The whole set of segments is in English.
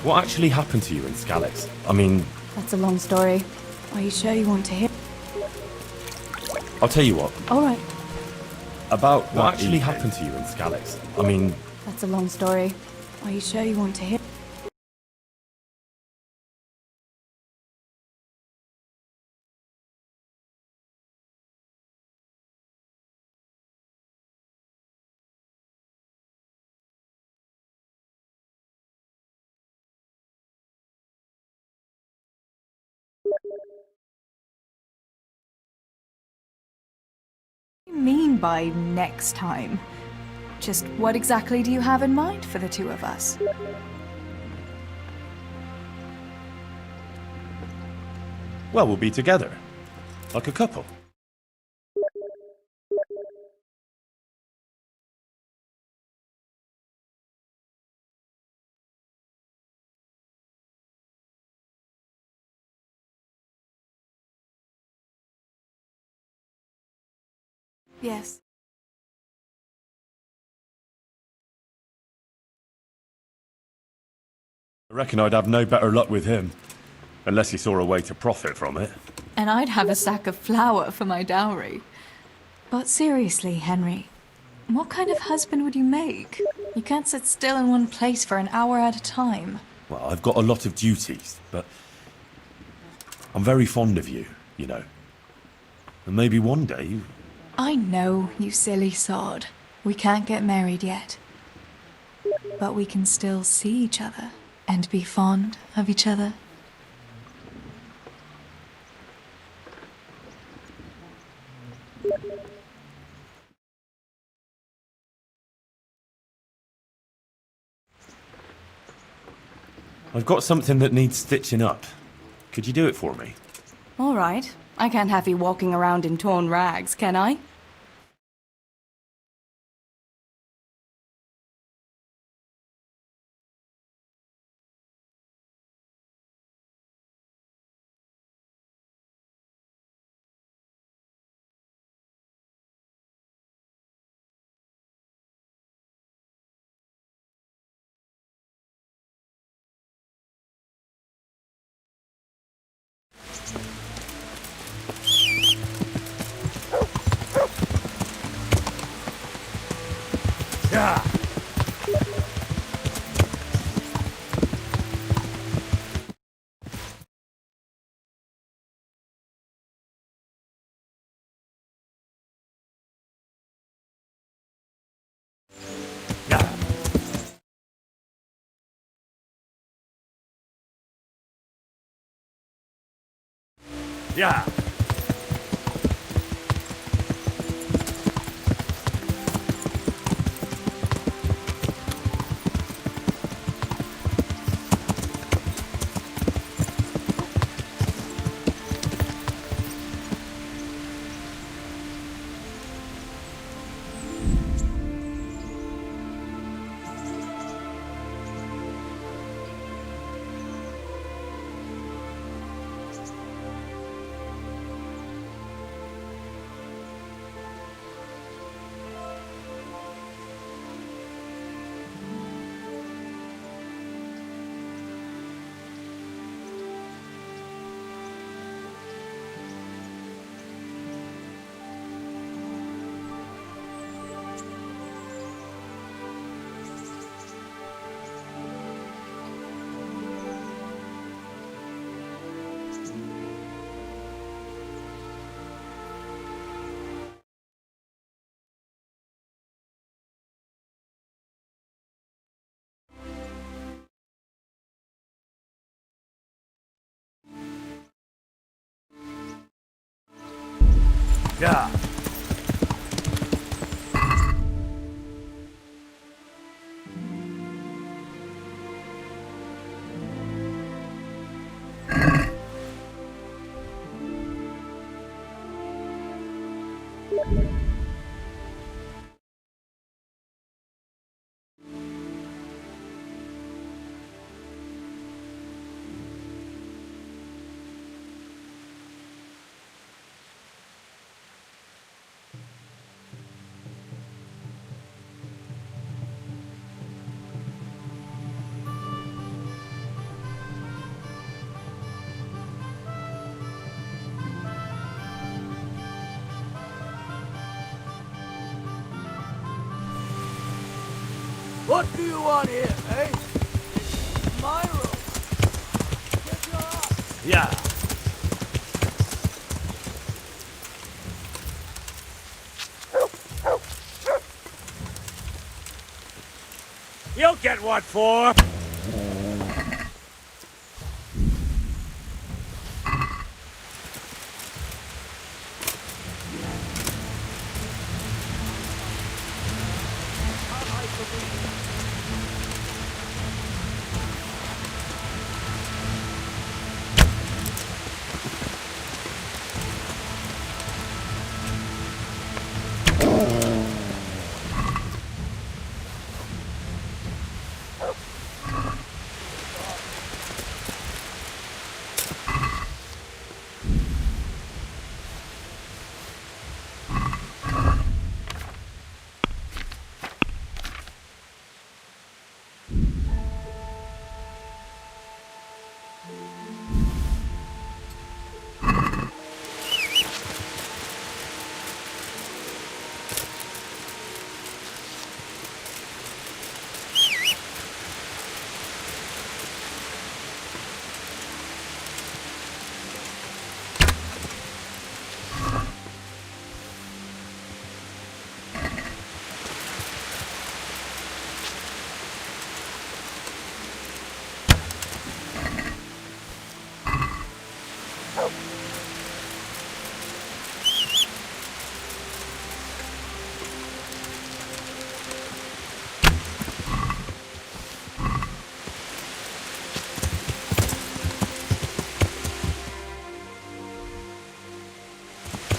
What actually happened to you in Skalix? I mean... That's a long story. Are you sure you want to hear? I'll tell you what. All right. About what actually happened to you in Skalix? I mean... That's a long story. Are you sure you want to hear? What do you mean by next time? Just what exactly do you have in mind for the two of us? Well, we'll be together. Like a couple. Yes. I reckon I'd have no better luck with him. Unless he saw a way to profit from it. And I'd have a sack of flour for my dowry. But seriously, Henry, what kind of husband would you make? You can't sit still in one place for an hour at a time. Well, I've got a lot of duties, but... I'm very fond of you, you know. And maybe one day... I know, you silly sod. We can't get married yet. But we can still see each other and be fond of each other. I've got something that needs stitching up. Could you do it for me? All right. I can't have you walking around in torn rags, can I? Yeah. Yeah. Yeah. What do you want here, eh? My room. Get your ass. Yeah. You'll get what for.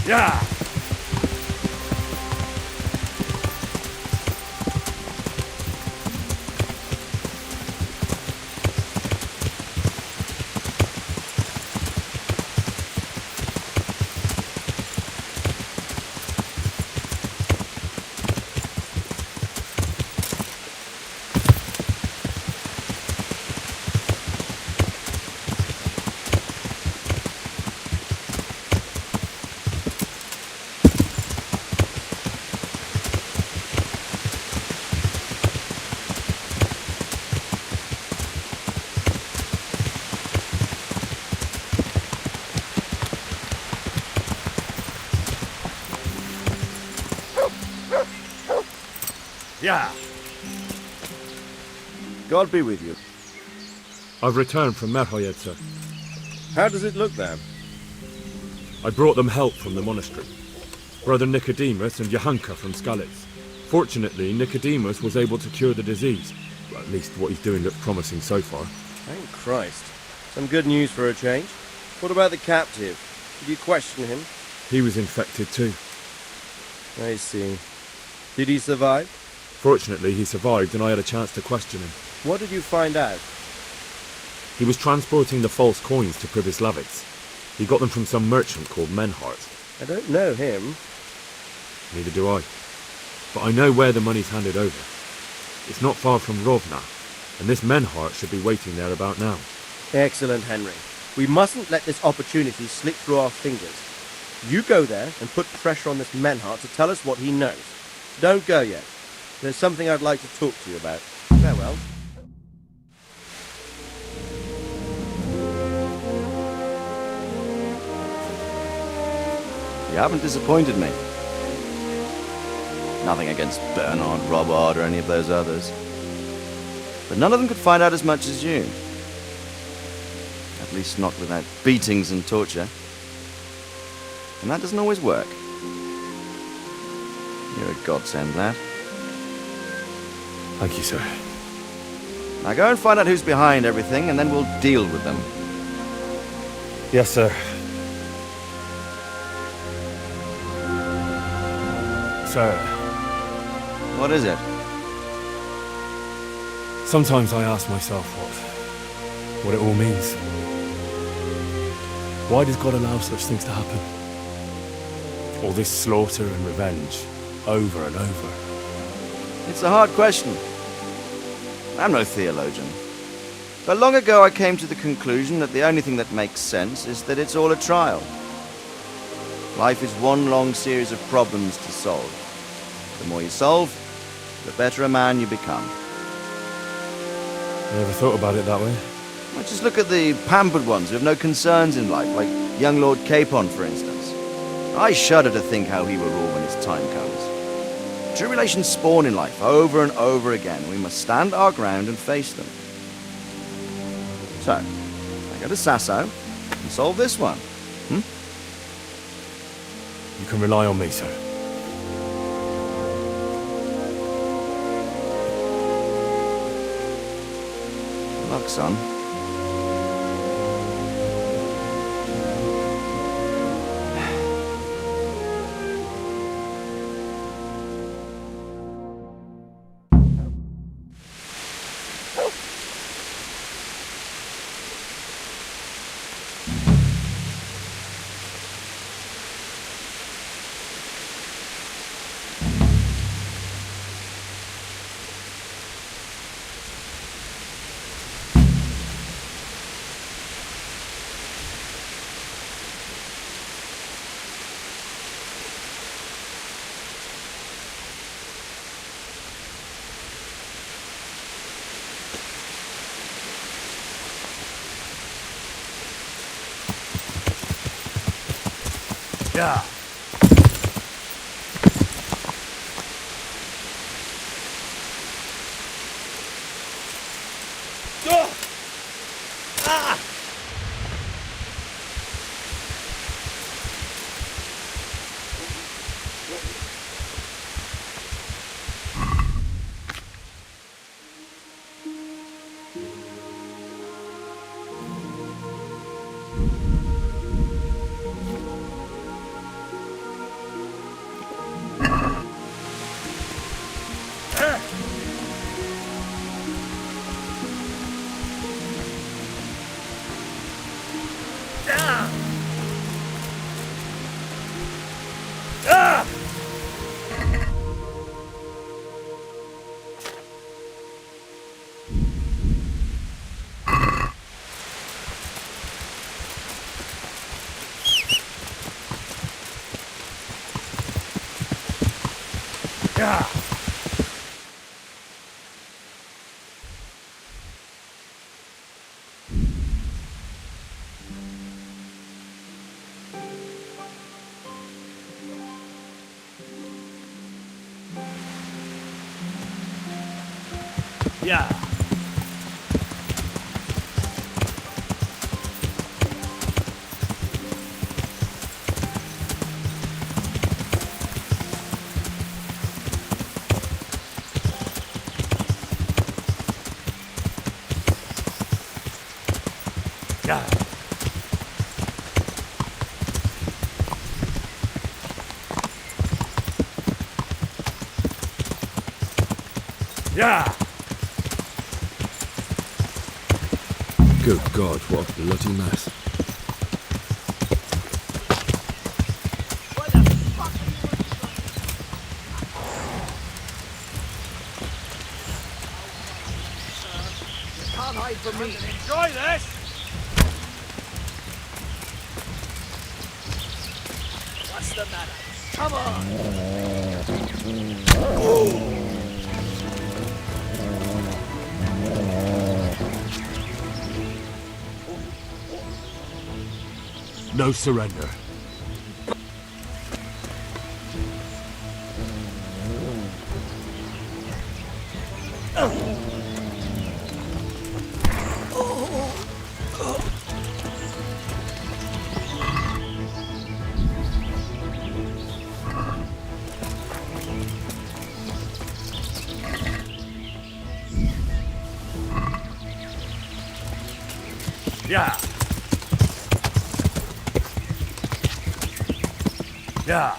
Yeah. Yeah. God be with you. I've returned from Merhoyed, sir. How does it look there? I brought them help from the monastery. Brother Nicodemus and Johanka from Skalitz. Fortunately, Nicodemus was able to cure the disease. Well, at least what he's doing looks promising so far. Thank Christ. Some good news for a change. What about the captive? Did you question him? He was infected too. I see. Did he survive? Fortunately, he survived and I had a chance to question him. What did you find out? He was transporting the false coins to Privislavitz. He got them from some merchant called Menhart. I don't know him. Neither do I. But I know where the money's handed over. It's not far from Rovna, and this Menhart should be waiting there about now. Excellent, Henry. We mustn't let this opportunity slip through our fingers. You go there and put pressure on this Menhart to tell us what he knows. Don't go yet. There's something I'd like to talk to you about. Farewell. You haven't disappointed me. Nothing against Bernard, Robert, or any of those others. But none of them could find out as much as you. At least not without beatings and torture. And that doesn't always work. You're a godsend, lad. Thank you, sir. Now go and find out who's behind everything, and then we'll deal with them. Yes, sir. Sir, What is it? sometimes I ask myself what it all means. Why does God allow such things to happen? All this slaughter and revenge, over and over. It's a hard question. I'm no theologian. But long ago I came to the conclusion that the only thing that makes sense is that it's all a trial. Life is one long series of problems to solve. The more you solve, the better a man you become. Never thought about it that way. Well, just look at the pampered ones who have no concerns in life, like young Lord Capon, for instance. I shudder to think how he will rule when his time comes. Tribulations spawn in life over and over again. We must stand our ground and face them. So, I go to Sasso and solve this one. You can rely on me, sir. Good luck, son. Yeah. Yeah. Yeah. Yeah. Good God, what a bloody mess. Can't hide from me. Enjoy this! What's the matter? Come on! No surrender. Yeah. Yeah.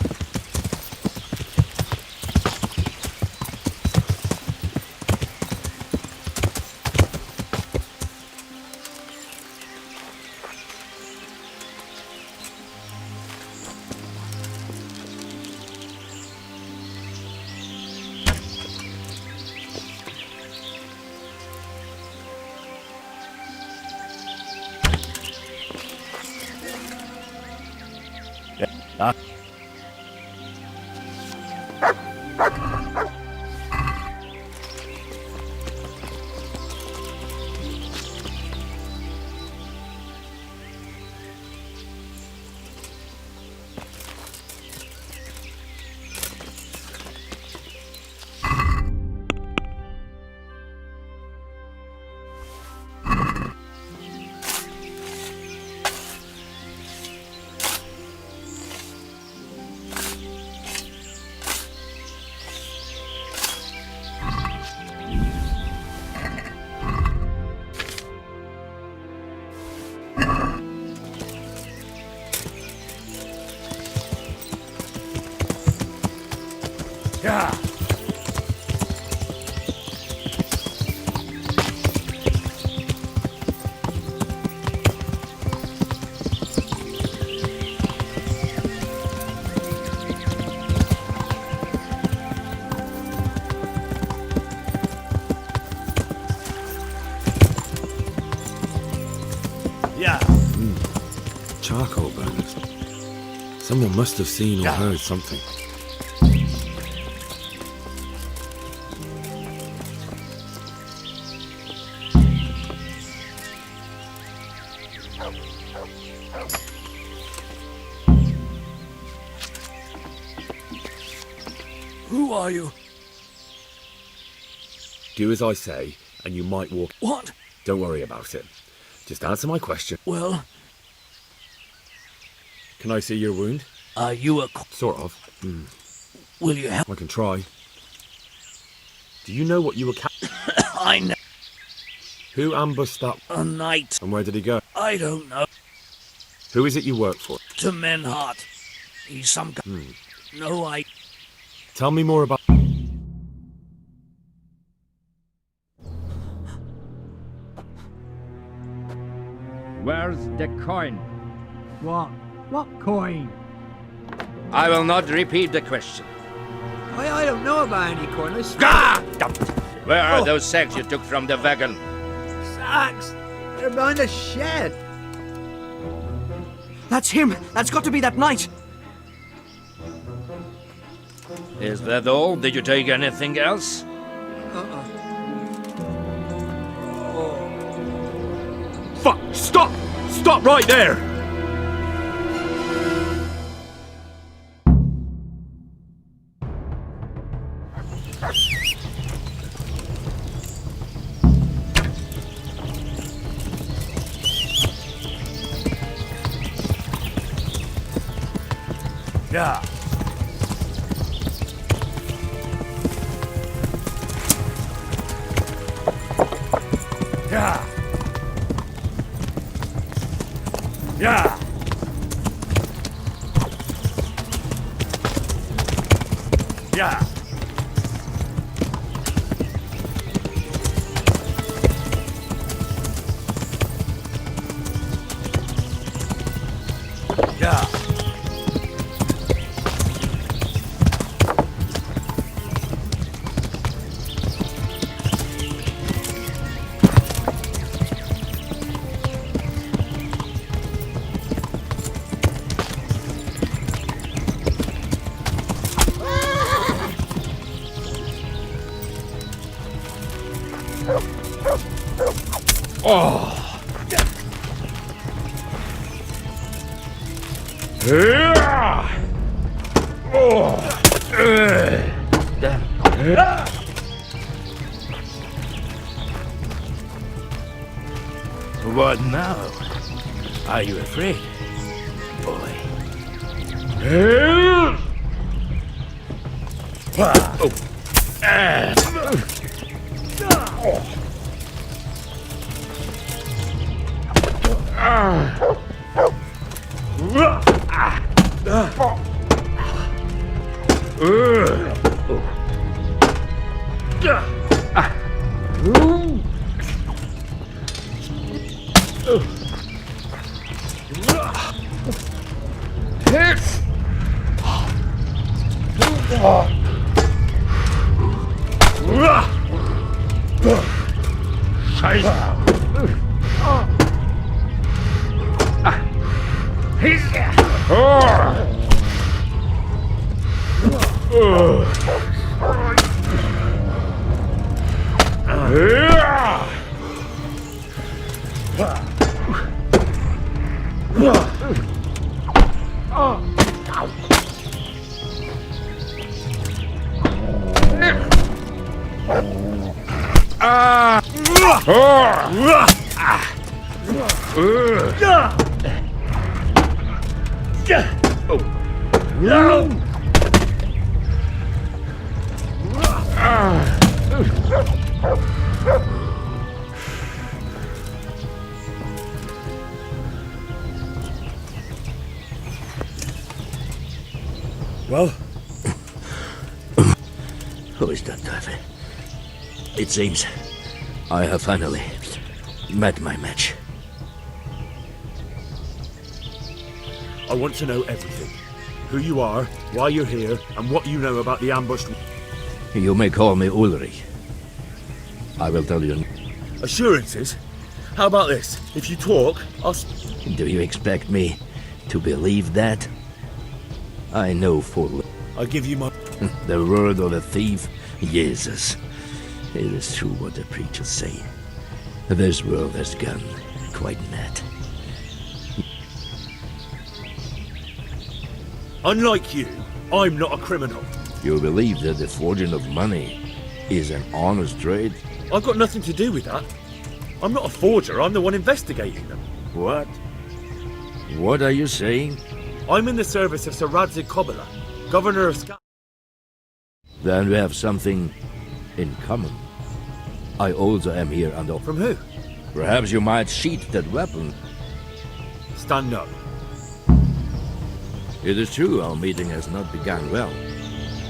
Yeah. Charcoal burners. Someone must have seen or heard something. Who are you? Do as I say, and you might walk. What? Don't worry about it. Just answer my question. Well, Can I see your wound? are you a... Sort of. Will you help? I can try. Do you know what you were I know. Who ambushed that? A knight. And where did he go? I don't know. Who is it you work for? To Menhart. He's some kind... No, I... Tell me more about... Where's the coin? What? What coin? I will not repeat the question. I don't know about any coin. I Ah! Where are those sacks you took from the wagon? Sacks! They're behind the shed. That's him! That's got to be that knight! Is that all? Did you take anything else? Fuck! Stop! Stop right there! Yeah. Yeah. Yeah. Yeah. Yeah. What now? Are you afraid, boy? Well, Who is that, Davy? It seems I have finally met my match. I want to know everything. Who you are, why you're here, and what you know about the ambushed... You may call me Ulrich. I will tell you. assurances? How about this? If you talk, I'll... Do you expect me to believe that? I know full I'll give you my... the word of a thief. Jesus, it is true what the preachers say. This world has gone quite mad. Unlike you, I'm not a criminal. You believe that the forging of money is an honest trade? I've got nothing to do with that. I'm not a forger, I'm the one investigating them. What? What are you saying? I'm in the service of Sir Radzig Kobyla, Governor of Scal... Then we have something in common. I also am here under... From who? Perhaps you might sheath that weapon. Stand up. It is true our meeting has not begun well.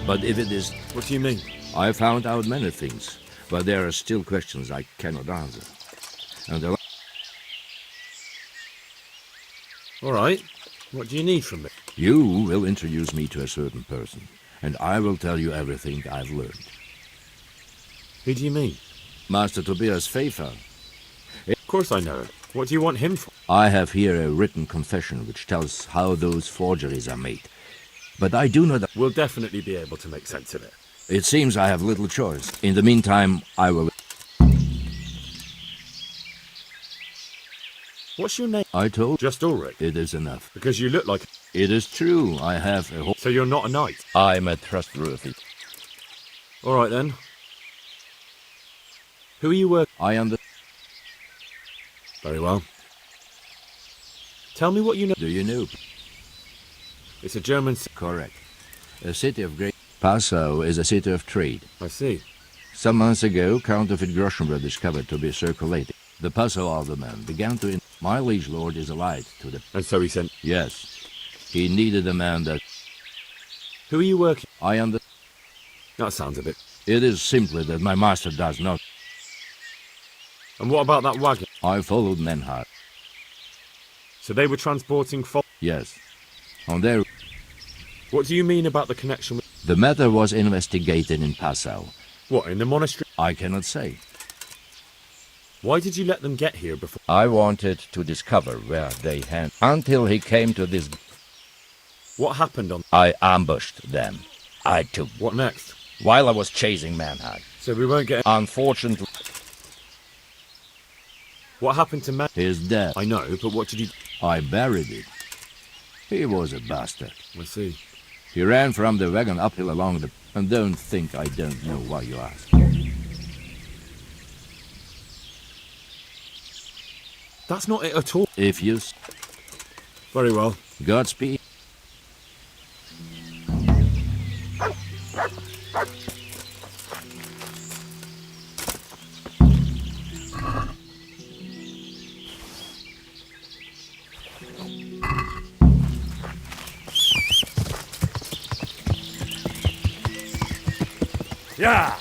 But if it is... What do you mean? I found out many things, but there are still questions I cannot answer. And there... All right. What do you need from me? You will introduce me to a certain person, and I will tell you everything I've learned. Who do you mean? Master Tobias Pfeiffer. Of course I know him. What do you want him for? I have here a written confession which tells how those forgeries are made. But I do not... We'll definitely be able to make sense of it. It seems I have little choice. In the meantime, I will... What's your name? I told... Just Ulrich. It is enough. Because you look like... It is true, I have a... So you're not a knight? I'm a trustworthy... All right then. Who are you working... I am the... Very well. Tell me what you know. Do you know? It's a German... Correct. A city of great... Passau is a city of trade. I see. Some months ago, counterfeit groschen were discovered to be circulating. The Passau alderman began to... My liege lord is allied to the... And so he sent... Yes. He needed a man that... Who are you working... I am the... That sounds a bit... It is simply that my master does not... And what about that wagon? I followed Menhard. So they were transporting... Yes. On their... What do you mean about the connection with... The matter was investigated in Passau. What, in the monastery? I cannot say. Why did you let them get here before... I wanted to discover where they had... Until he came to this... What happened on... I ambushed them. I took... What next? While I was chasing Manhard. So we won't get... Unfortunately... What happened to Man... His death. I know, but what did you... I buried it. He was a bastard. I see. He ran from the wagon uphill along the... And don't think I don't know why you ask. That's not it at all. If you... Very well. Godspeed. Yeah!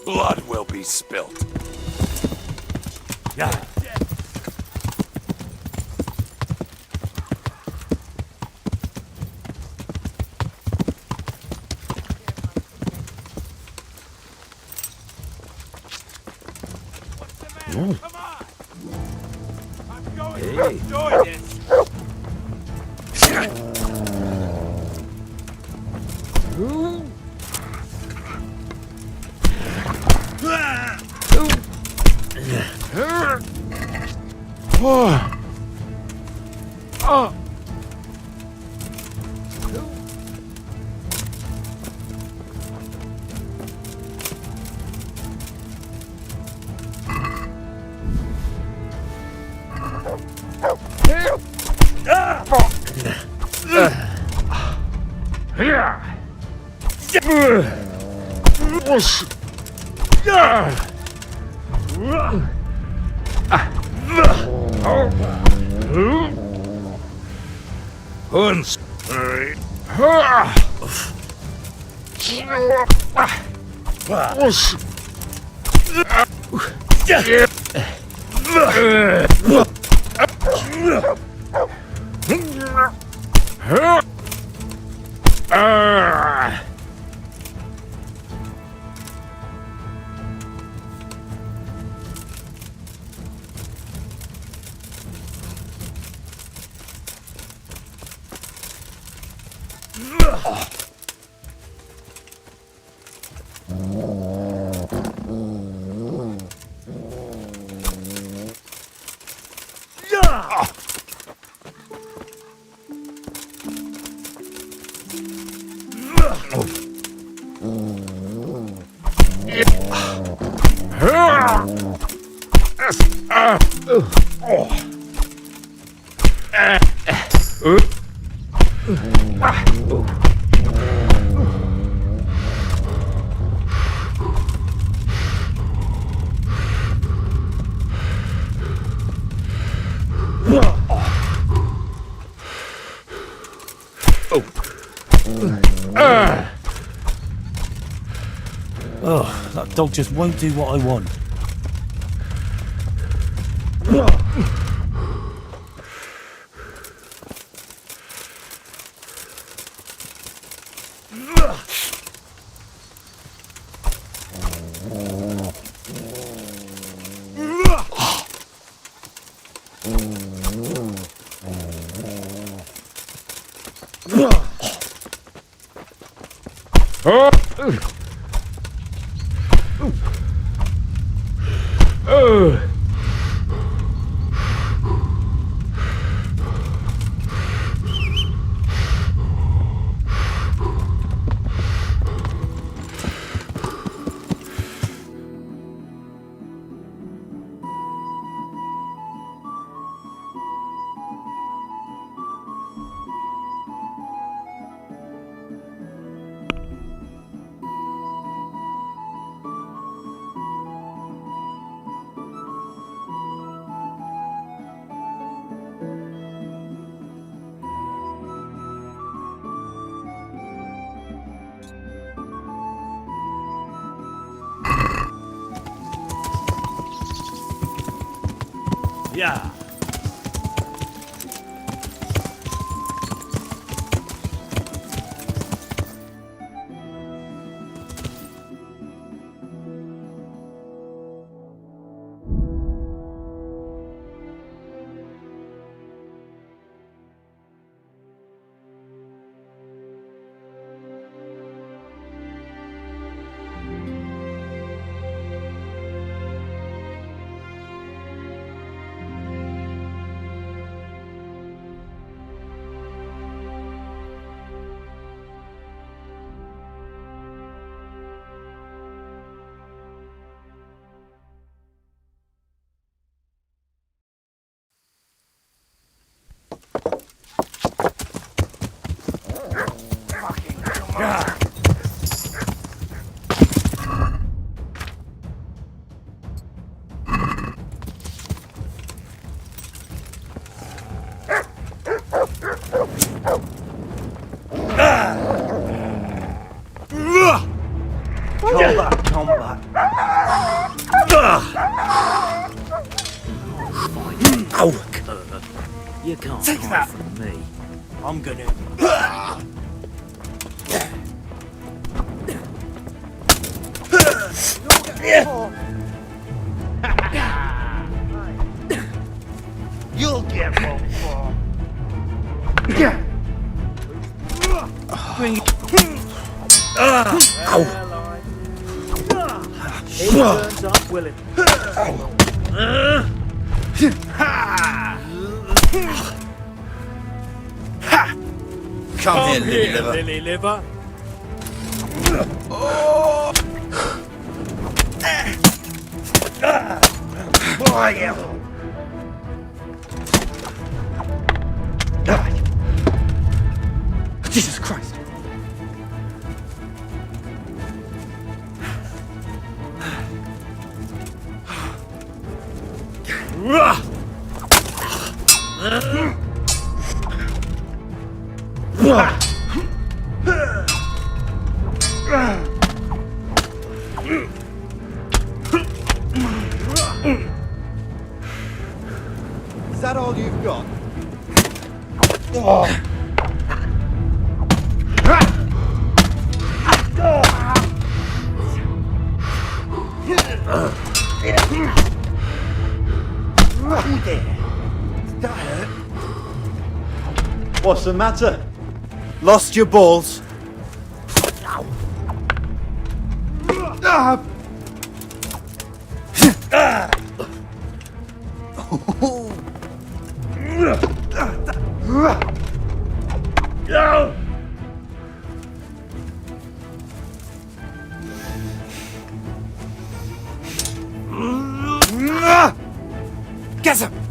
Blood will be spilt. Yeah. Uns. Oh, that dog just won't do what I want. Yeah. Combat. Ow! You can't take that from me. I'm gonna. You'll get one for. Bring it. Ow! He turns up willing. Come here, lily liver. Oh. Jesus Christ. Is that all you've got? What's the matter? Lost your balls. Get him!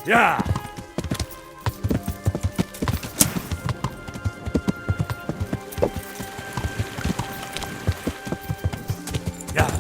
Yeah! Yeah!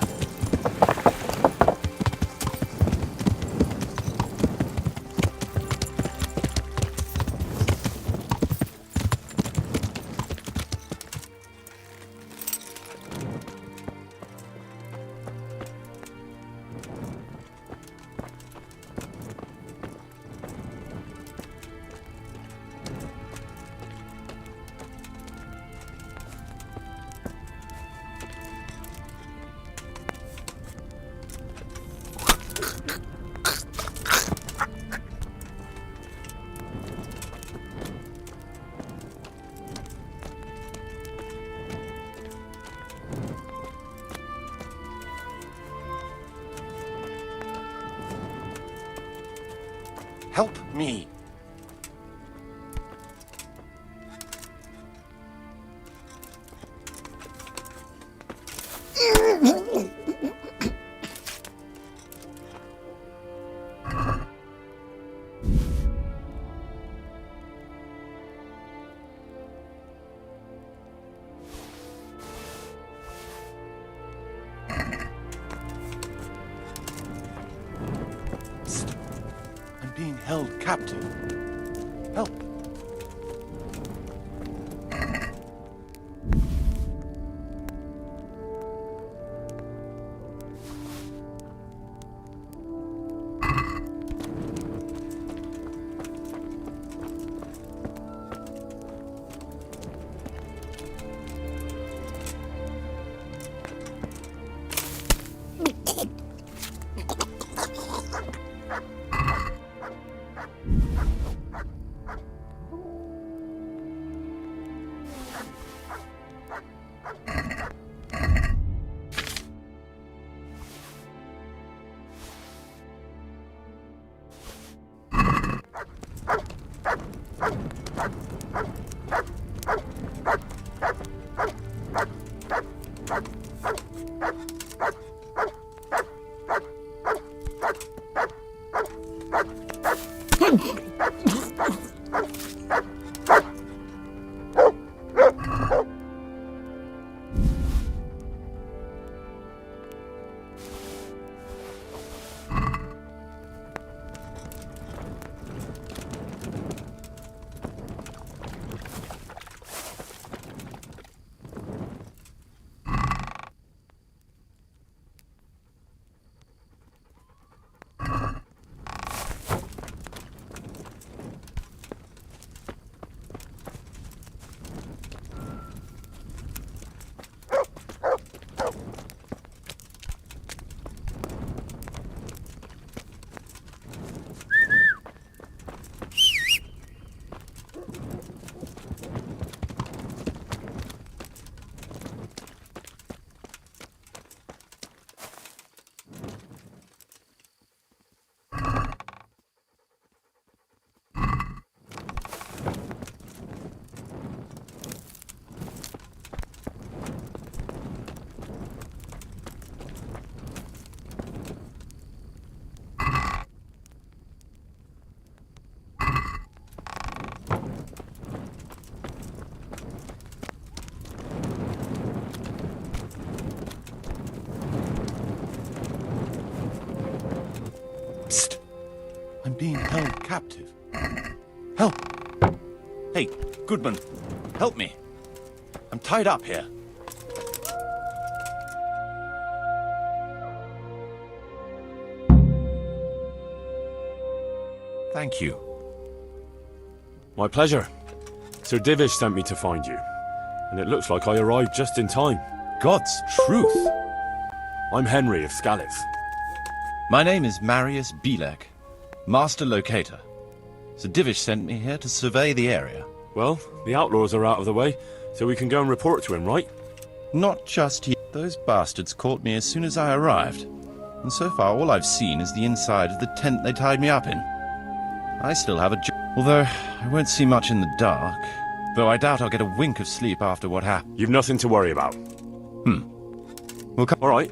Help me. I'm being held captive. Help. captive. Help! Hey, Goodman, help me. I'm tied up here. Thank you. My pleasure. Sir Divish sent me to find you, and it looks like I arrived just in time. God's truth. I'm Henry of Skalitz. My name is Marius Bielek, Master Locator. Sir Divish sent me here to survey the area. Well, the outlaws are out of the way, so we can go and report to him, right? Not just yet. Those bastards caught me as soon as I arrived. And so far all I've seen is the inside of the tent they tied me up in. I still have a job, although I won't see much in the dark. Though I doubt I'll get a wink of sleep after what happened. You've nothing to worry about. We'll come. All right.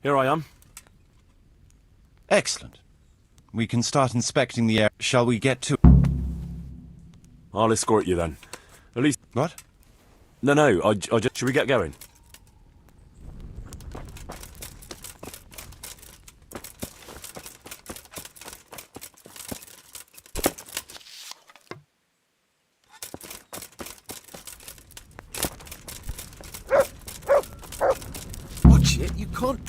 Here I am. Excellent. We can start inspecting the area. Shall we get to... I'll escort you then. At least... What? No, I just... Should we get going? Watch it, you can't...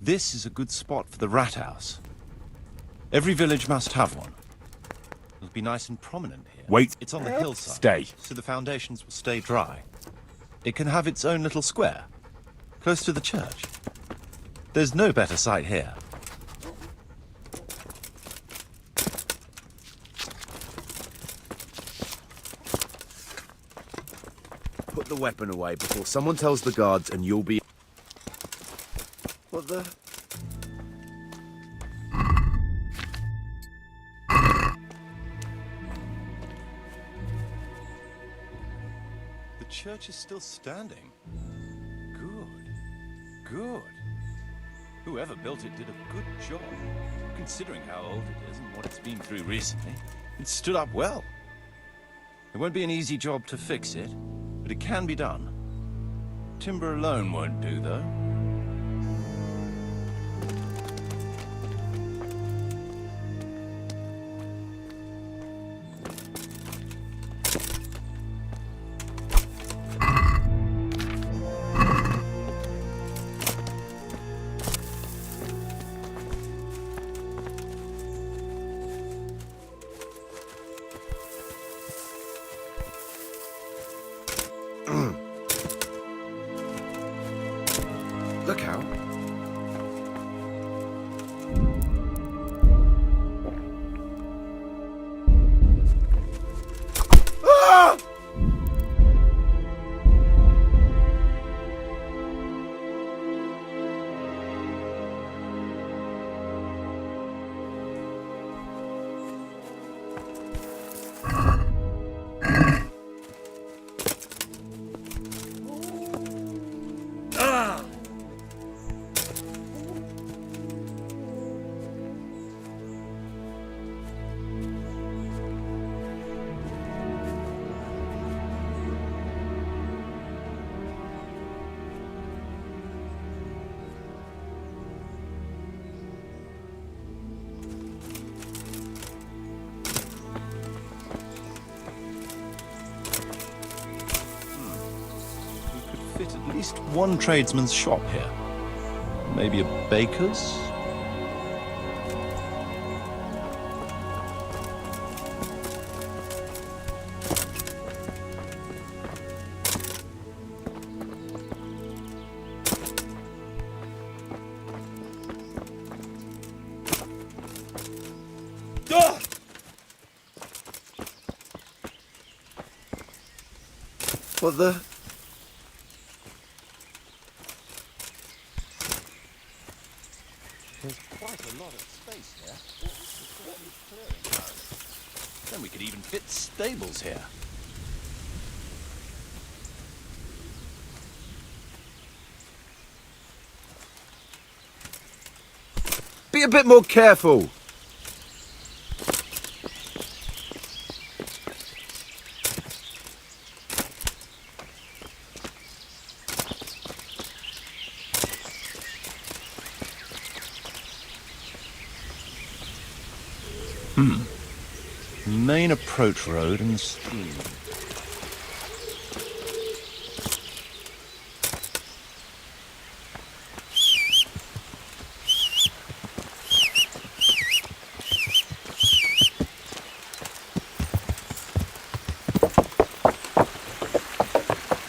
This is a good spot for the rat house. Every village must have one. It'll be nice and prominent here. Wait. It's on the hillside. Stay. So the foundations will stay dry. It can have its own little square, close to the church. There's no better site here. Put the weapon away before someone tells the guards and you'll be... What the... The church is still standing. Good. Whoever built it did a good job. Considering how old it is and what it's been through recently, it stood up well. It won't be an easy job to fix it, but it can be done. Timber alone won't do, though. least one tradesman's shop here. Maybe a baker's? What the? There's quite a lot of space here. Then we could even fit stables here. Be a bit more careful. Main approach road and stream.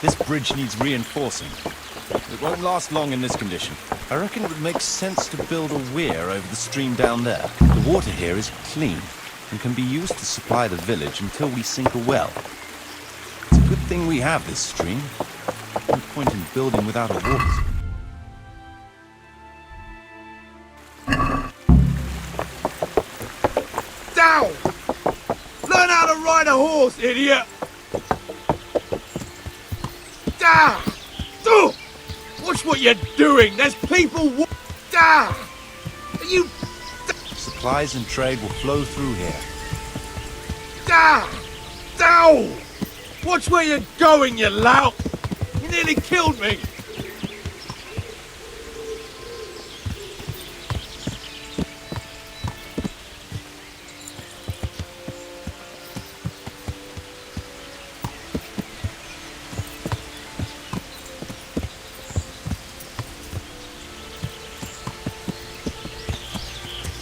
This bridge needs reinforcing. It won't last long in this condition. I reckon it would make sense to build a weir over the stream down there. The water here is clean and can be used to supply the village until we sink a well. It's a good thing we have this stream. No point in building without a water. Down! Learn how to ride a horse, idiot! Down! Watch what you're doing! There's people down! Are you... Supplies and trade will flow through here. Down! Watch where you're going, you lout! You nearly killed me!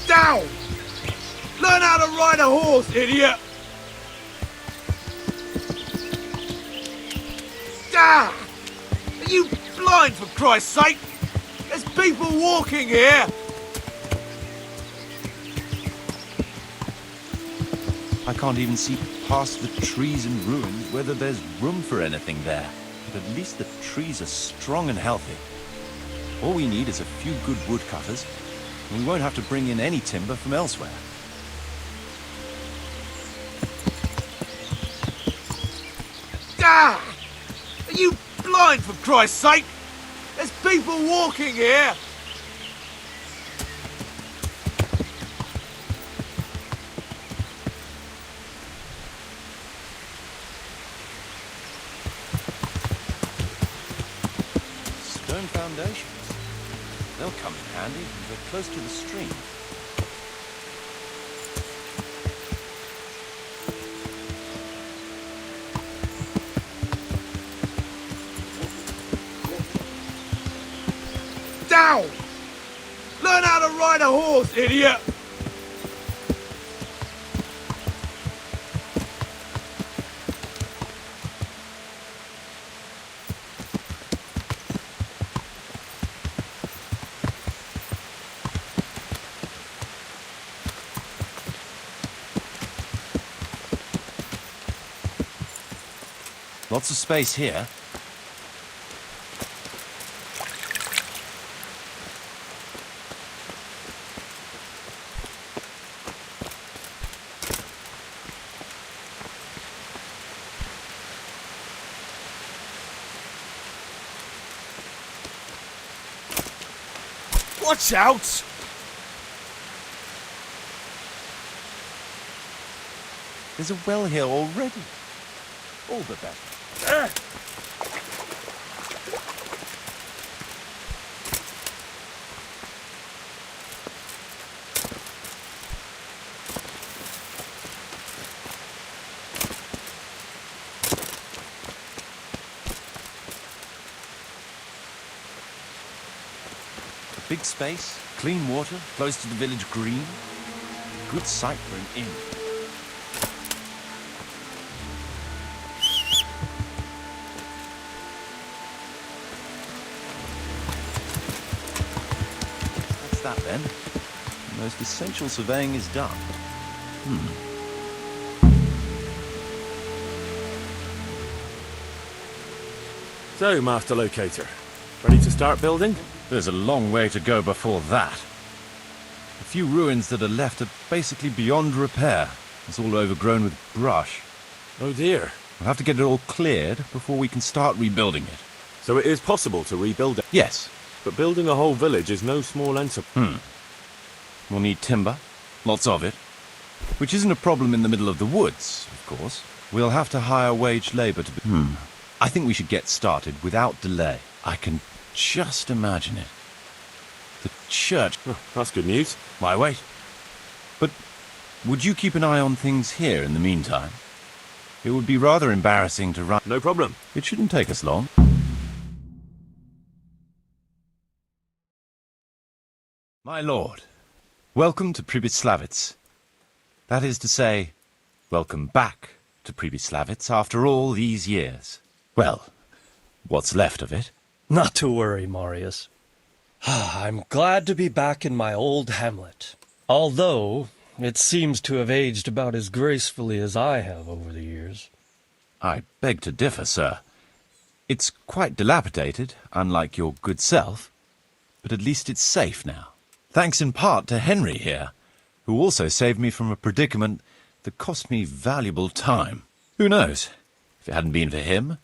Down! Learn how to ride a horse, idiot! Are you blind, for Christ's sake? There's people walking here! I can't even see past the trees and ruins whether there's room for anything there. But at least the trees are strong and healthy. All we need is a few good woodcutters, and we won't have to bring in any timber from elsewhere. Are you blind, for Christ's sake? There's people walking here! Stone foundations. They'll come in handy when we're close to the stream. Learn how to ride a horse, idiot! Lots of space here. Watch out! There's a well here already. All the better. Big space, clean water, close to the village green. Good site for an inn. That's that then. The most essential surveying is done. So, Master Locator, ready to start building? There's a long way to go before that. The few ruins that are left are basically beyond repair. It's all overgrown with brush. Oh dear. We'll have to get it all cleared before we can start rebuilding it. So it is possible to rebuild it? Yes. But building a whole village is no small enterprise. We'll need timber, lots of it, which isn't a problem in the middle of the woods, of course. We'll have to hire wage labor to be... I think we should get started without delay. I can just imagine it. The church... Oh, that's good news. Why, wait. But would you keep an eye on things here in the meantime? It would be rather embarrassing to run... No problem. It shouldn't take us long. My lord, welcome to Pribyslavitz. That is to say, welcome back to Pribyslavitz after all these years. Well, what's left of it. Not to worry, Marius. I'm glad to be back in my old hamlet. Although, it seems to have aged about as gracefully as I have over the years. I beg to differ, sir. It's quite dilapidated, unlike your good self, but at least it's safe now. Thanks in part to Henry here, who also saved me from a predicament that cost me valuable time. Who knows? If it hadn't been for him,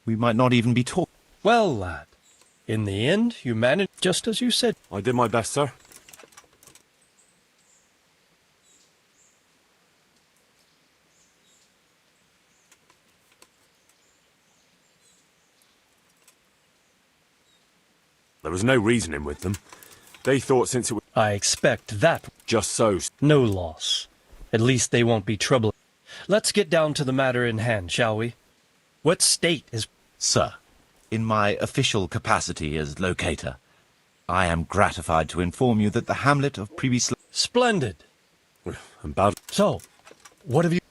we might not even be talking. Well, lad, in the end, you managed just as you said. I did my best, sir. There was no reasoning with them. They thought since it was... I expect that. Just so. No loss. At least they won't be trouble. Let's get down to the matter in hand, shall we? What state is... Sir, in my official capacity as locator, I am gratified to inform you that the hamlet of Pribyslavitz... Splendid. And bad. So, what have you...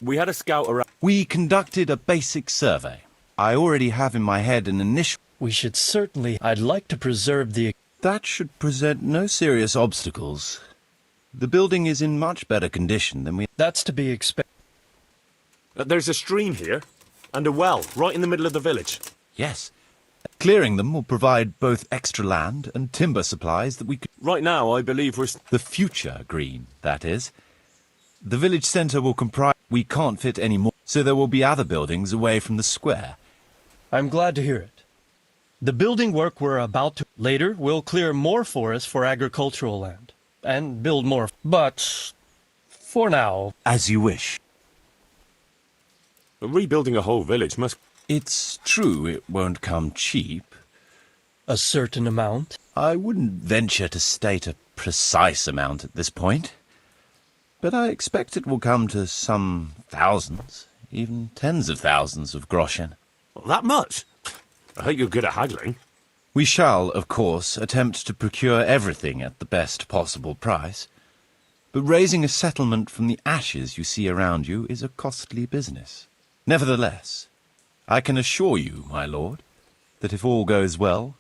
We had a scout around... We conducted a basic survey. I already have in my head an initial... We should certainly... I'd like to preserve the... That should present no serious obstacles. The building is in much better condition than we... That's to be expected. There's a stream here, and a well, right in the middle of the village. Yes. Clearing them will provide both extra land and timber supplies that we could... Right now, I believe we're... The future green, that is. The village centre will comprise... We can't fit any more, so there will be other buildings away from the square. I'm glad to hear it. The building work we're about to... Later, we'll clear more forest for agricultural land, and build more... But, for now... As you wish. Rebuilding a whole village must... It's true it won't come cheap. A certain amount? I wouldn't venture to state a precise amount at this point. But I expect it will come to some thousands, even tens of thousands of groschen. Well, that much? I hope you're good at haggling. We shall, of course, attempt to procure everything at the best possible price. But raising a settlement from the ashes you see around you is a costly business. Nevertheless, I can assure you, my lord, that if all goes well,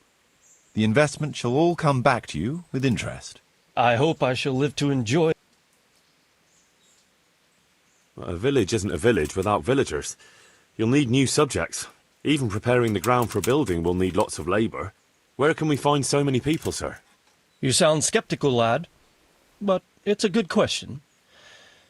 the investment shall all come back to you with interest. I hope I shall live to enjoy... A village isn't a village without villagers. You'll need new subjects. Even preparing the ground for building will need lots of labour. Where can we find so many people, sir? You sound skeptical, lad. But it's a good question.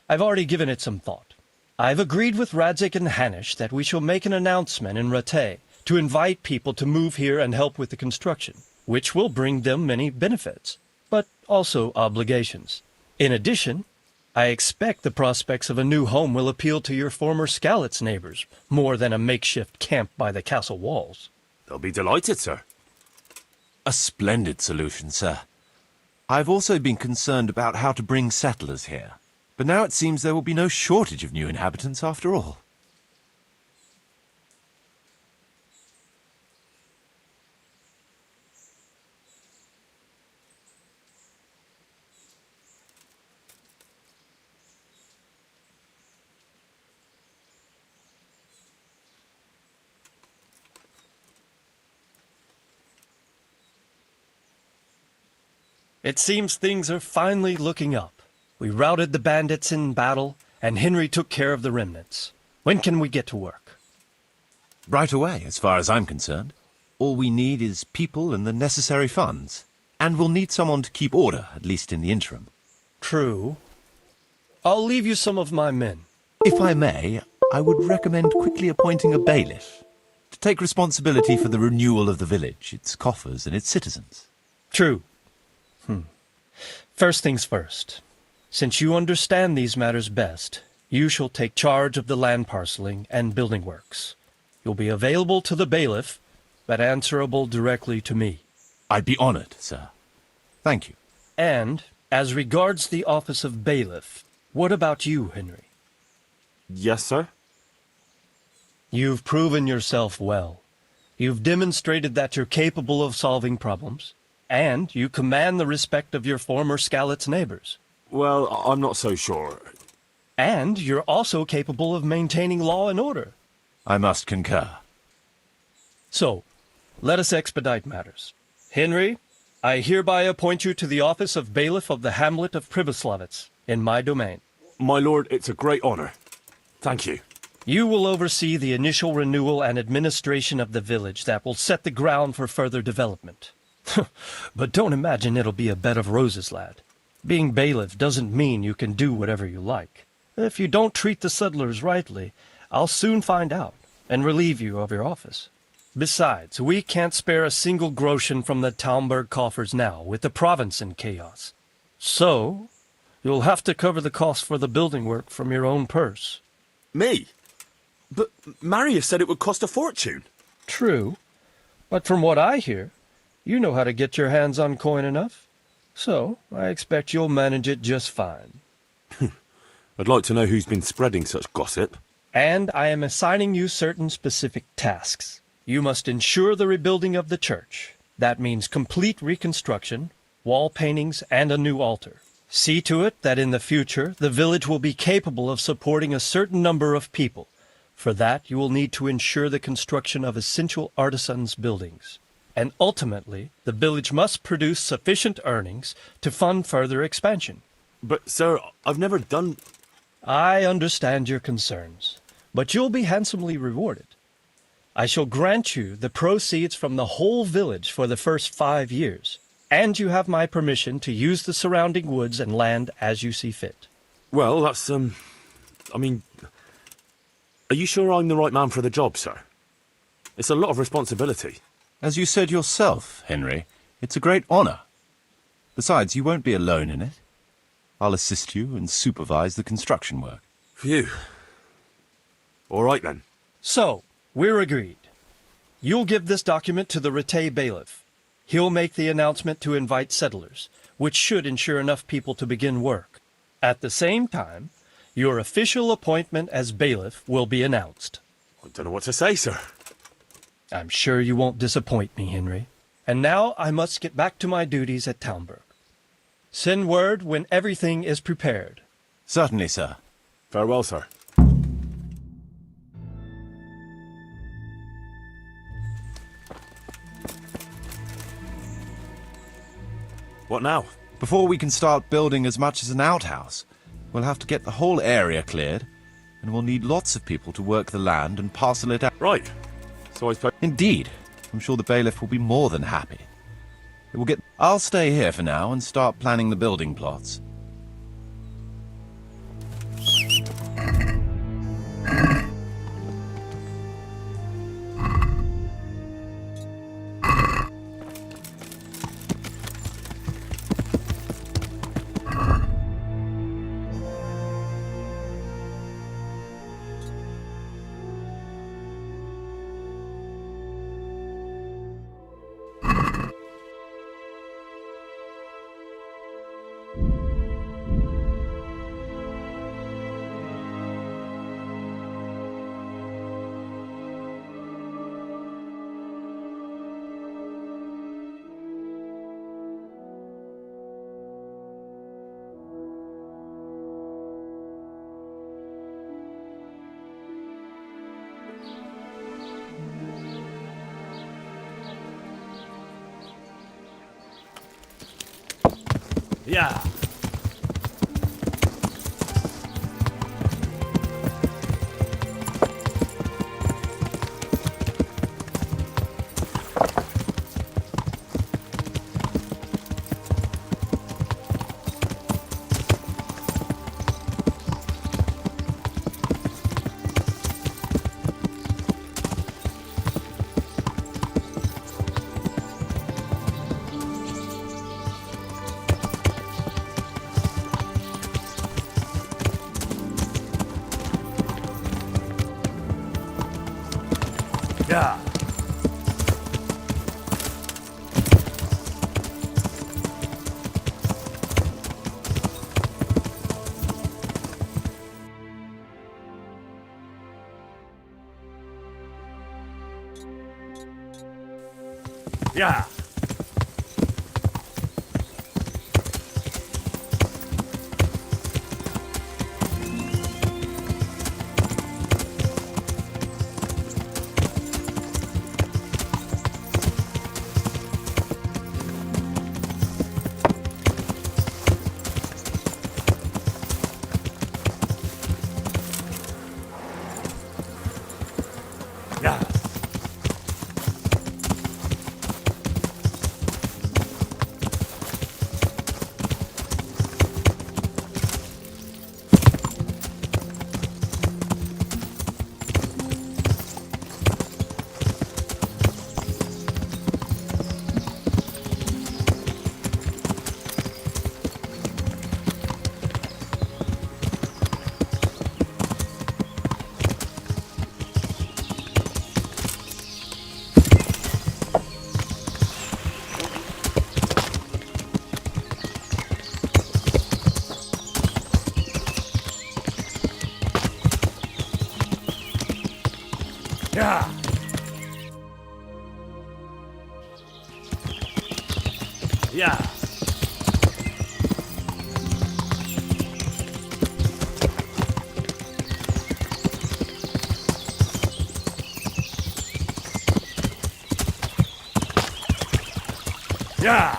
I've already given it some thought. I've agreed with Radzik and Hanish that we shall make an announcement in Rattay to invite people to move here and help with the construction, which will bring them many benefits, but also obligations. In addition, I expect the prospects of a new home will appeal to your former Skalitz neighbors, more than a makeshift camp by the castle walls. They'll be delighted, sir. A splendid solution, sir. I've also been concerned about how to bring settlers here. But now it seems there will be no shortage of new inhabitants after all. It seems things are finally looking up. We routed the bandits in battle, and Henry took care of the remnants. When can we get to work? Right away, as far as I'm concerned. All we need is people and the necessary funds. And we'll need someone to keep order, at least in the interim. True. I'll leave you some of my men. If I may, I would recommend quickly appointing a bailiff to take responsibility for the renewal of the village, its coffers and its citizens. True. First things first. Since you understand these matters best, you shall take charge of the land parceling and building works. You'll be available to the bailiff, but answerable directly to me. I'd be honored, sir. Thank you. And, as regards the office of bailiff, what about you, Henry? Yes, sir? You've proven yourself well. You've demonstrated that you're capable of solving problems, and you command the respect of your former Skalitz neighbors. Well, I'm not so sure. And you're also capable of maintaining law and order. I must concur. So, let us expedite matters. Henry, I hereby appoint you to the office of bailiff of the hamlet of Pribyslavitz, in my domain. My lord, it's a great honor. Thank you. You will oversee the initial renewal and administration of the village that will set the ground for further development. But don't imagine it'll be a bed of roses, lad. Being bailiff doesn't mean you can do whatever you like. If you don't treat the settlers rightly, I'll soon find out and relieve you of your office. Besides, we can't spare a single groschen from the Talmberg coffers now, with the province in chaos. So, you'll have to cover the cost for the building work from your own purse. Me? But Marius said it would cost a fortune. True, but from what I hear, you know how to get your hands on coin enough. So, I expect you'll manage it just fine. I'd like to know who's been spreading such gossip. And I am assigning you certain specific tasks. You must ensure the rebuilding of the church. That means complete reconstruction, wall paintings, and a new altar. See to it that in the future the village will be capable of supporting a certain number of people. For that, you will need to ensure the construction of essential artisans' buildings. And ultimately, the village must produce sufficient earnings to fund further expansion. But, sir, I've never done... I understand your concerns, but you'll be handsomely rewarded. I shall grant you the proceeds from the whole village for the first 5 years, and you have my permission to use the surrounding woods and land as you see fit. Well, that's, I mean... Are you sure I'm the right man for the job, sir? It's a lot of responsibility. As you said yourself, Henry, it's a great honor. Besides, you won't be alone in it. I'll assist you and supervise the construction work. Phew. All right, then. So, we're agreed. You'll give this document to the Rattay bailiff. He'll make the announcement to invite settlers, which should ensure enough people to begin work. At the same time, your official appointment as bailiff will be announced. I don't know what to say, sir. I'm sure you won't disappoint me, Henry. And now I must get back to my duties at Talmberg. Send word when everything is prepared. Certainly, sir. Farewell, sir. What now? Before we can start building as much as an outhouse, we'll have to get the whole area cleared, and we'll need lots of people to work the land and parcel it out. Right. So I suppose... Indeed. I'm sure the bailiff will be more than happy. It will get... I'll stay here for now and start planning the building plots. Yeah. Yeah. Yeah. Yeah. Yeah. Yeah. Yeah.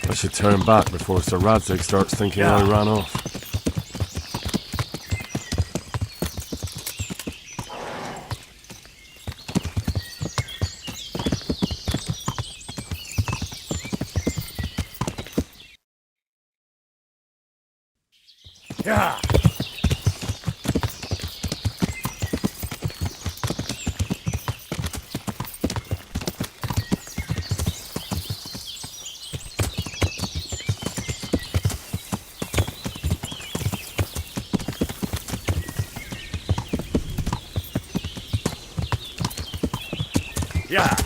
I should turn back before Sir Radzig starts thinking I ran off. Yeah. Yeah.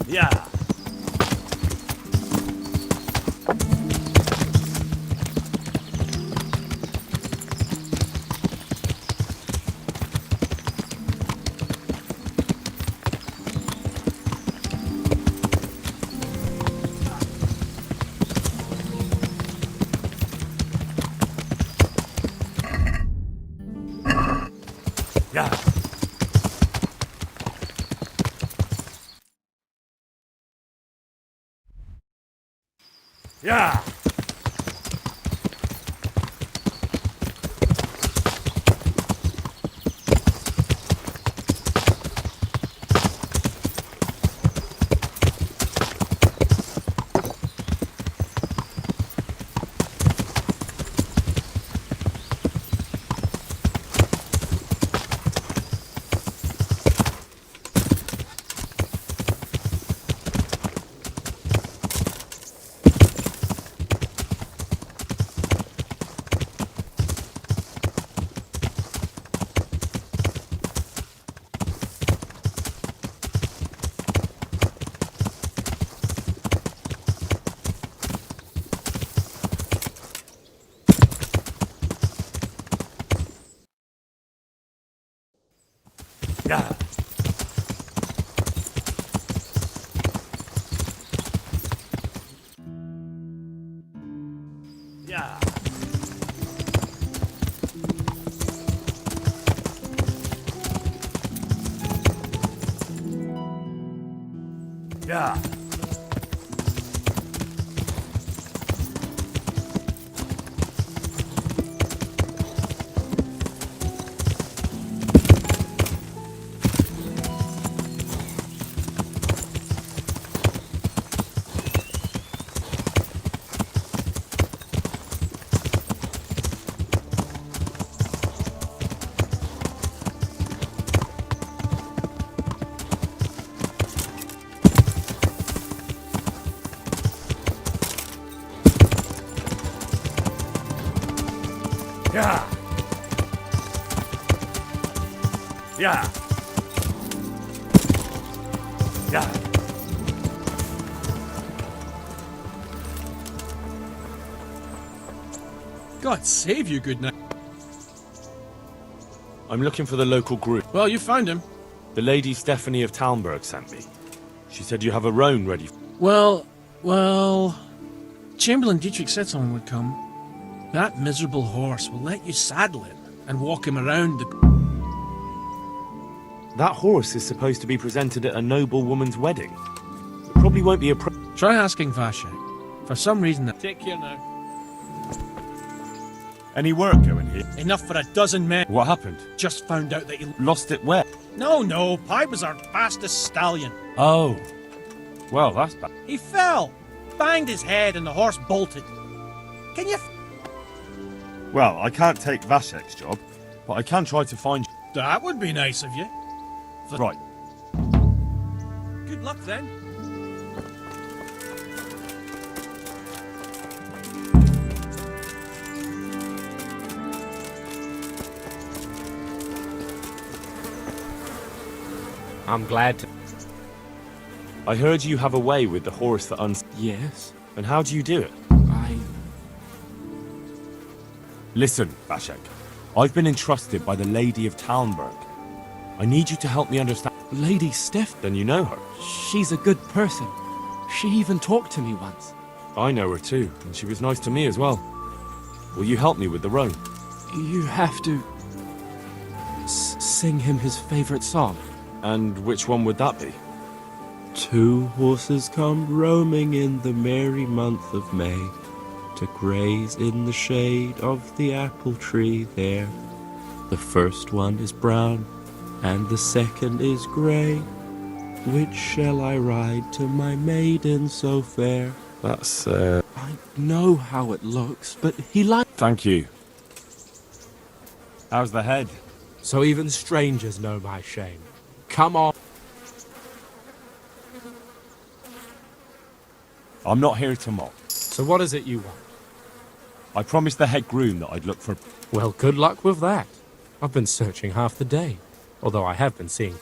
Yeah. Yeah. Yeah. Yeah. Yeah. Yeah. Yeah. God save you, good night. I'm looking for the local group. Well, you found him. The Lady Stephanie of Talmberg sent me. She said you have a roan ready. Well, Chamberlain Dietrich said someone would come. That miserable horse will let you saddle him and walk him around the... That horse is supposed to be presented at a noble woman's wedding. It probably won't be a Try asking Vashek. For some reason... Take care now. Any work going here? Enough for a dozen men. What happened? Just found out that he... Lost it where? No, Pipe was our fastest stallion. Oh. Well, that's bad. He fell, banged his head, and the horse bolted. Can you... Well, I can't take Vashek's job, but I can try to find... That would be nice of you. Right. Good luck, then. I'm glad to... I heard you have a way with the horse that Yes? And how do you do it? Listen, Vashek. I've been entrusted by the Lady of Talmberg. I need you to help me understand... Lady Steph... Then you know her. She's a good person. She even talked to me once. I know her too, and she was nice to me as well. Will you help me with the roan? You have to... sing him his favorite song. And which one would that be? 2 horses come roaming in the merry month of May, to graze in the shade of the apple tree there. The first one is brown, and the second is grey. Which shall I ride to my maiden so fair? That's, I know how it looks, but he likes... Thank you. How's the head? So even strangers know my shame. Come on. I'm not here to mock. So what is it you want? I promised the head groom that I'd look for... Well, good luck with that. I've been searching half the day, although I have been seeing...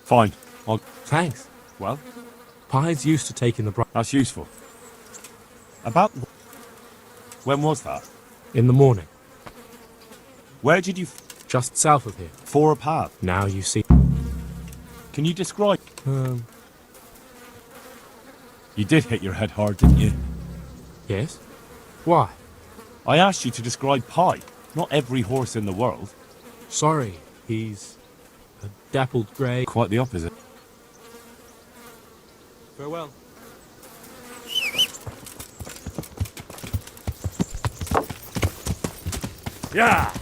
Fine. I'll... Thanks. Well? Pies used to take in the... That's useful. About... When was that? In the morning. Where did you... Just south of here. For a path? Now you see... Can you describe... You did hit your head hard, didn't you? Yes? Why? I asked you to describe Pi, not every horse in the world. Sorry, he's a dappled grey... Quite the opposite. Farewell. Yeah!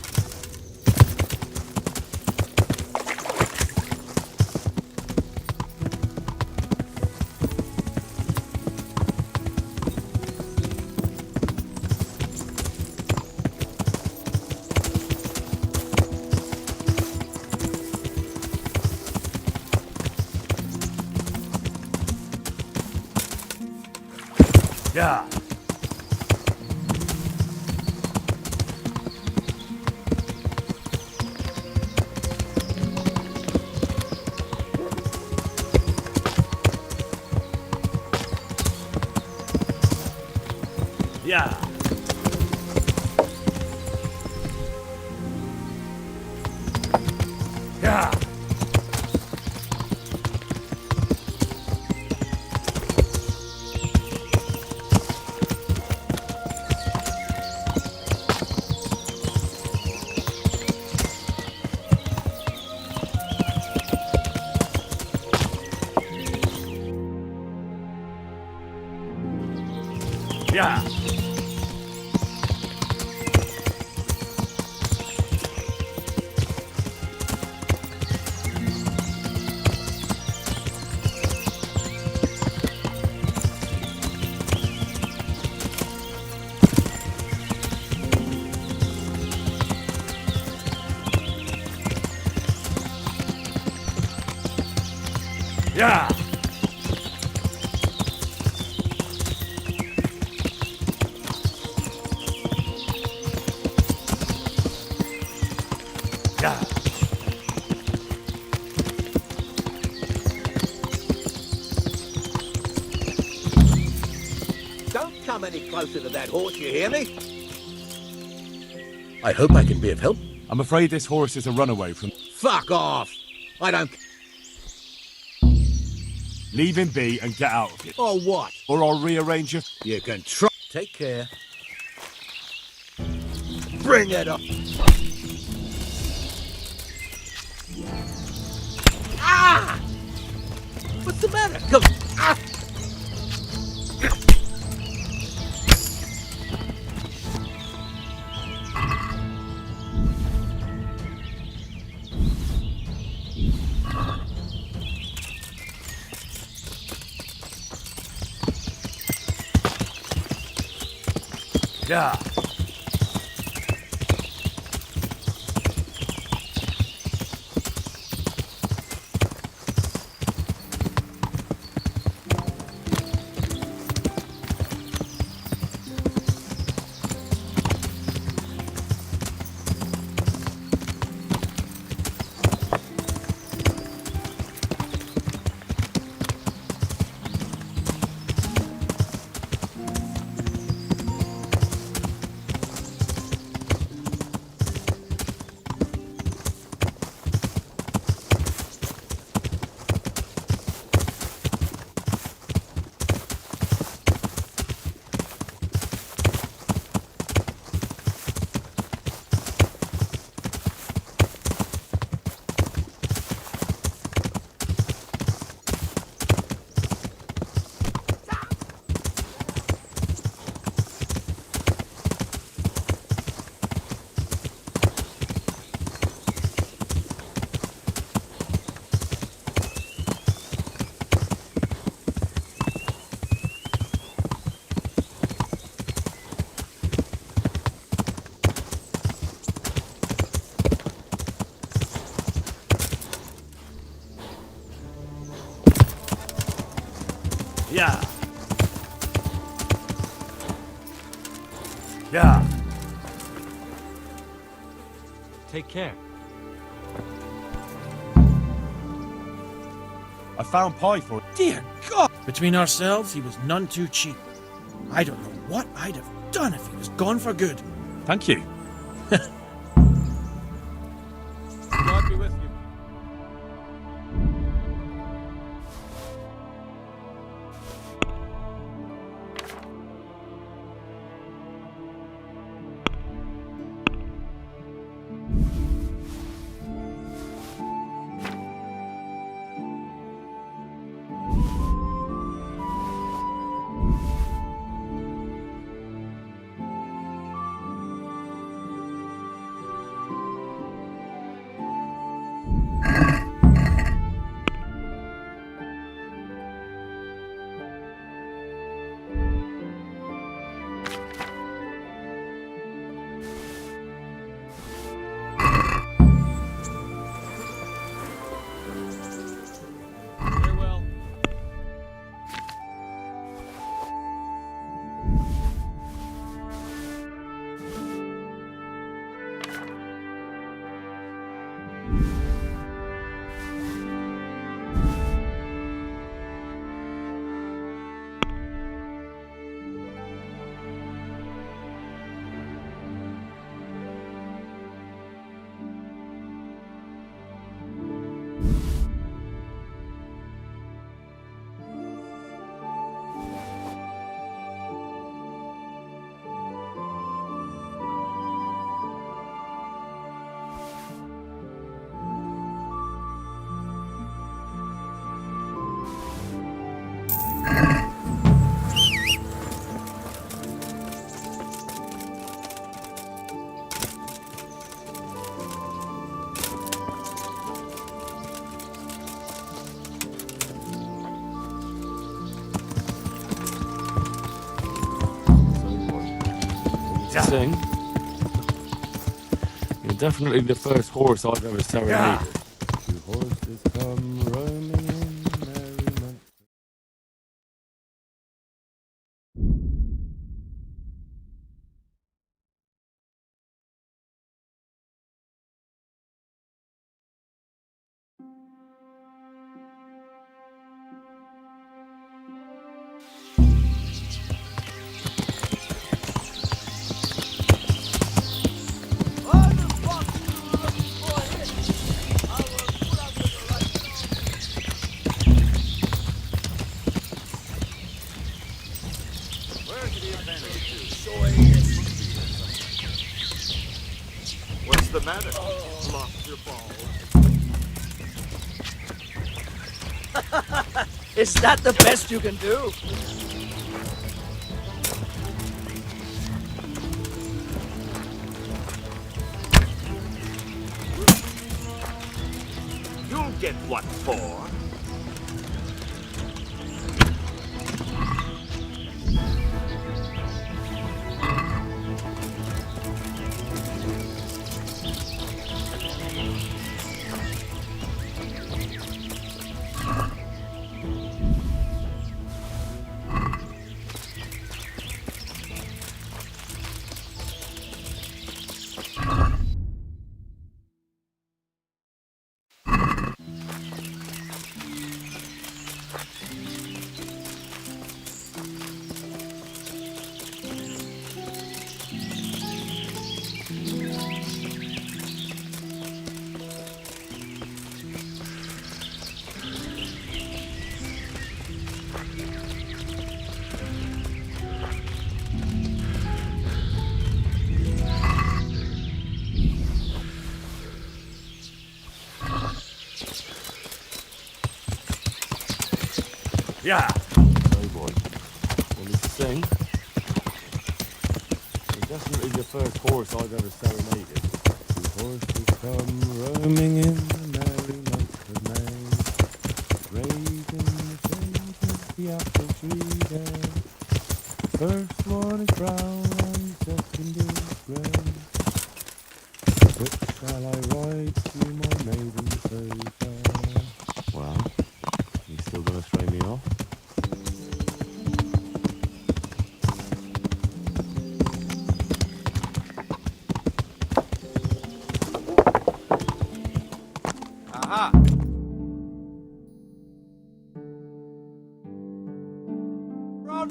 Yeah. Yeah. Yeah. Yeah. Yeah. Don't come any closer to that horse, you hear me? I hope I can be of help. I'm afraid this horse is a runaway from... Fuck off! I don't... Leave him be and get out of here. Or what? Or I'll rearrange your... You can try... Take care. Bring it up! Ah! What's the matter? Come... Ah! Yeah. Yeah. Yeah. Take care. I found pie for it. Dear God! Between ourselves, he was none too cheap. I don't know what I'd have done if he was gone for good. Thank you. God be with you. Sing. You're definitely the first horse I've ever serenaded. Two horses come roaming in the matter? Lost your balls. Is that the best you can do? You'll get what for. Yeah. Oh boy. Want me to sing? You're definitely the first horse I've ever serenaded. Two horses come roaming in the merry month of May, grazing the shade of the apple tree there. First one is brown and the second is grey. Which shall I ride to my maiden so fair? Well, you still gonna throw me off? Aha! Run!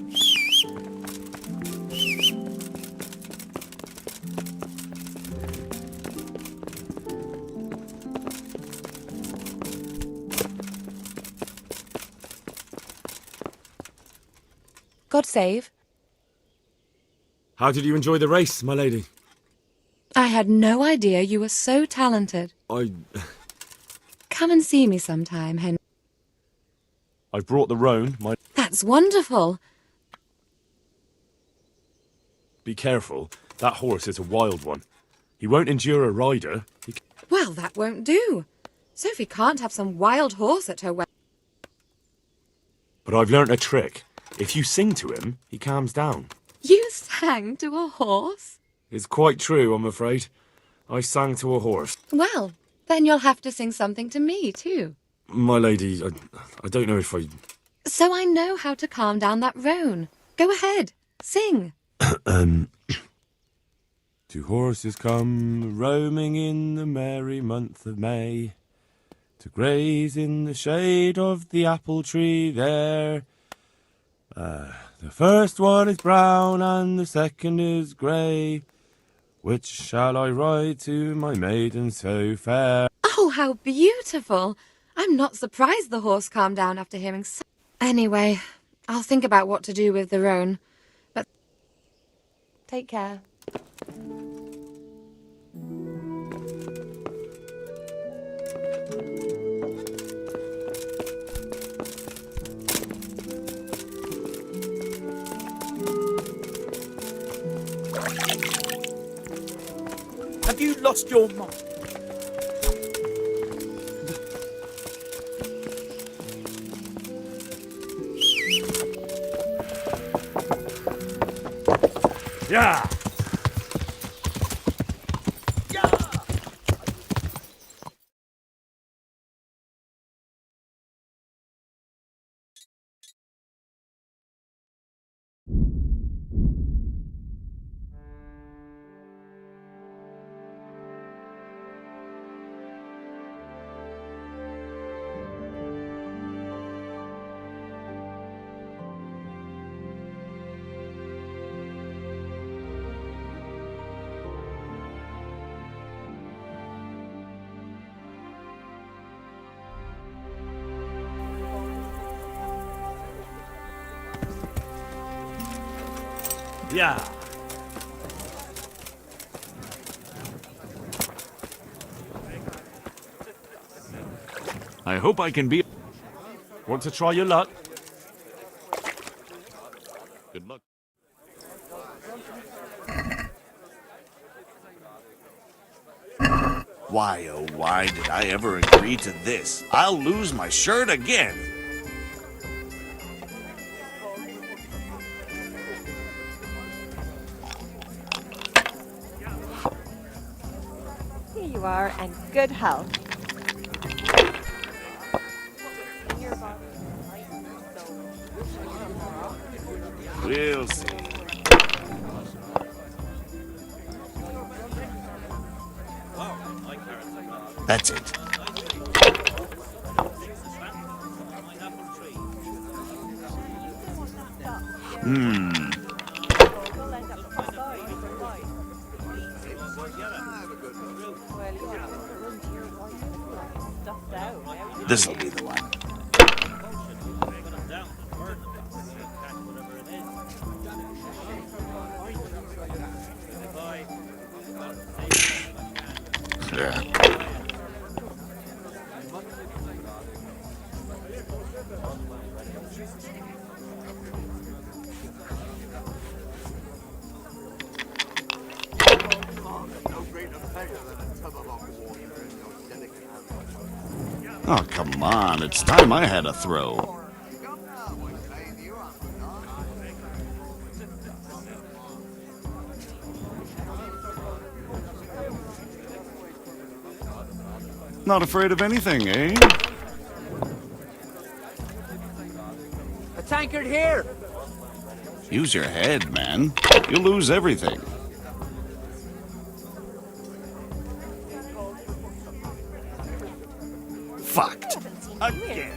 God save. How did you enjoy the race, my lady? I had no idea you were so talented. Come and see me sometime, Henry. I've brought the roan, my... That's wonderful. Be careful. That horse is a wild one. He won't endure a rider. Well, that won't do. Sophie can't have some wild horse at her wedding. But I've learnt a trick. If you sing to him, he calms down. You sang to a horse? It's quite true, I'm afraid. I sang to a horse. Well, then you'll have to sing something to me, too. My lady, I don't know if I... So I know how to calm down that roan. Go ahead, sing. Two horses come roaming in the merry month of May, to graze in the shade of the apple tree there. The first one is brown and the second is grey. Which shall I ride to my maiden so fair? Oh, how beautiful. I'm not surprised the horse calmed down after hearing so... Anyway, I'll think about what to do with the roan. But take care. Have you lost your mind? Yeah. Yeah. I hope I can be... Want to try your luck? Good luck. Why, oh why did I ever agree to this? I'll lose my shirt again. Here you are, and good health. We'll see. That's it. This'll be the one. Yeah. Oh, come on. It's time I had a throw. Not afraid of anything, eh? A tankard here! Use your head, man. You'll lose everything. Fucked. Again.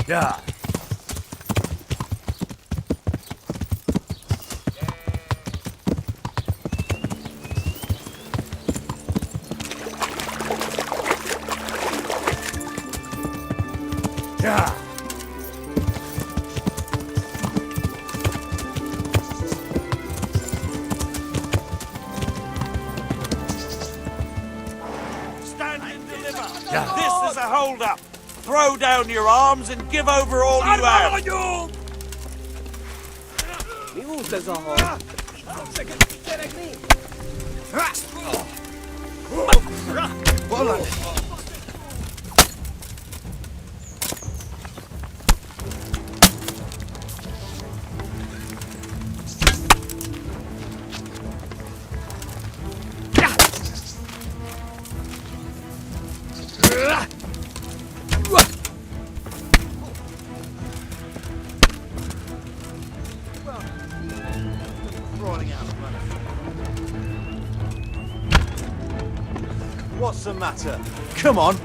Yeah. Yeah. Stand and deliver. Yeah. This is a hold-up. Throw down your arms and give over all you have. What's the matter? Come on.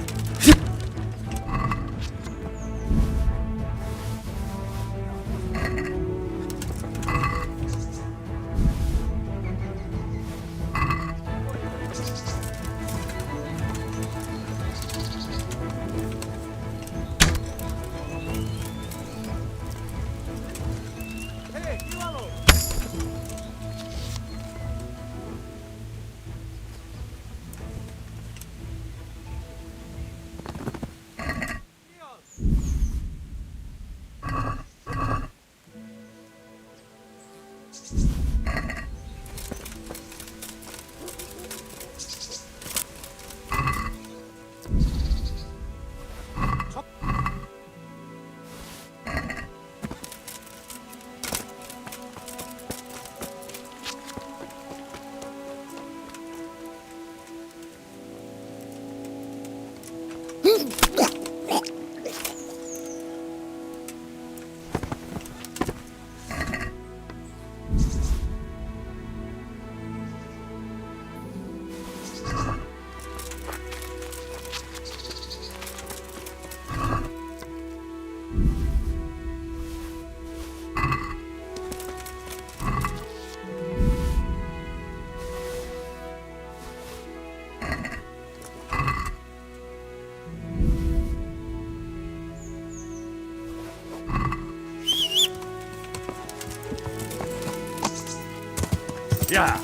Yeah.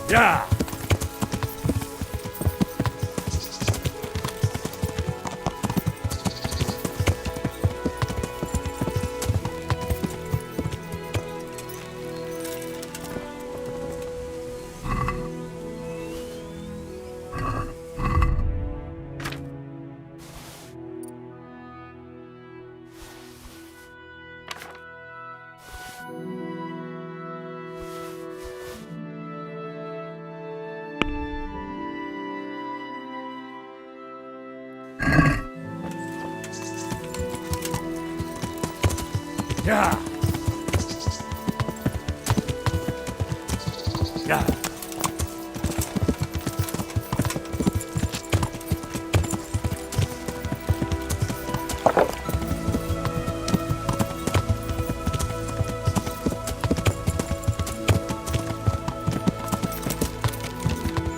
Yeah. Yeah. Yeah.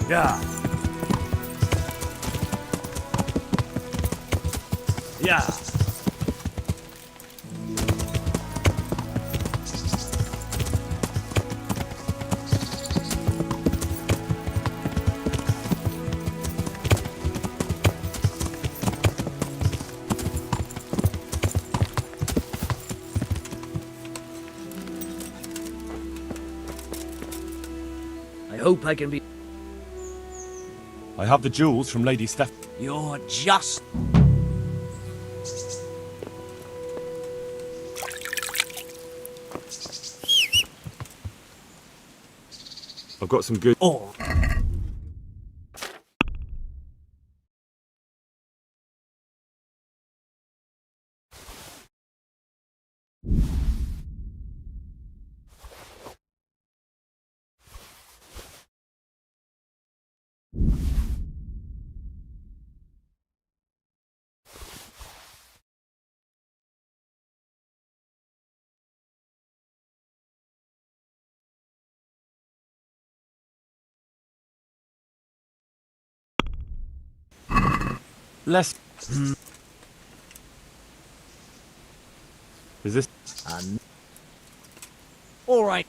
Yeah. Yeah. I hope I can be... I have the jewels from Lady Steph. You're just... I've got some good... Oh. Less. Is this? All right.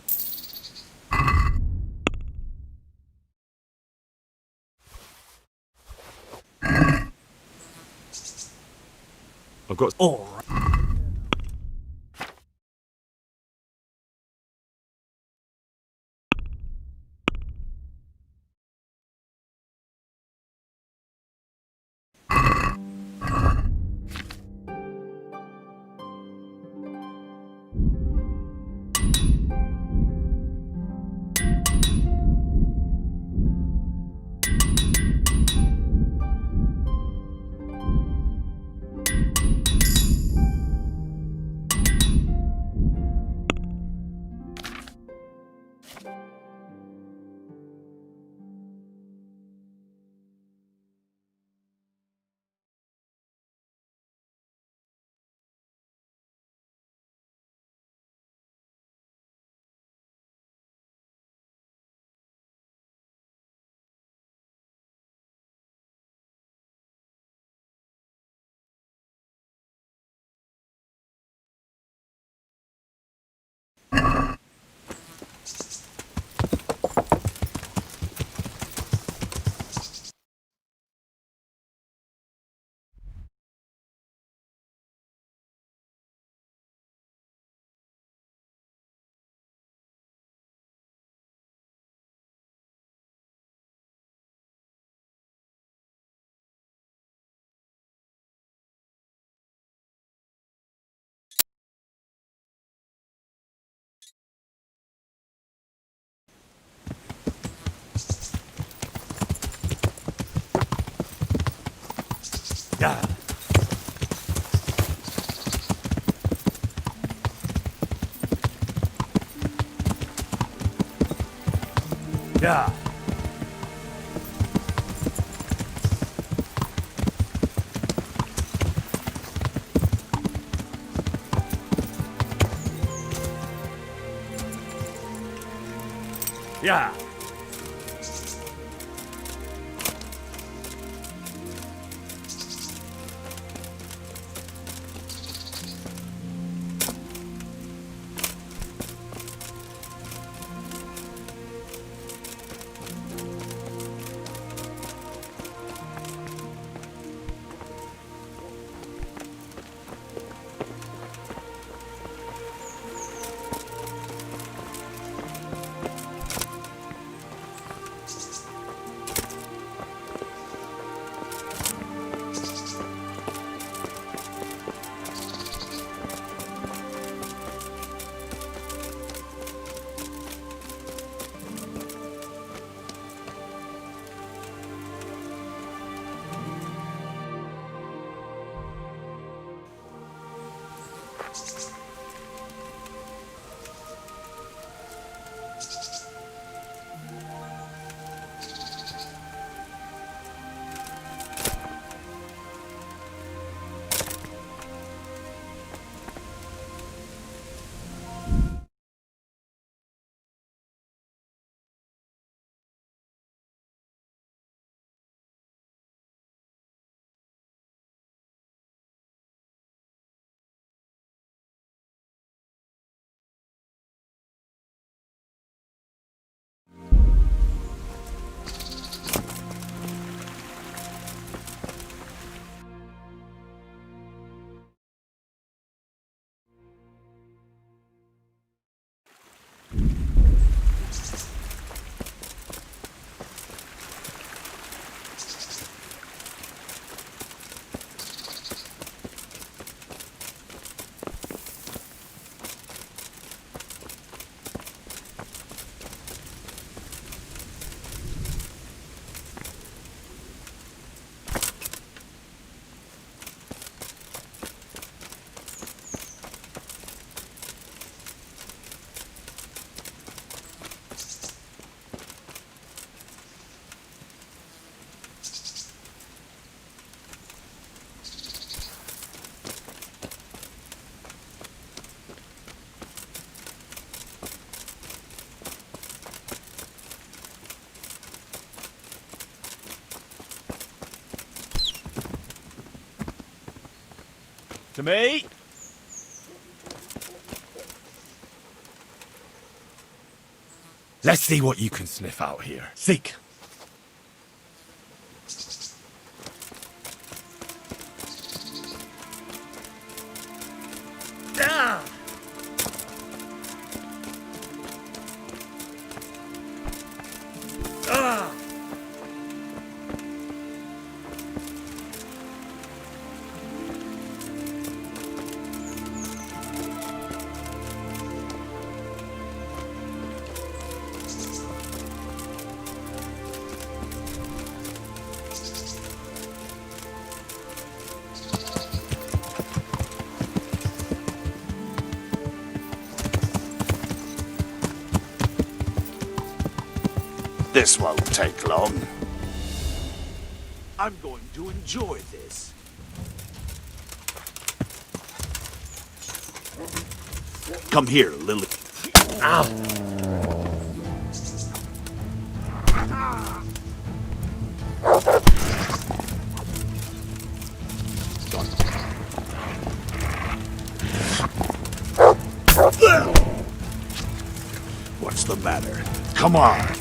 I've got. All right. Yeah. Yeah. Yeah. To me. Let's see what you can sniff out here. Seek. Ah! Ah! This won't take long. I'm going to enjoy this. Come here, Lily. What's the matter? Come on.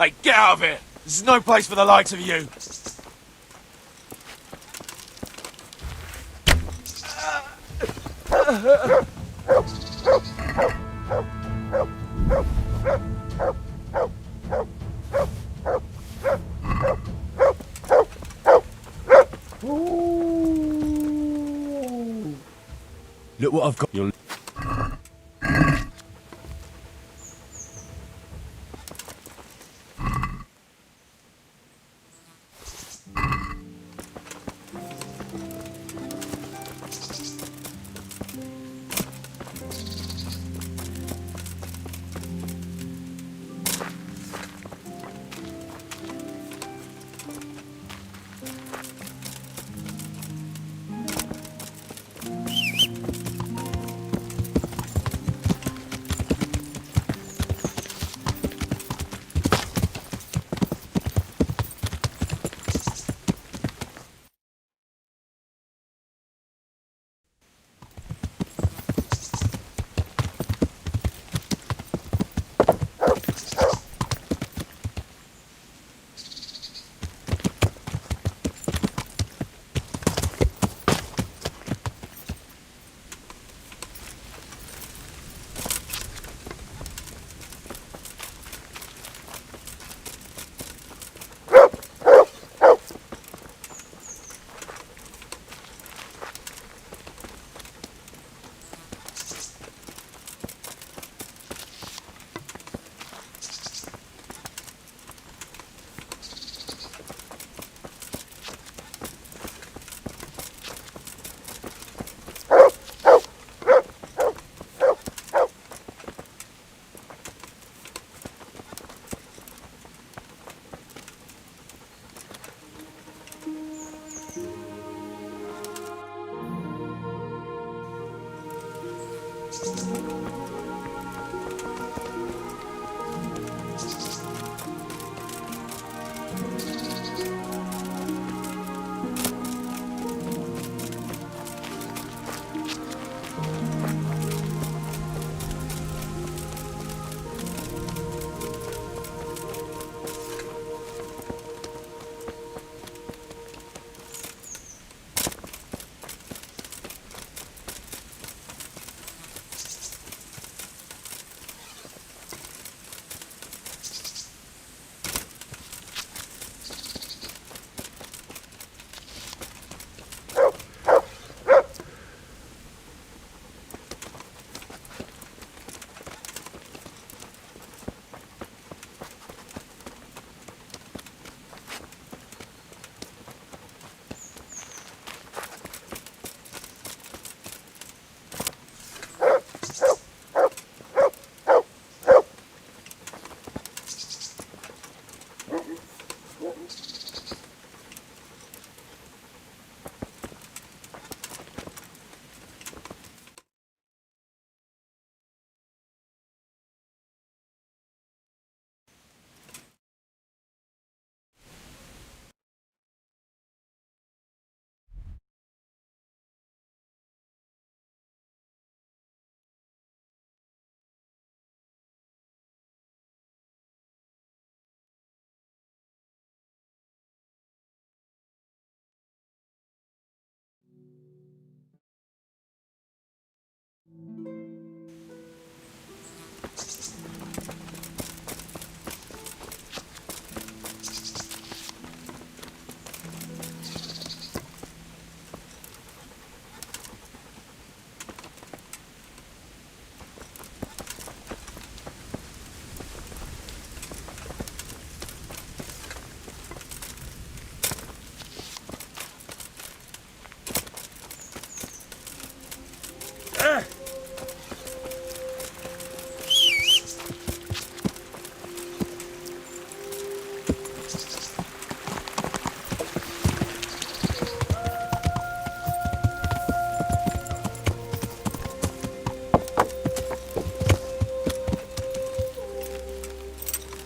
Hey, get out of here! This is no place for the likes of you! Look what I've got. You'll...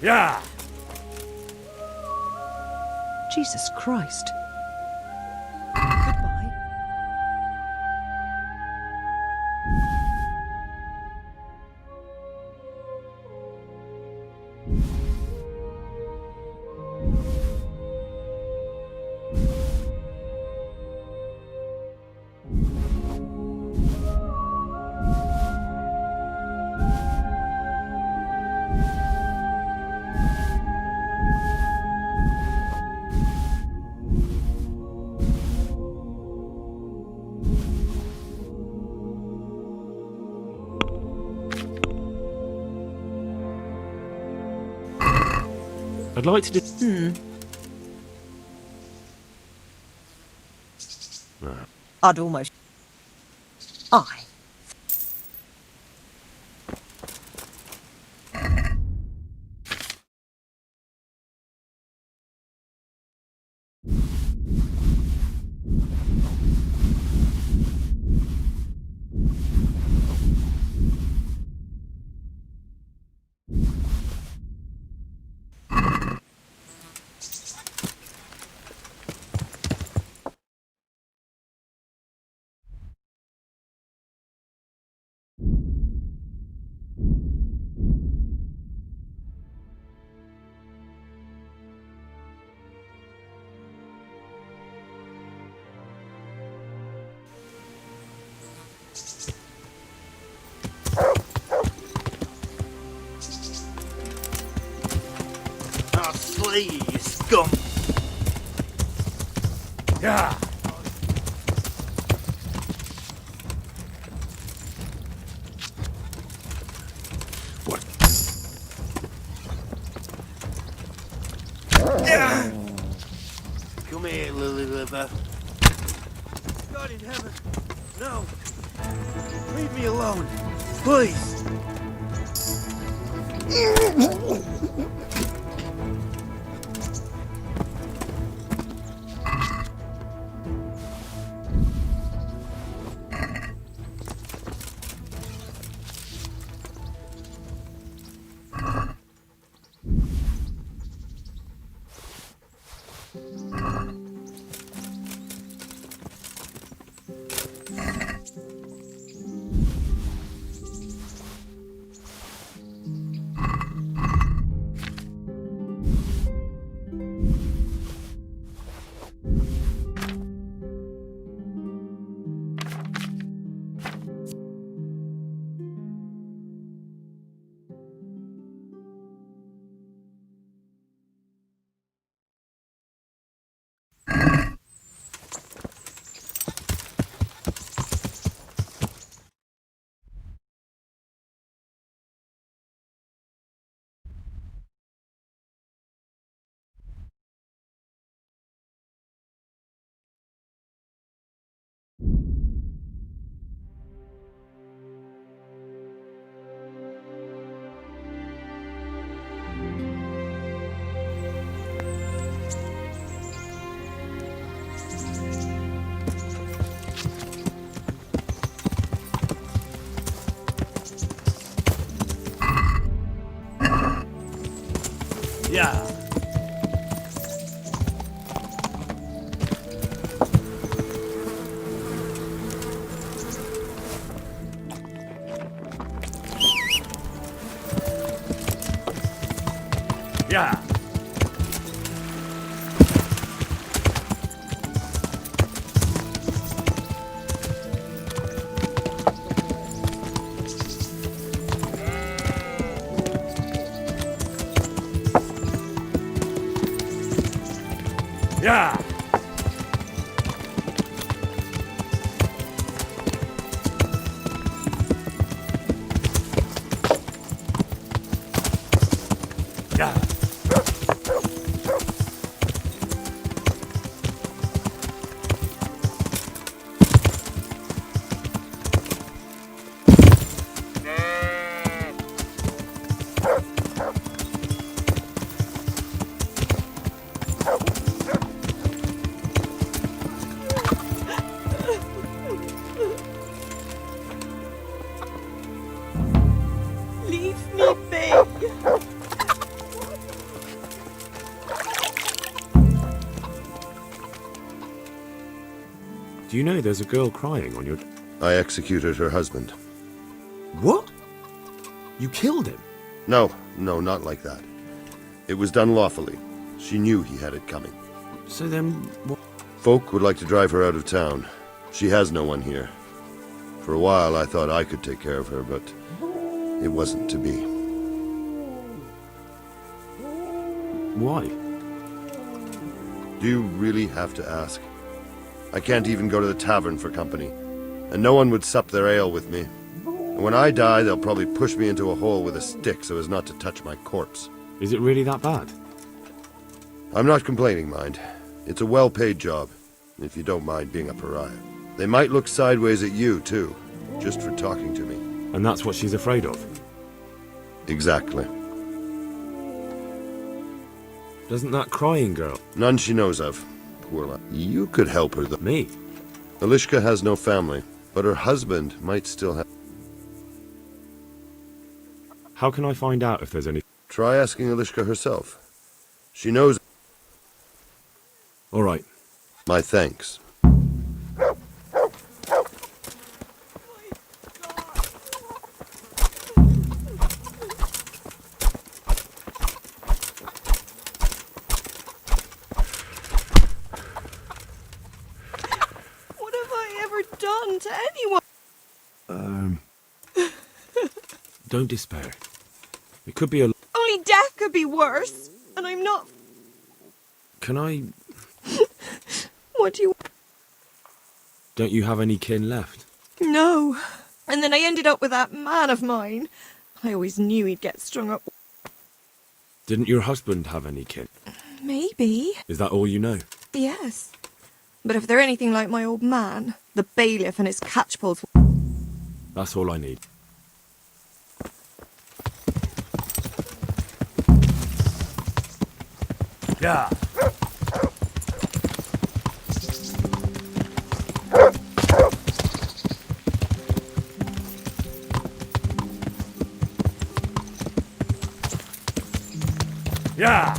Yeah. Jesus Christ. Goodbye. I'd like to do... I'd almost... I. Oh, flee, you scum! Yeah. Come here, lily liver. God in heaven, no! Leave me alone, please! Yeah. Yeah. Yeah. Yeah. Leave me be. Do you know there's a girl crying on your... I executed her husband. What? You killed him? No, not like that. It was done lawfully. She knew he had it coming. So then, what? Folk would like to drive her out of town. She has no one here. For a while I thought I could take care of her, but it wasn't to be. Why? Do you really have to ask? I can't even go to the tavern for company, and no one would sup their ale with me. And when I die, they'll probably push me into a hole with a stick so as not to touch my corpse. Is it really that bad? I'm not complaining, mind. It's a well-paid job, if you don't mind being a pariah. They might look sideways at you, too, just for talking to me. And that's what she's afraid of? Exactly. Doesn't that crying girl? None she knows of. Poor lad. You could help her, though. Me? Elishka has no family, but her husband might still have... How can I find out if there's any... Try asking Elishka herself. She knows... All right. My thanks. What have I ever done to anyone? Don't despair. It could be a... Only death could be worse, and I'm not... Can I... What do you... Don't you have any kin left? No. And then I ended up with that man of mine. I always knew he'd get strung up. Didn't your husband have any kin? Maybe. Is that all you know? Yes. But if they're anything like my old man, the bailiff and his catchpolls... That's all I need. Yeah. Yeah.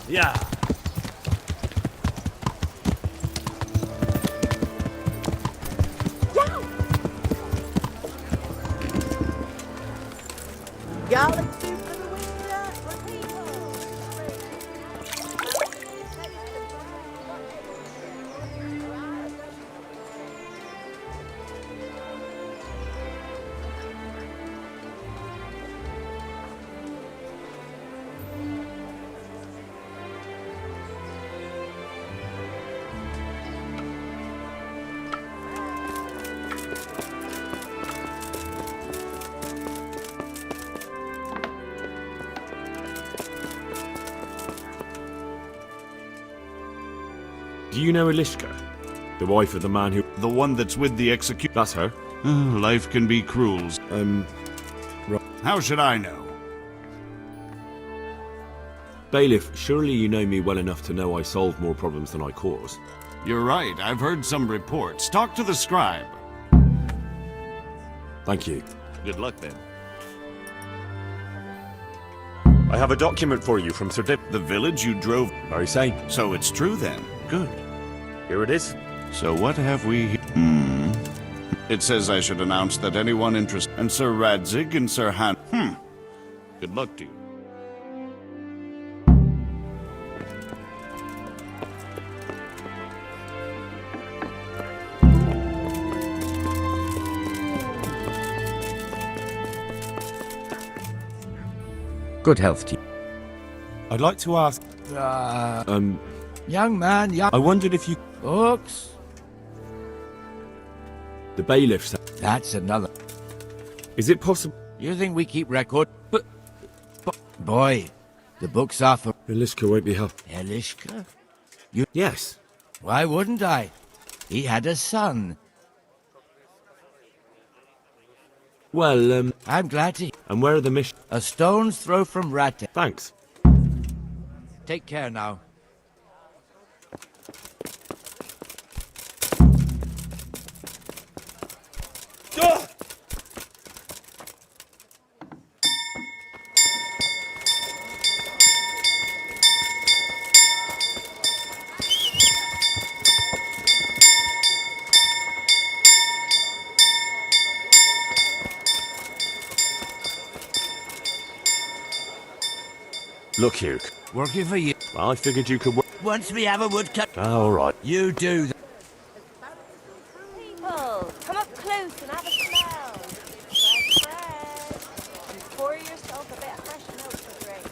Yeah. Galaxy Do you know Elishka? The wife of the man who... The one that's with the execute... That's her. Life can be cruel. Right. How should I know? Bailiff, surely you know me well enough to know I solve more problems than I cause. You're right, I've heard some reports. Talk to the scribe. Thank you. Good luck then. I have a document for you from Sir Dip. The village you drove... Very same. So it's true then. Good. Here it is. So what have we... It says I should announce that anyone interested... And Sir Radzig and Sir Han... Good luck to you. Good health to you. I'd like to ask... Young man, I wondered if you... Books? The bailiff said... That's another. Is it possible... You think we keep record? But boy, the books are for... Elishka won't be helped. Elishka? Yes. Why wouldn't I? He had a son. Well, I'm glad to... And where are the missions? A stone's throw from Rate. Thanks. Take care now. Look here. Working for you. Well, I figured you could work. Once we have a woodcut... All right. You do that. People, come up close and have a smell. Fresh bread. And pour yourself a bit of fresh milk to drink.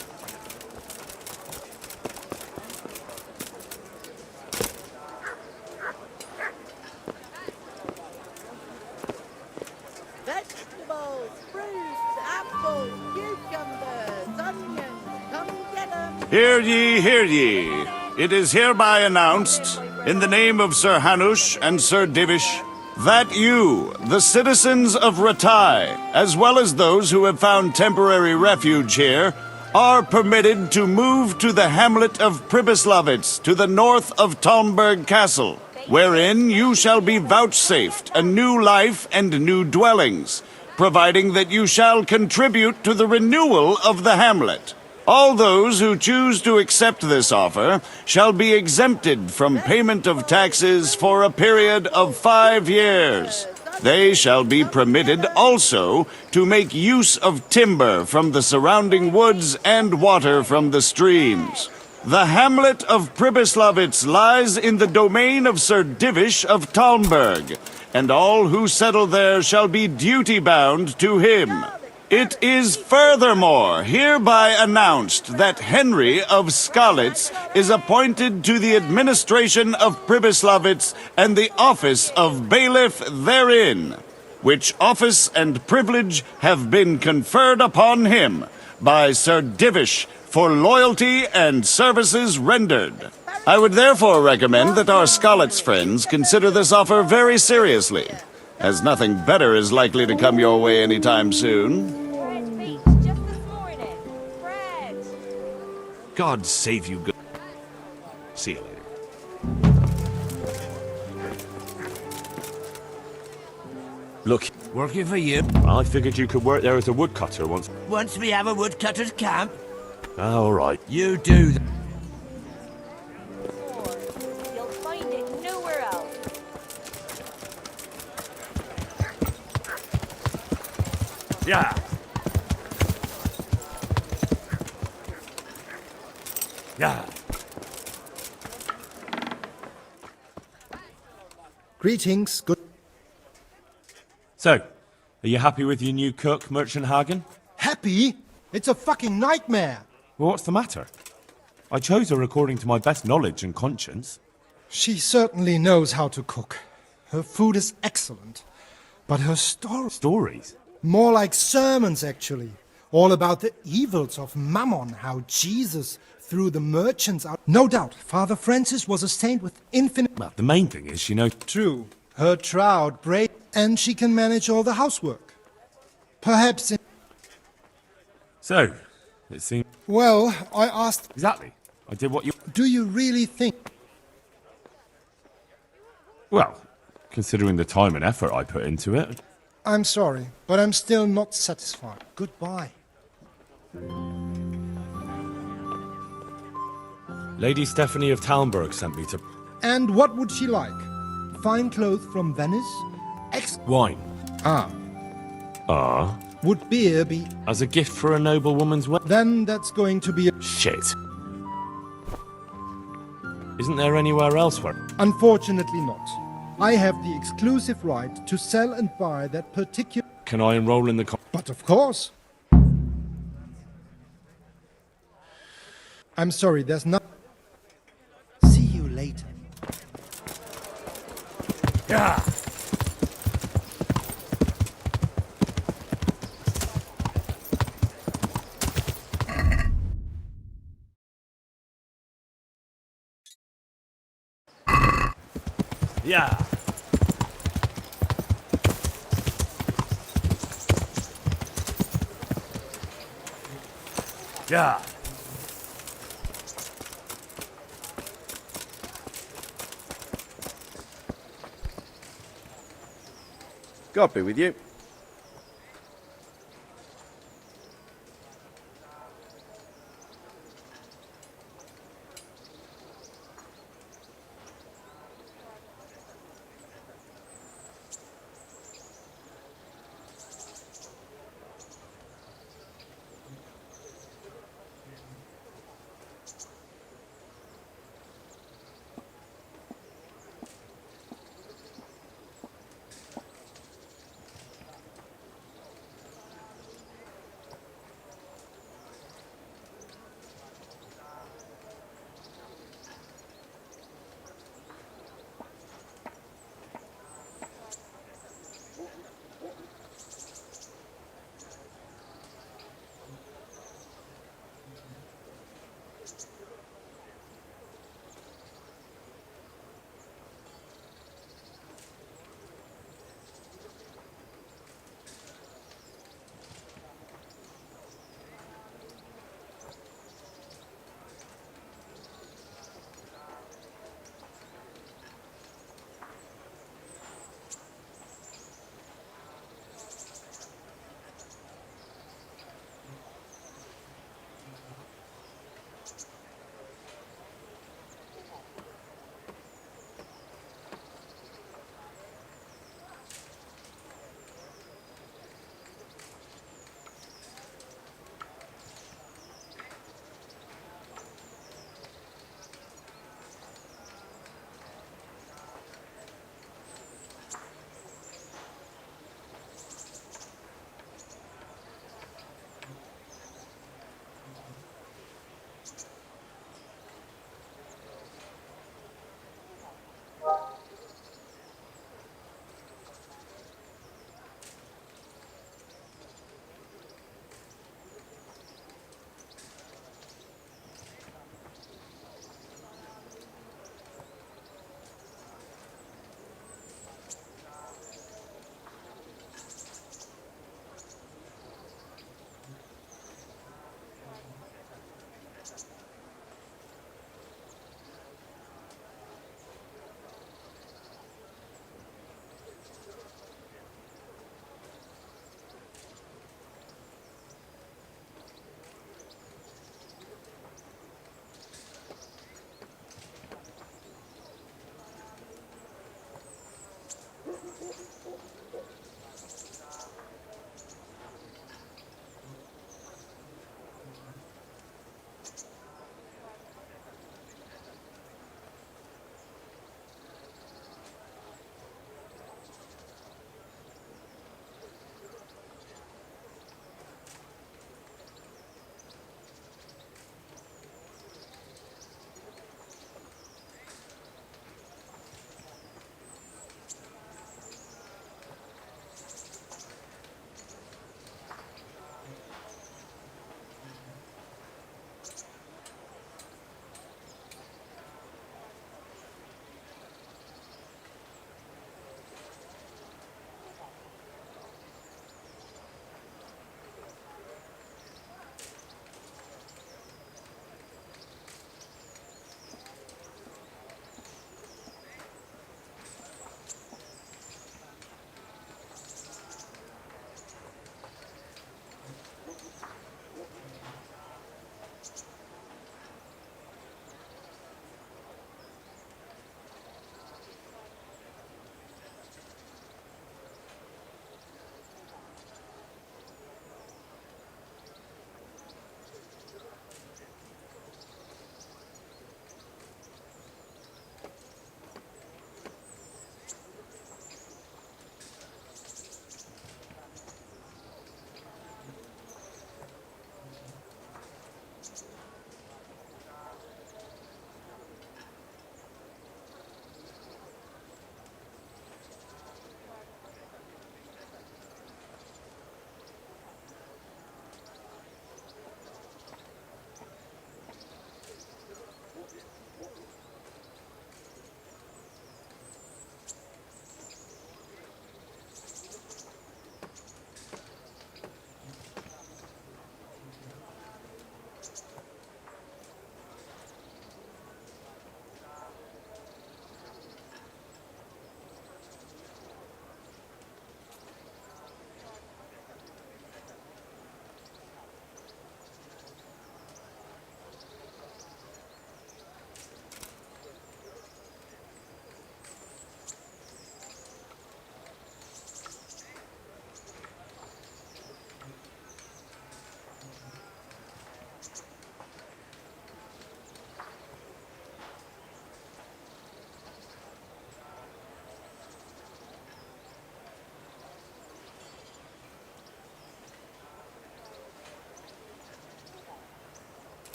Vegetables, fruits, apples, cucumbers, onions, come get 'em. Hear ye, hear ye. It is hereby announced, in the name of Sir Hanush and Sir Divish, that you, the citizens of Ratai, as well as those who have found temporary refuge here, are permitted to move to the hamlet of Pribyslavitz to the north of Talmberg Castle, wherein you shall be vouchsafed a new life and new dwellings, providing that you shall contribute to the renewal of the hamlet. All those who choose to accept this offer shall be exempted from payment of taxes for a period of 5 years. They shall be permitted also to make use of timber from the surrounding woods and water from the streams. The hamlet of Pribyslavitz lies in the domain of Sir Divish of Talmberg, and all who settle there shall be duty-bound to him. It is furthermore hereby announced that Henry of Skalitz is appointed to the administration of Pribyslavitz and the office of bailiff therein, which office and privilege have been conferred upon him by Sir Divish for loyalty and services rendered. I would therefore recommend that our Skalitz friends consider this offer very seriously, as nothing better is likely to come your way anytime soon. God save you, good. See you later. Look. Working for you. Well, I figured you could work there as a woodcutter once. Once we have a woodcutter's camp. All right. You do that. You'll find it nowhere else. Yeah. Yeah. Greetings, good. So, are you happy with your new cook, Merchant Hagen? Happy? It's a fucking nightmare. Well, what's the matter? I chose her according to my best knowledge and conscience. She certainly knows how to cook. Her food is excellent. But her Stories? More like sermons, actually. All about the evils of mammon, how Jesus threw the merchants out. No doubt, Father Francis was a saint with infinite... Well, the main thing is she knows... True. Her trout, brave, and she can manage all the housework. Perhaps in... So, it seems... Well, I asked... Exactly. I did what you... Do you really think... Well, considering the time and effort I put into it... I'm sorry, but I'm still not satisfied. Goodbye. Lady Stephanie of Talmberg sent me to... And what would she like? Fine clothes from Venice? Wine. Ah. Would beer be... As a gift for a noble woman's wedding? Then that's going to be a... Shit. Isn't there anywhere else where... Unfortunately not. I have the exclusive right to sell and buy that particular... Can I enroll in the... But of course. I'm sorry, there's not... See you later. Yeah. Yeah. Yeah. God be with you.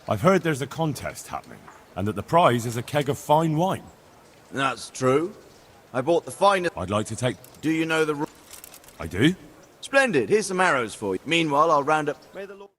I've heard there's a contest happening, and that the prize is a keg of fine wine. That's true. I bought the finest... I'd like to take... Do you know the... I do? Splendid. Here's some arrows for you. Meanwhile, I'll round up... May the Lord...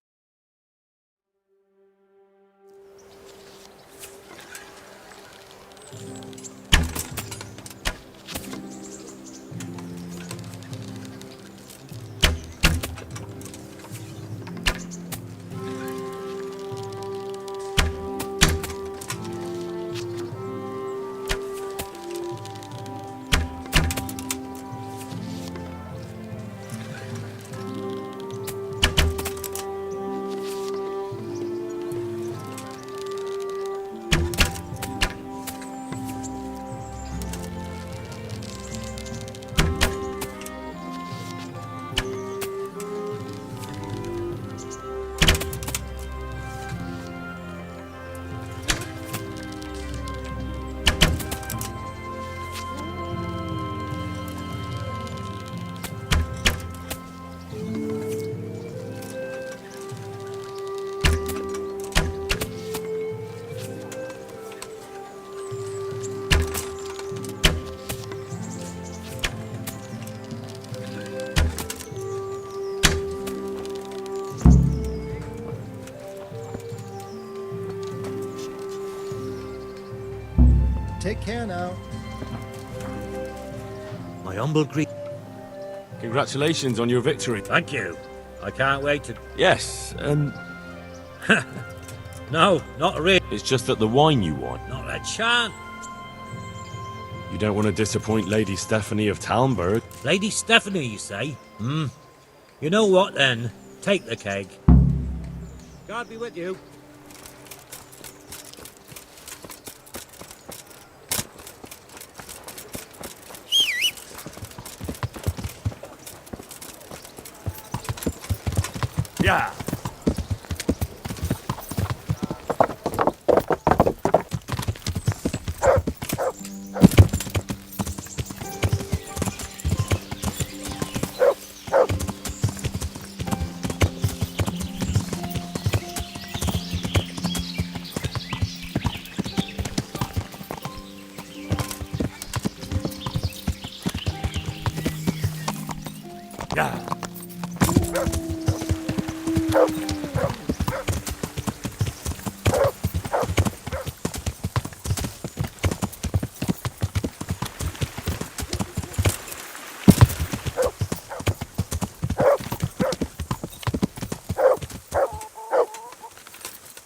Take care now. My humble greet. Congratulations on your victory. Thank you. I can't wait to... Yes, No, not really. it's just that the wine you want. Not a chance. You don't want to disappoint Lady Stephanie of Talmberg. Lady Stephanie, you say? You know what, then? Take the keg. God be with you. Yeah. Yeah.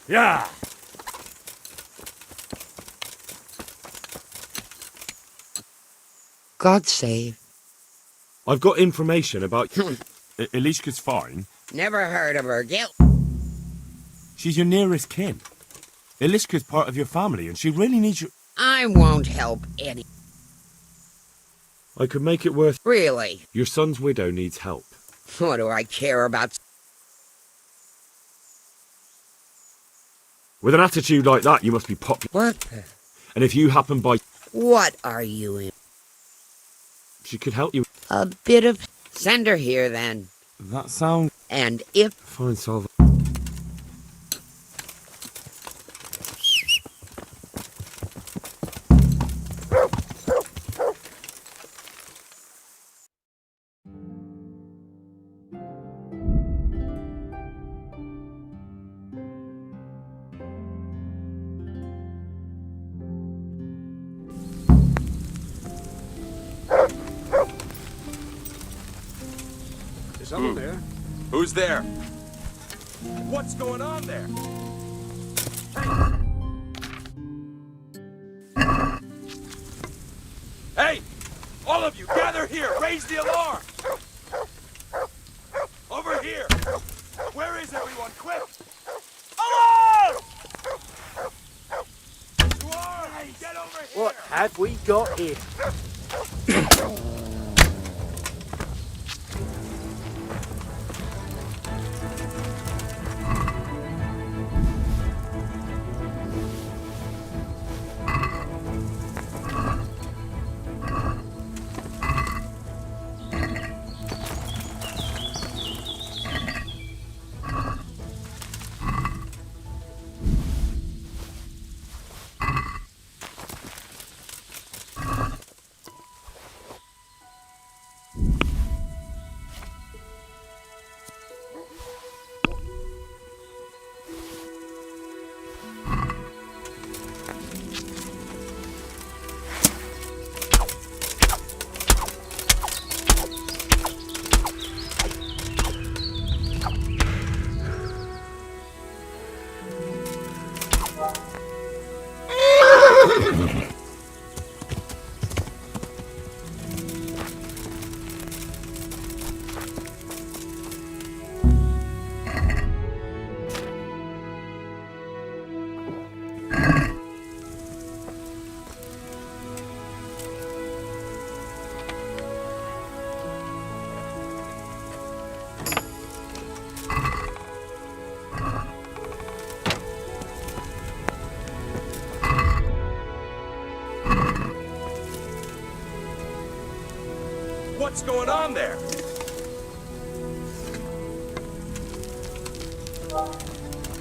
Yeah. God save. I've got information about... Elishka's fine. Never heard of her. Gil. She's your nearest kin. Elishka's part of your family, and she really needs you... I won't help any. I could make it worth... Really? Your son's widow needs help. What do I care about? With an attitude like that, you must be popular. What the... And if you happen by... What are you in? She could help you. A bit of... Send her here, then. That sounds... And if... Fine, Salva. Someone there? Who's there? What's going on there? Hey! All of you, gather here! Raise the alarm! Over here! Where is everyone? Quick! Alarm! To arms! Get over here! What have we got here? What's going on there?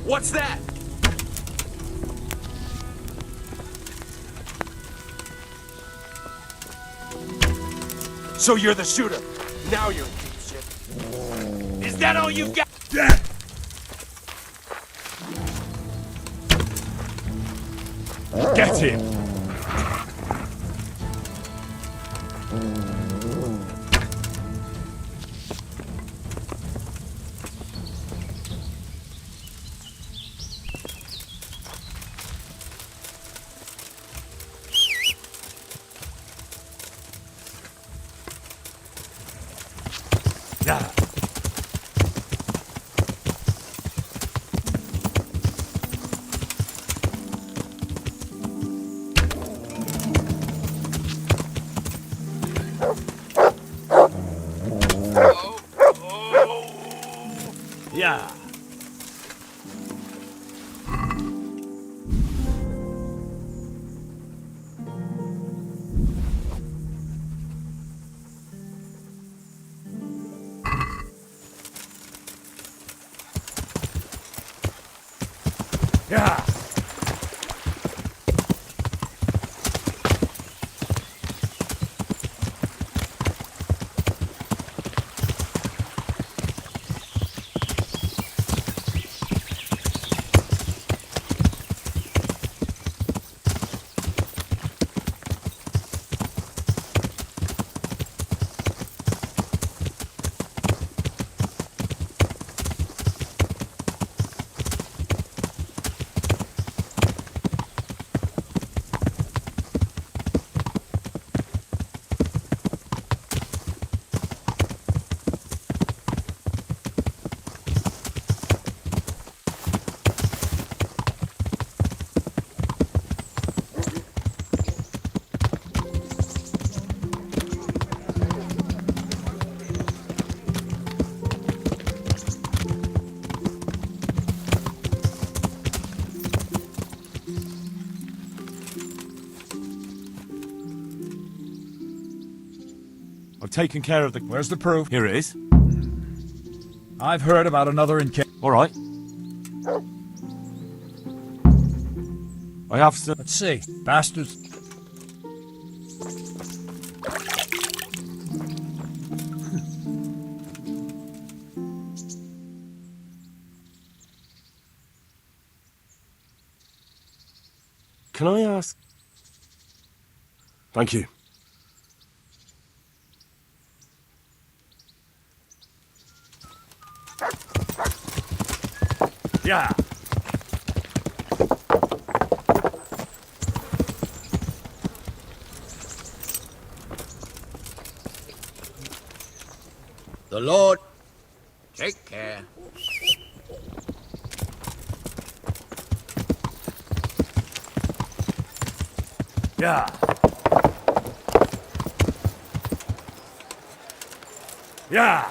What's that? So you're the shooter. Now you're in deep shit. Is that all you've got? Get him! Yeah. Yeah. Yeah. I've taken care of the... Where's the proof? Here it is. I've heard about another in... All right. I have some... Let's see. Bastards. Can I ask... Thank you. Yeah. The Lord. Take care. Yeah. Yeah.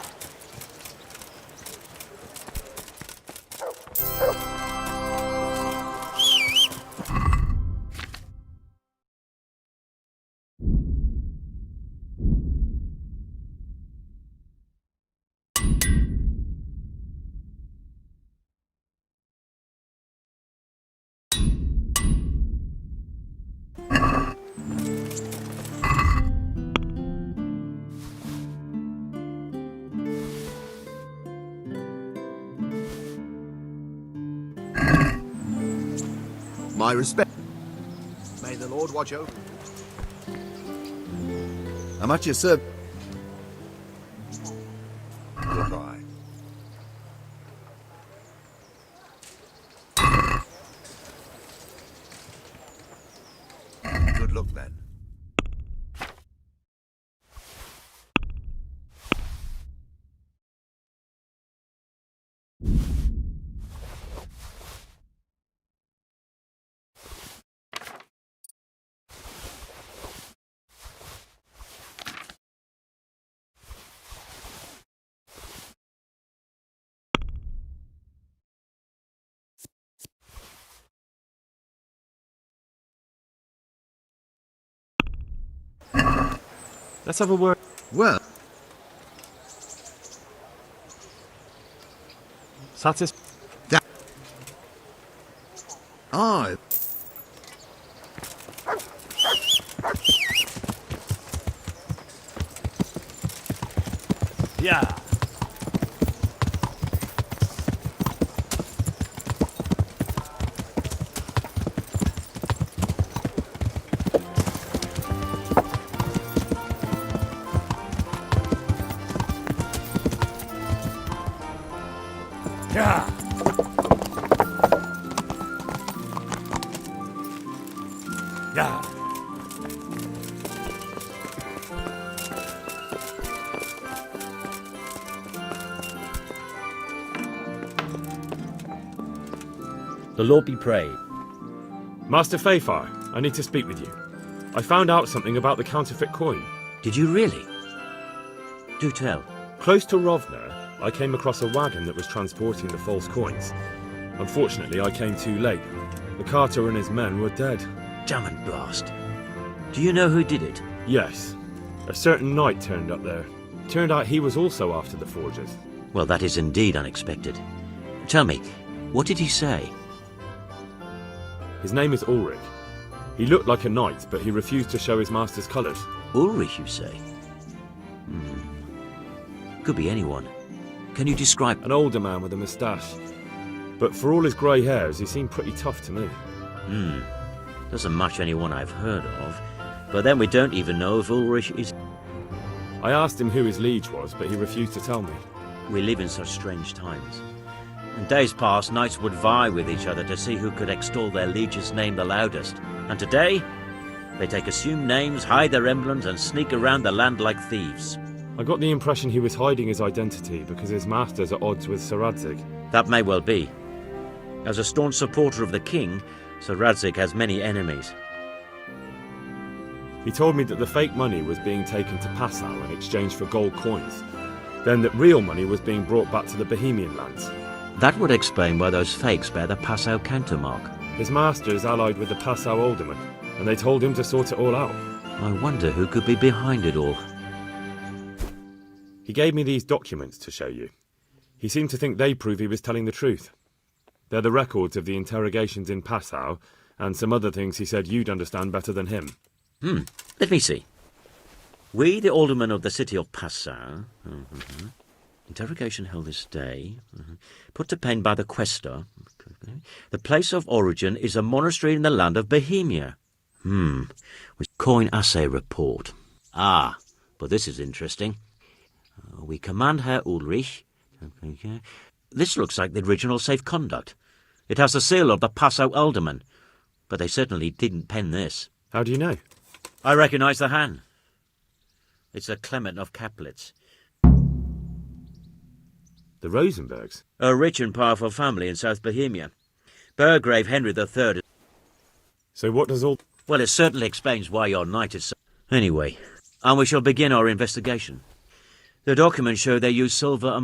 My respect. May the Lord watch over. I'm at your service. Goodbye. look then. Let's have a word. Well, Satis. I. Yeah. Yeah. Yeah. The Lord be praised. Master Fayfar, I need to speak with you. I found out something about the counterfeit coin. Did you really? Do tell. Close to Rovna, I came across a wagon that was transporting the false coins. Unfortunately, I came too late. The carter and his men were dead. Damn and blast. Do you know who did it? Yes. A certain knight turned up there. Turned out he was also after the forgers. Well, that is indeed unexpected. Tell me, what did he say? His name is Ulrich. He looked like a knight, but he refused to show his master's colours. Ulrich, you say? Could be anyone. Can you describe... An older man with a moustache. But for all his grey hairs, he seemed pretty tough to me. Doesn't match anyone I've heard of. But then we don't even know if Ulrich is... I asked him who his liege was, but he refused to tell me. We live in such strange times. In days past, knights would vie with each other to see who could extol their liege's name the loudest. And today, they take assumed names, hide their emblems, and sneak around the land like thieves. I got the impression he was hiding his identity because his master's at odds with Sir Radzig. That may well be. As a staunch supporter of the king, Sir Radzig has many enemies. He told me that the fake money was being taken to Passau in exchange for gold coins. Then that real money was being brought back to the Bohemian lands. That would explain why those fakes bear the Passau countermark. His master is allied with the Passau alderman, and they told him to sort it all out. I wonder who could be behind it all. He gave me these documents to show you. He seemed to think they prove he was telling the truth. They're the records of the interrogations in Passau, and some other things he said you'd understand better than him. Let me see. We, the aldermen of the city of Passau... Interrogation held this day. Put to pen by the quaestor. The place of origin is a monastery in the land of Bohemia. With coin assay report. Ah, but this is interesting. We command Herr Ulrich. This looks like the original safe conduct. It has the seal of the Passau alderman, but they certainly didn't pen this. How do you know? I recognise the hand. It's a Clement of Caplitz. The Rosenbergs? A rich and powerful family in South Bohemia. Burgrave Henry III. So what does all... Well, it certainly explains why your knight is so... Anyway, and we shall begin our investigation. The documents show they use silver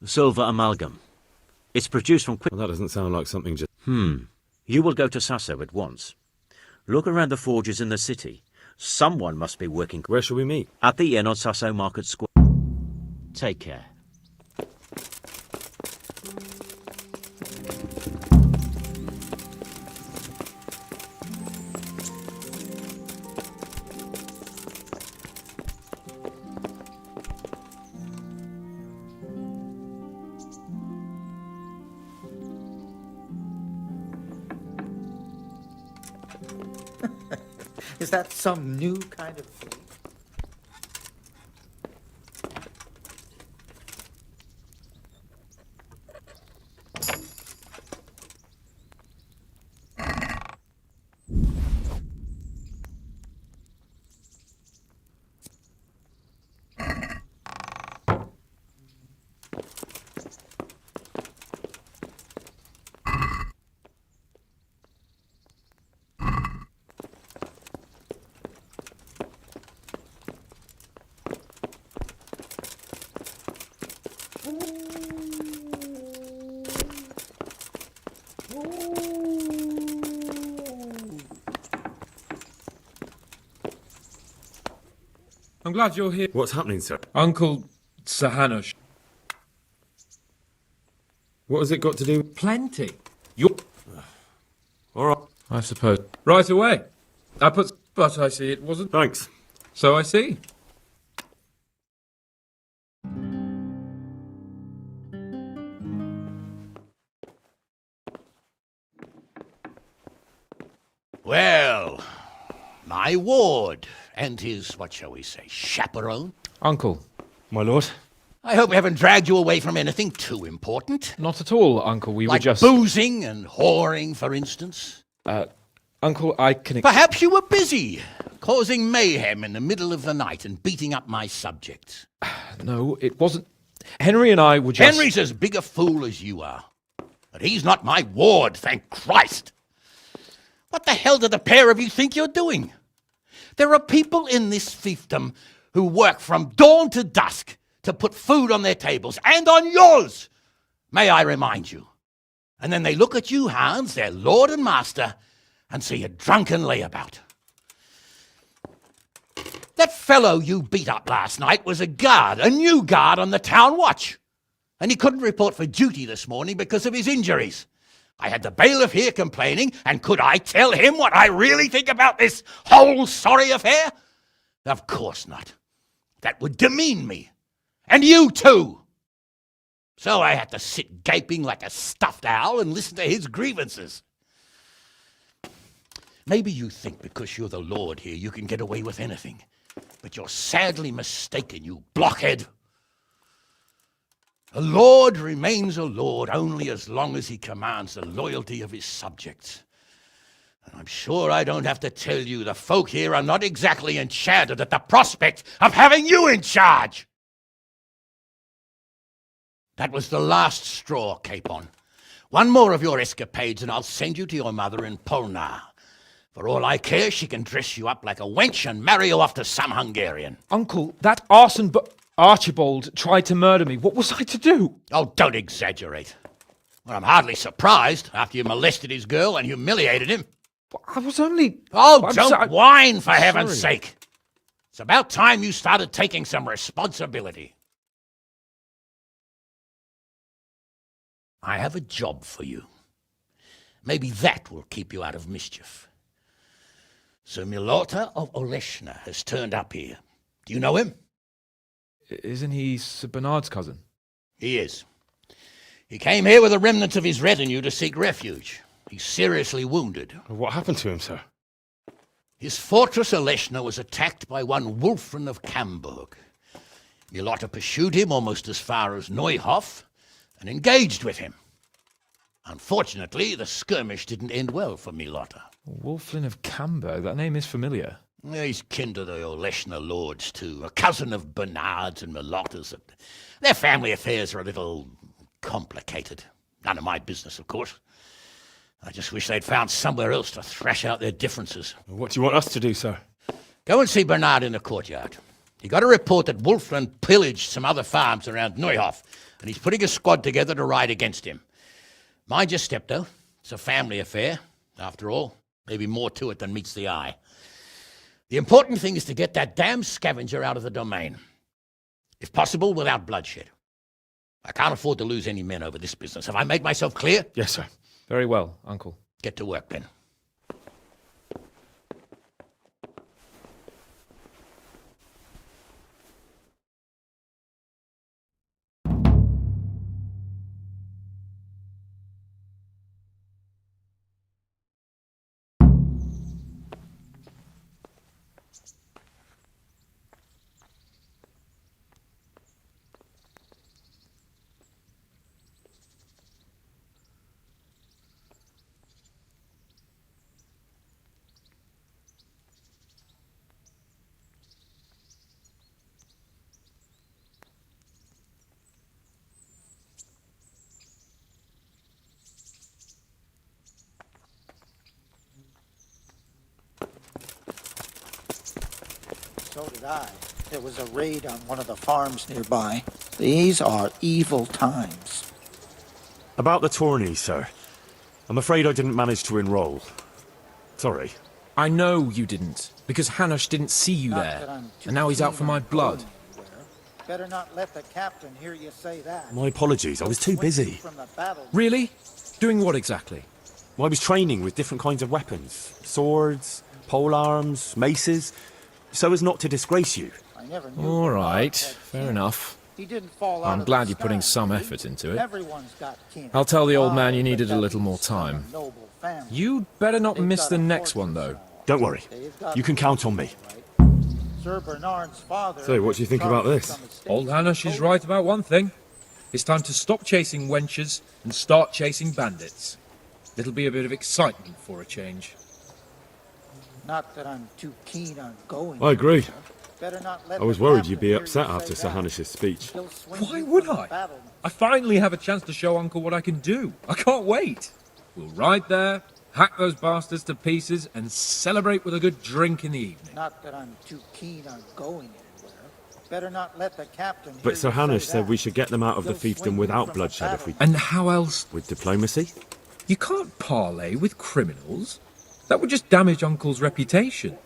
silver amalgam. It's produced from... Well, that doesn't sound like something just... You will go to Sasso at once. Look around the forges in the city. Someone must be working... Where shall we meet? At the inn on Sasso Market Square. Take care. Is that some new kind of thing? I'm glad you're here. What's happening, sir? Uncle Sir Hanush. What has it got to do? Plenty. You're... All right. I suppose. Right away. But I see it wasn't. Thanks. So I see. Well, my ward and his, what shall we say, chaperone. Uncle. My lord. I hope we haven't dragged you away from anything too important. Not at all, Uncle. We like were just... boozing and whoring, for instance. Uncle, I can... Perhaps you were busy, causing mayhem in the middle of the night and beating up my subjects. No, it wasn't. Henry and I were just... Henry's as big a fool as you are. But he's not my ward, thank Christ. What the hell do the pair of you think you're doing? There are people in this fiefdom who work from dawn to dusk to put food on their tables, and on yours, may I remind you. And then they look at you, Hans, their lord and master, and see a drunken layabout. That fellow you beat up last night was a guard, a new guard on the town watch. And he couldn't report for duty this morning because of his injuries. I had the bailiff here complaining, and could I tell him what I really think about this whole sorry affair? Of course not. That would demean me. And you too. So I had to sit gaping like a stuffed owl and listen to his grievances. Maybe you think because you're the lord here you can get away with anything. But you're sadly mistaken, you blockhead. A lord remains a lord only as long as he commands the loyalty of his subjects. And I'm sure I don't have to tell you the folk here are not exactly enchanted at the prospect of having you in charge. That was the last straw, Capon. One more of your escapades and I'll send you to your mother in Polnar. For all I care, she can dress you up like a wench and marry you off to some Hungarian. Uncle, that arson Archibald tried to murder me. What was I to do? Oh, don't exaggerate. Well, I'm hardly surprised after you molested his girl and humiliated him. I was only... Oh, don't whine, for heaven's sake. It's about time you started taking some responsibility. I have a job for you. Maybe that will keep you out of mischief. Sir Milota of Oleshna has turned up here. Do you know him? Isn't he Sir Bernard's cousin? He is. He came here with the remnants of his retinue to seek refuge. He's seriously wounded. What happened to him, sir? His fortress Oleshna was attacked by one Wulfrin of Camburg. Milota pursued him almost as far as Neuhof and engaged with him. Unfortunately, the skirmish didn't end well for Milota. Wulfrin of Camburg? That name is familiar. He's kin to the Oleshna lords, too. A cousin of Bernard's and Milota's. Their family affairs are a little complicated. None of my business, of course. I just wish they'd found somewhere else to thrash out their differences. What do you want us to do, sir? Go and see Bernard in the courtyard. He got a report that Wulfrin pillaged some other farms around Neuhof, and he's putting a squad together to ride against him. Mind your step, though. It's a family affair. After all, maybe more to it than meets the eye. The important thing is to get that damn scavenger out of the domain. If possible, without bloodshed. I can't afford to lose any men over this business. Have I made myself clear? Yes, sir. Very well, Uncle. Get to work, then. So did I. There was a raid on one of the farms nearby. These are evil times. About the tourney, sir. I'm afraid I didn't manage to enroll. Sorry. I know you didn't, because Hanush didn't see you there, and now he's out for my blood. Better not let the captain hear you say that. My apologies, I was too busy. From the battle. Really? Doing what exactly? I was training with different kinds of weapons. Swords, polearms, maces, so as not to disgrace you. I never knew. All right, fair enough. He didn't fall out I'm of glad the you're putting sky. some effort into it. Everyone's got kin. I'll tell the old man you Ah, needed but a that little more means son of time. noble family. You'd better not They've miss got the a next fortune one, though. Don't worry. They've got You can count on me. Sir Bernard's father. So, what do you think about this? Old Hanush is right about one thing. It's time to stop chasing wenches and start chasing bandits. It'll be a bit of excitement for a change. Not that I'm too keen on going. I agree. Better not let I was the worried captain you'd be hear upset you after say Sir that. Hanish's speech. He'll swing Why you would from the I? battle. I finally have a chance to show Uncle what I can do. I can't wait. We'll ride there, hack those bastards to pieces, and celebrate with a good drink in the evening. Not that I'm too keen on going anywhere. Better not let the captain hear But Sir you say Hanush said that. we should get them out of the He'll swing fiefdom you without from the bloodshed if we... battle. And how else? With diplomacy? You can't parley with criminals. That would just damage Uncle's reputation.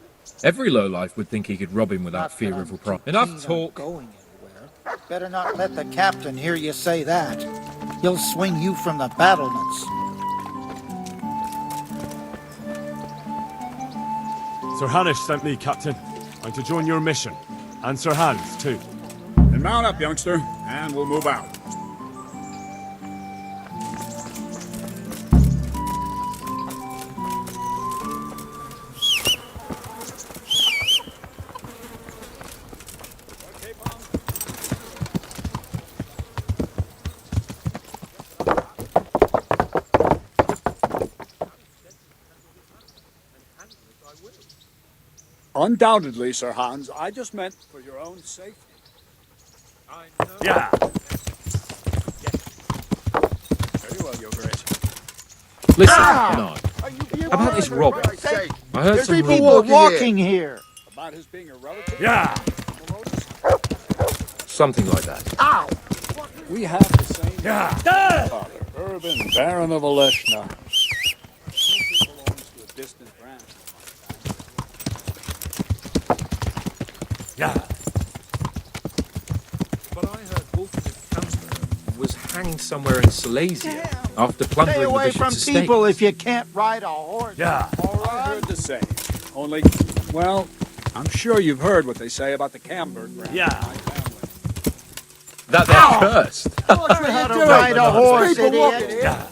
Every lowlife would think he could rob him without Not that fear I'm of too reproach. keen Enough on talk. going anywhere. Better not let the captain hear you say that. He'll swing you from the battlements. Sir Hanush sent me, Captain. I'm to join your mission. And Sir Hans, too. Then mount up, youngster, and we'll move out. Undoubtedly, Sir Hans. I just meant for your own safety. Yeah. Very well, Your Grace. Listen, Bernard. About this robber. I heard some People rumors. walking here. About his being a relative? Yeah. Something like that. Ow! We have the same Yeah. father, Urban, Baron of Aleshna. He belongs to a distant branch. Yeah. But I heard Wolfgang of Camber was hanging somewhere in Silesia after plundering Stay the away bishop's from estate. people if you can't ride a horse. Yeah. I heard the same. Only, well, I'm sure you've heard what they say about the Camberg branch. Yeah. of my family. That they're cursed. Taught you how to ride a horse, idiot. Yeah.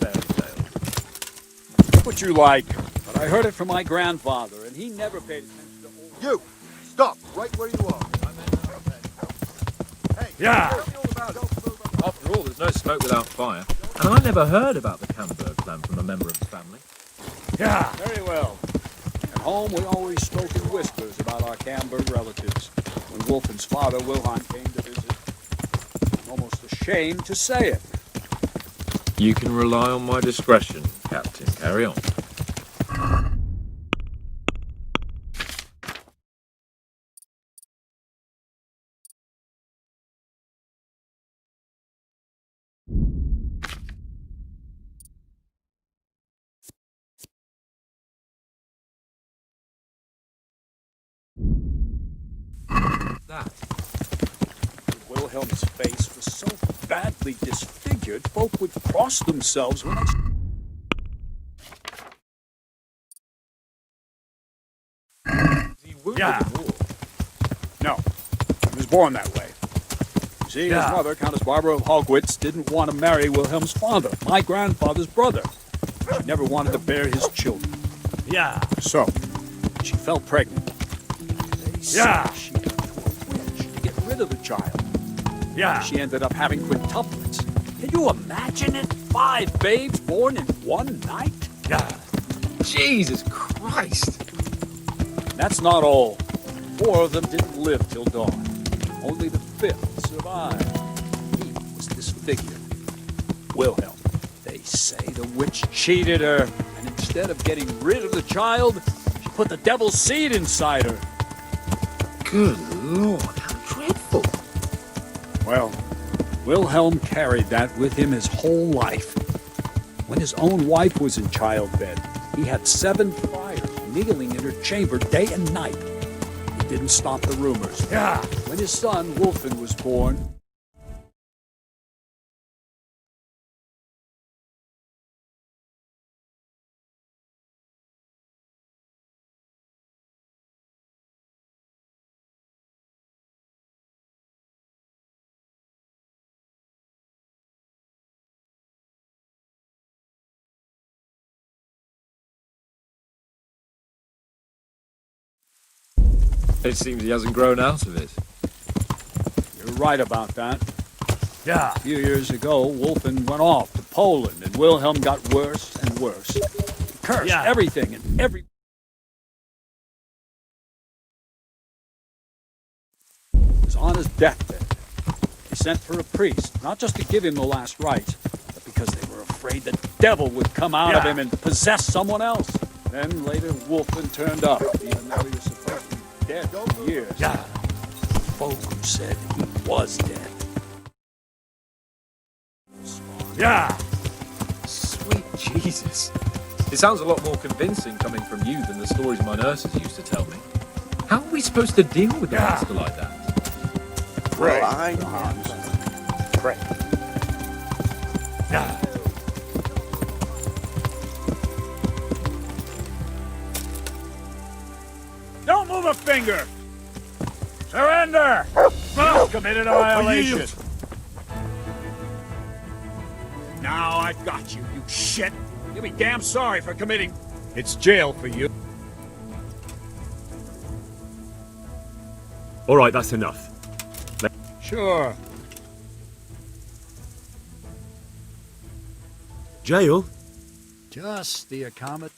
What you like, but I heard it from my grandfather, and he never paid attention to old... You! Stop! Right where you are. Yeah. After all, there's no smoke without fire. And I never heard about the Camberg clan from a member of the family. Yeah. Very well. At home, we always spoke in whispers about our Camberg relatives. When Wolfen's father, Wilhelm, came to visit, I'm almost ashamed to say it. You can rely on my discretion, Captain. Carry on. That. Wilhelm's face was so badly disfigured, folk would cross themselves when they... Yeah. No, he was born that way. You see, Yeah. his mother, Countess Barbara of Hogwitz, didn't want to marry Wilhelm's father, my grandfather's brother. She never wanted to bear his children. Yeah. So, she fell pregnant. They said Yeah. she went to a witch to get rid of the child. Yeah. She ended up having quintuplets. Can you imagine it? 5 babes born in one night? Yeah. Jesus Christ! That's not all. 4 of them didn't live till dawn. Only the 5th survived. He was disfigured. Wilhelm. They say the witch cheated her, and instead of getting rid of the child, she put the devil's seed inside her. Good Lord, how dreadful! Well, Wilhelm carried that with him his whole life. When his own wife was in childbed, he had 7 friars kneeling in her chamber day and night. It didn't stop the rumors. Yeah. When his son, Wulfin, was born, It seems he hasn't grown out of it. you're right about that. Yeah. A few years ago, Wulfin went off to Poland, and Wilhelm got worse and worse. He cursed everything and every... He was on his deathbed. They sent for a priest, not just to give him the last rites, but because they were afraid the devil would come out of him and possess someone else. Then later, Wulfin turned up, even though he was supposed to be dead for years. Yeah. Folk who said he was dead. Yeah! Sweet Jesus. It sounds a lot more convincing coming from you than the stories my nurses used to tell me. How are we supposed to deal with a monster like that? Well, I Pray. Yeah. Don't move a finger! Surrender! You've committed a violation. Now I've got you, you shit! You'll be damn sorry for committing... It's jail for you. All right, that's enough. Sure. Jail? Just the accommodation.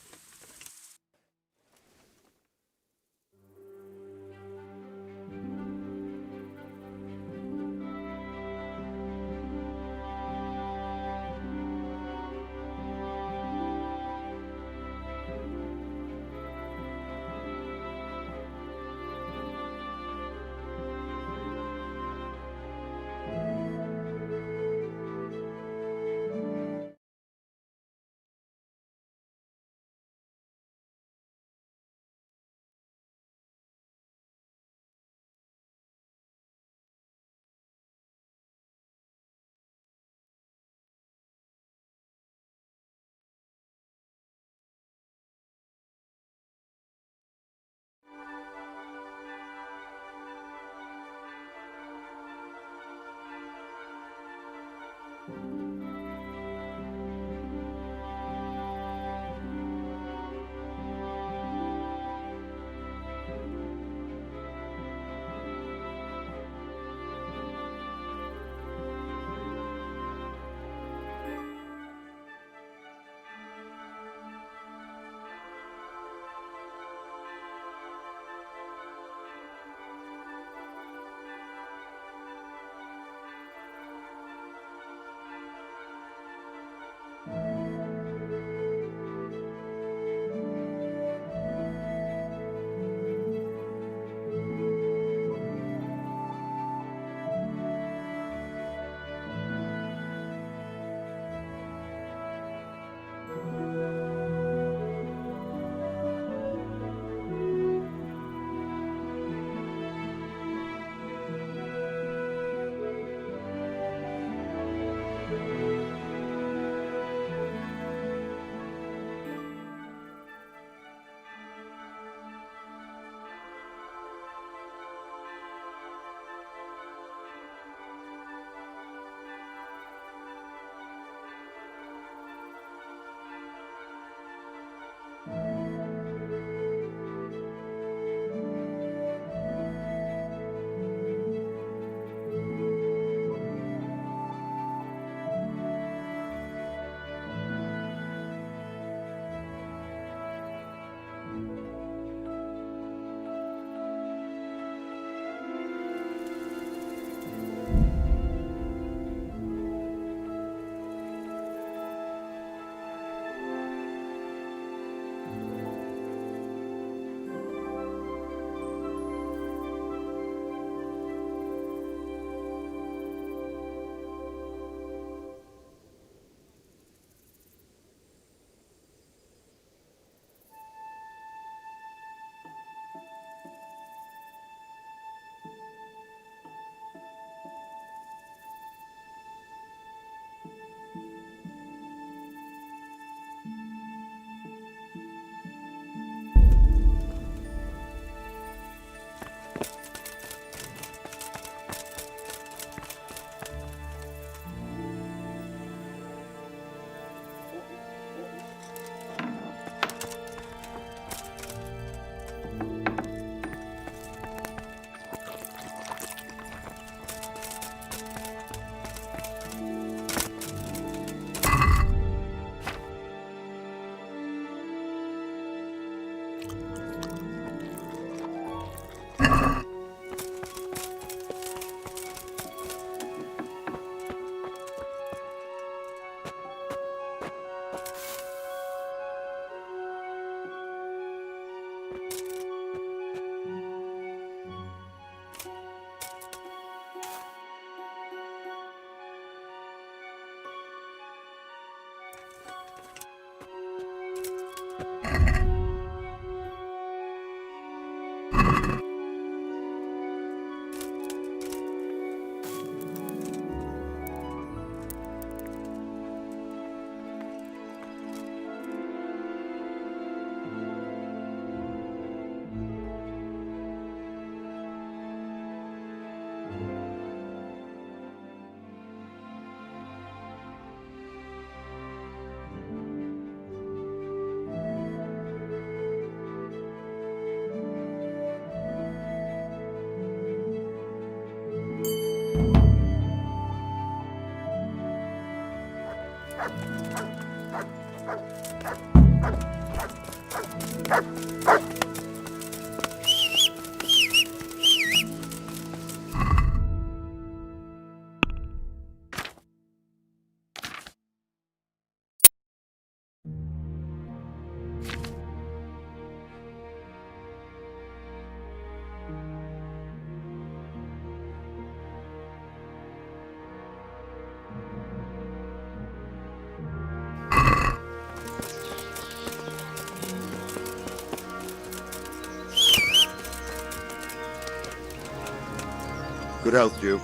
Good health, Duke.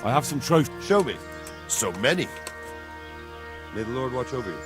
I have some trophies. Show me. So many. May the Lord watch over you.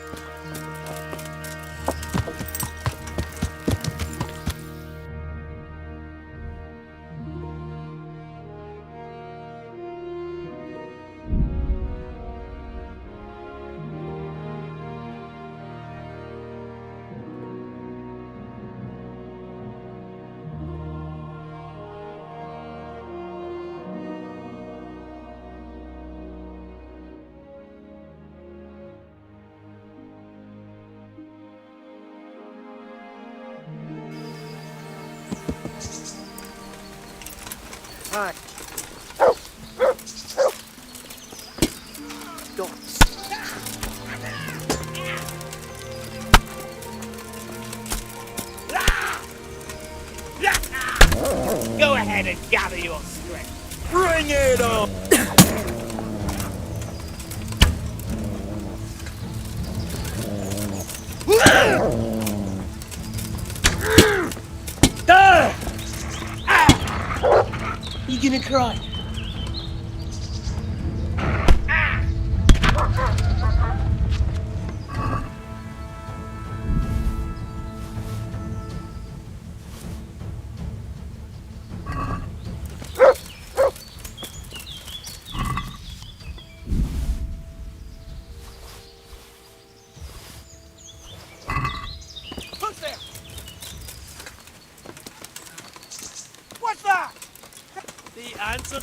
Hi. Dogs. Go ahead and gather your strength. Bring it on! You gonna cry? Who's there? What's that? The answer.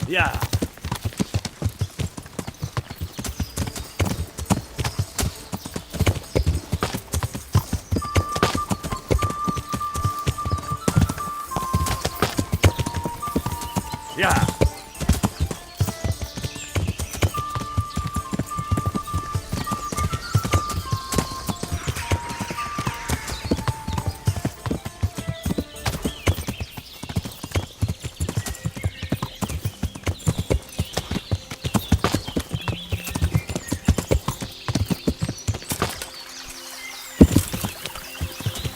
Yeah. Yeah.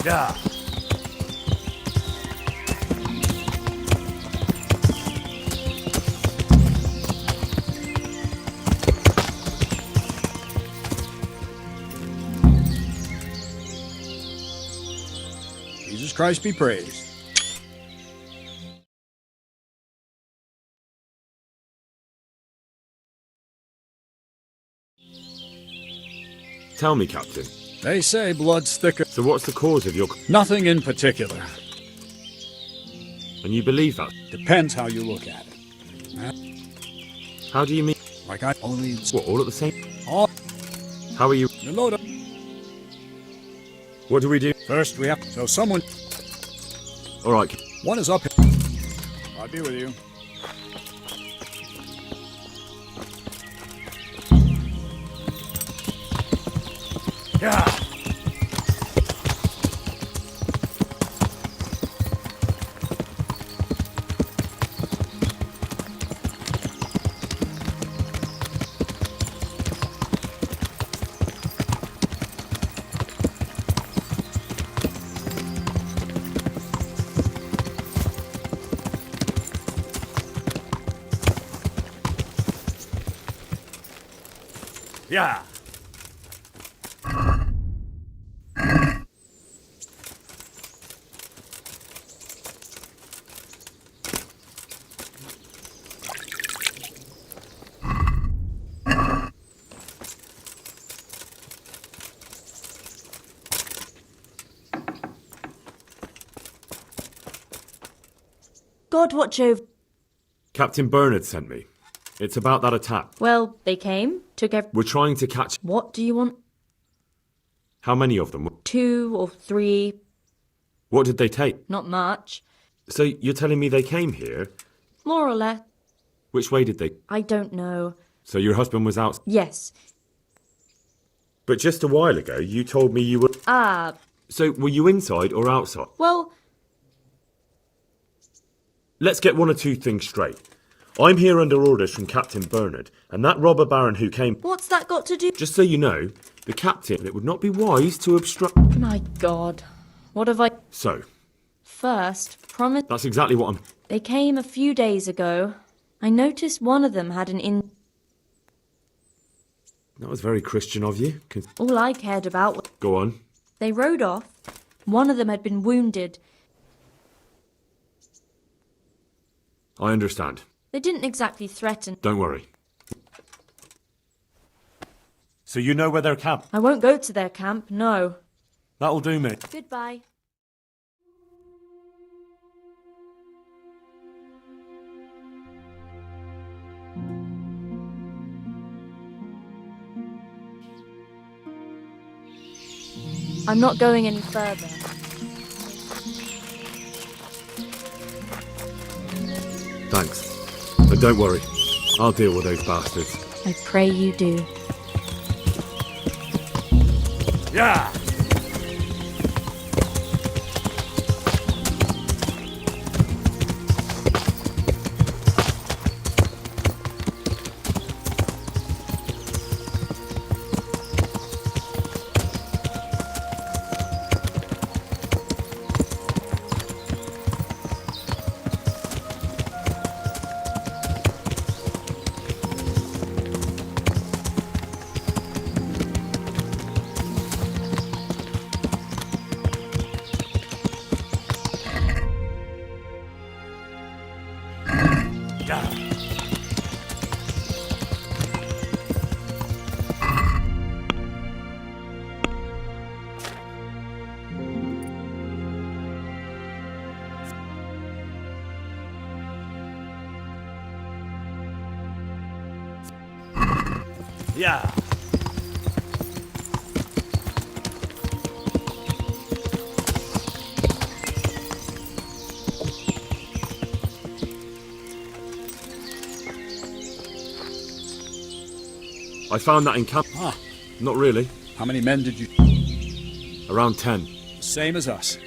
Yeah. Jesus Christ be praised. Tell me, Captain. They say blood's thicker. So what's the cause of your... Nothing in particular. And you believe that? Depends how you look at it. How do you mean? Like I only... What, all at the same... All... How are you... Load up. What do we do? First we have... So someone... Alright. One is up. I'll be with you. Yeah. Yeah. God, what Jove... Captain Bernard sent me. It's about that attack. Well, they came, took We're trying to catch... What do you want? How many of them? 2 or 3, What did they take? not much. So you're telling me they came here? More or less. Which way did they... I don't know. So your husband was out... Yes. But just a while ago, you told me you were... Ah, So were you inside or outside? well, Let's get one or two things straight. I'm here under orders from Captain Bernard, and that robber baron who came... what's that got to do... Just so you know, the captain... It would not be wise to obstruct... My God. What have I... So, First, promise... that's exactly what I'm... They came a few days ago. I noticed one of them had an That was very Christian of you. All I cared about was... Go on. They rode off. One of them had been wounded. I understand. They didn't exactly threaten. Don't worry. So you know where they're camped? I won't go to their camp, no. That'll do me. Goodbye. I'm not going any further. Thanks. But don't worry. I'll deal with those bastards. I pray you do. Yeah. Yeah. I found that in camp. Ah. Not really. How many men did you... Around 10. Same as us.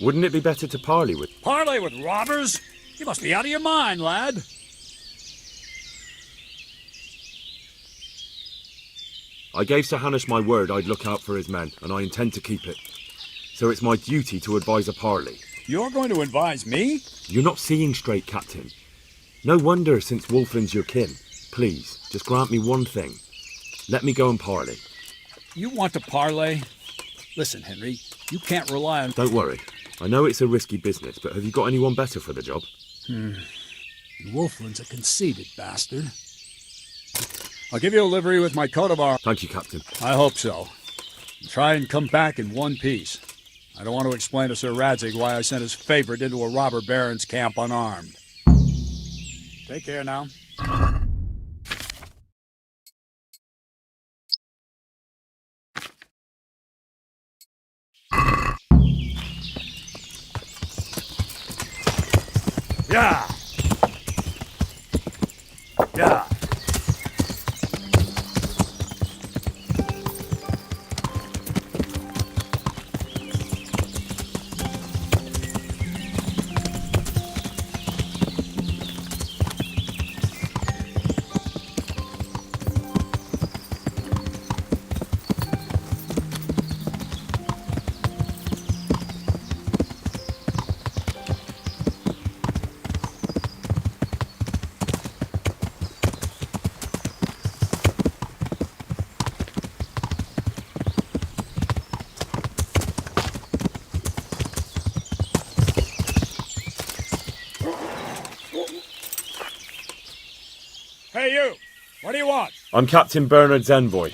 Wouldn't it be better to parley with... Parley with robbers? You must be out of your mind, lad. I gave Sir Hanush my word I'd look out for his men, and I intend to keep it. So it's my duty to advise a parley. You're going to advise me? You're not seeing straight, Captain. No wonder, since Wolfland's your kin. Please, just grant me one thing. Let me go and parley. You want to parley? Listen, Henry, you can't rely on... Don't worry. I know it's a risky business, but have you got anyone better for the job? Wolfland's a conceited bastard. I'll give you a livery with my coat of arms. Thank you, Captain. I hope so. Try and come back in one piece. I don't want to explain to Sir Radzig why I sent his favorite into a robber baron's camp unarmed. Take care now. Yeah. Yeah. Hey, you! What do you want? I'm Captain Bernard's envoy.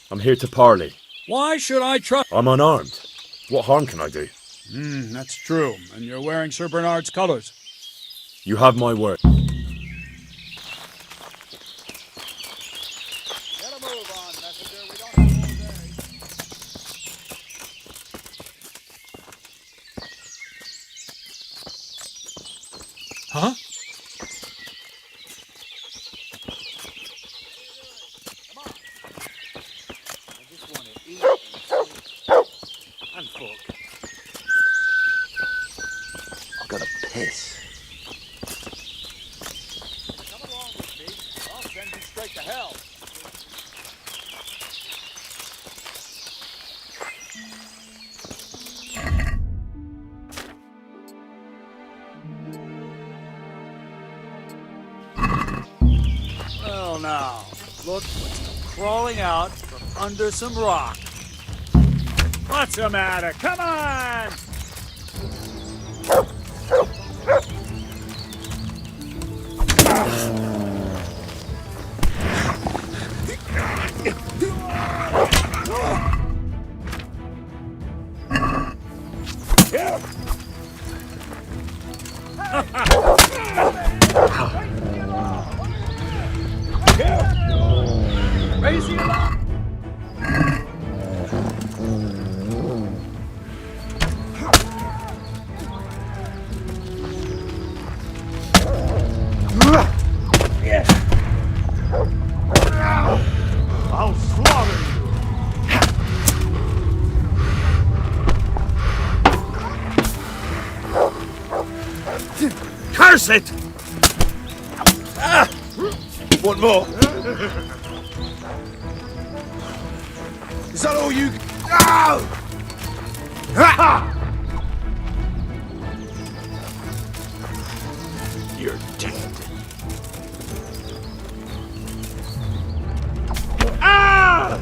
I'm here to parley. Why should I trust... I'm unarmed. What harm can I do? That's true. And you're wearing Sir Bernard's colors. You have my word. Huh? I've got to piss. Come along with me. I'll send you straight to hell. Well now, look what's crawling out from under some rock. What's the matter? Come on! Raise the alarm! I'll slaughter you! Curse it! One more. Is that all you... Oh! Ha! You're dead. Ah!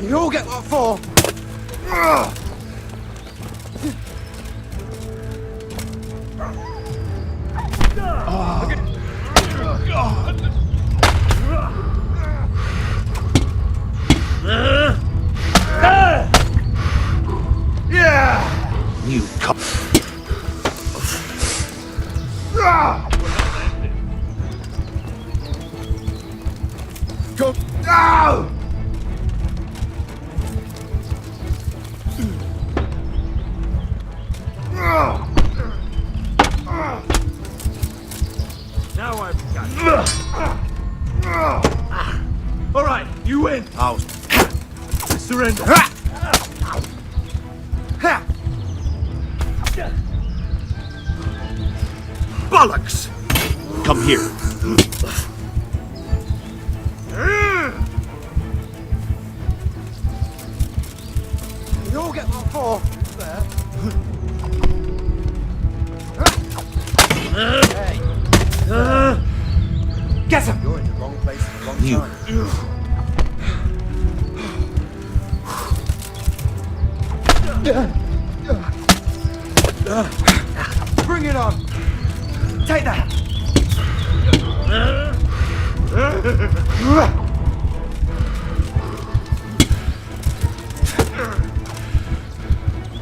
You all get what for? Ah! God! Yeah! You come. Go down! Now I've got you. All right, you win. I'll Surrender. Bollocks! Come here. for? There. Get him! You're in the wrong place at the wrong time. Bring it on! Take that!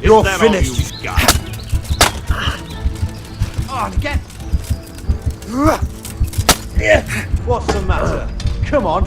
You're finished. Oh, and again! What's the matter? Come on.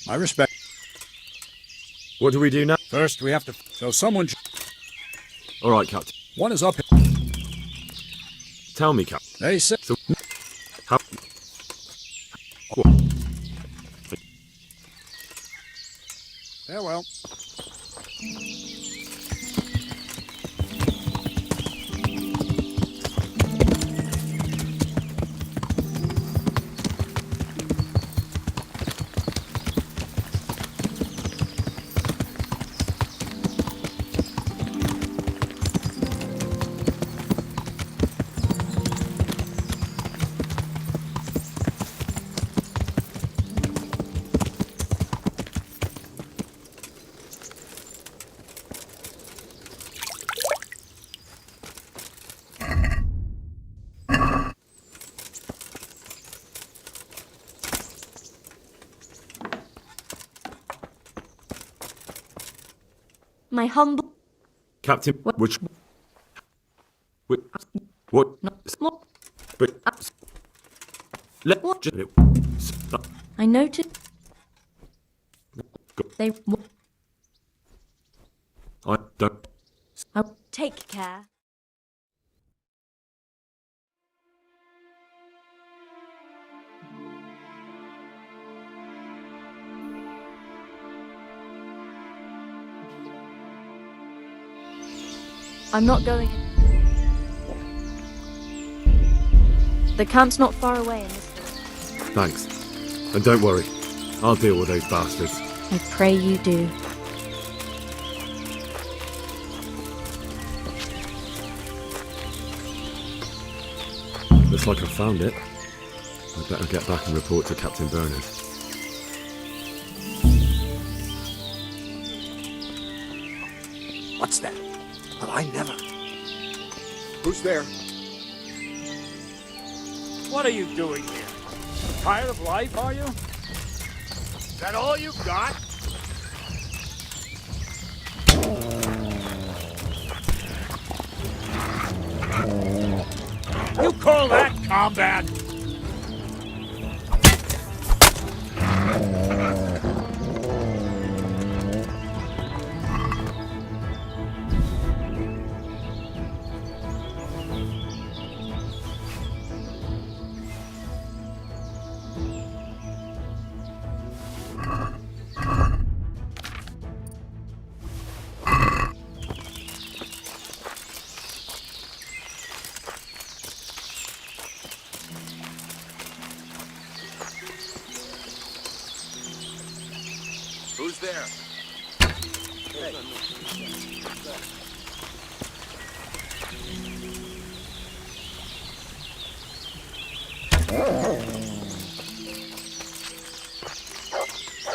I respect. What do we do now? First, we have to. So someone. All right, Captain. One is up. Tell me, Captain. They said. So, how? Farewell. My humble... Captain, which... What? But... I noticed... They... I don't... I'll take care. I'm not going in. The camp's not far away in this village. Thanks. And don't worry. I'll deal with those bastards. I pray you do. Looks like I found it. I'd better get back and report to Captain Bernard. What's that? Well, I never. Who's there? What are you doing here? Tired of life, are you? Is that all you've got? You call that combat? Who's there?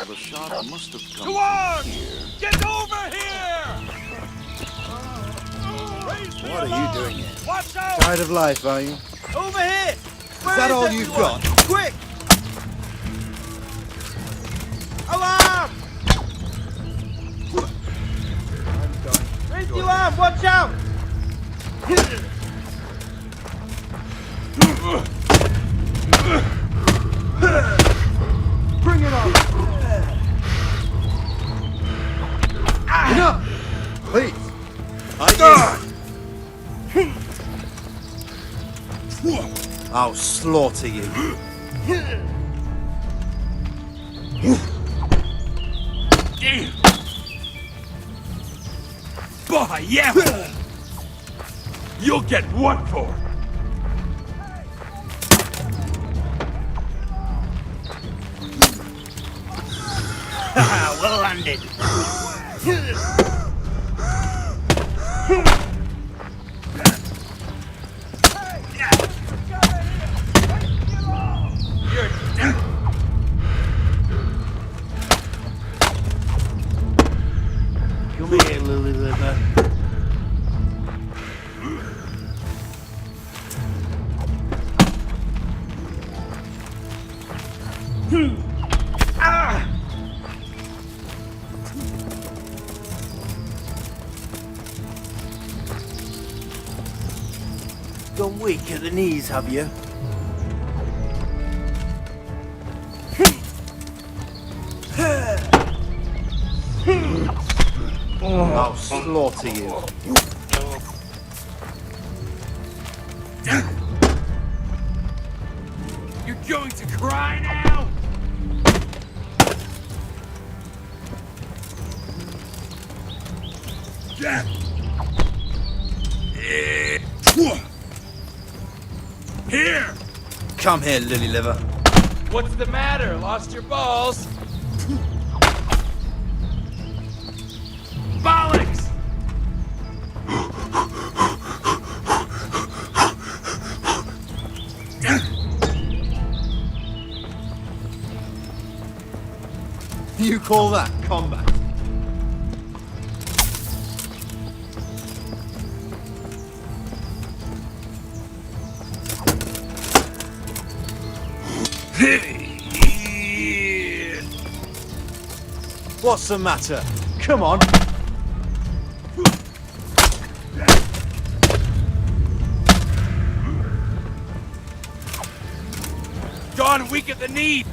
The shot must have come Towards! from here. Get over here! What are you doing here? Watch out! Tired of life, are you? Over here! Is that all you've got? Quick! Alarm! Raise the alarm! Watch out! Bring it on! Enough! Please! I'll slaughter you. Boy, yeah! You'll get what for? Well landed. You're dead. Come here, Lily Liver. Gone weak at the knees, have you? I'll slaughter you. You're going to cry now? Here! Come here, Lily Liver. What's the matter? Lost your balls? Bollocks! You call that combat? What's the matter? Come on. Gone weak at the knee.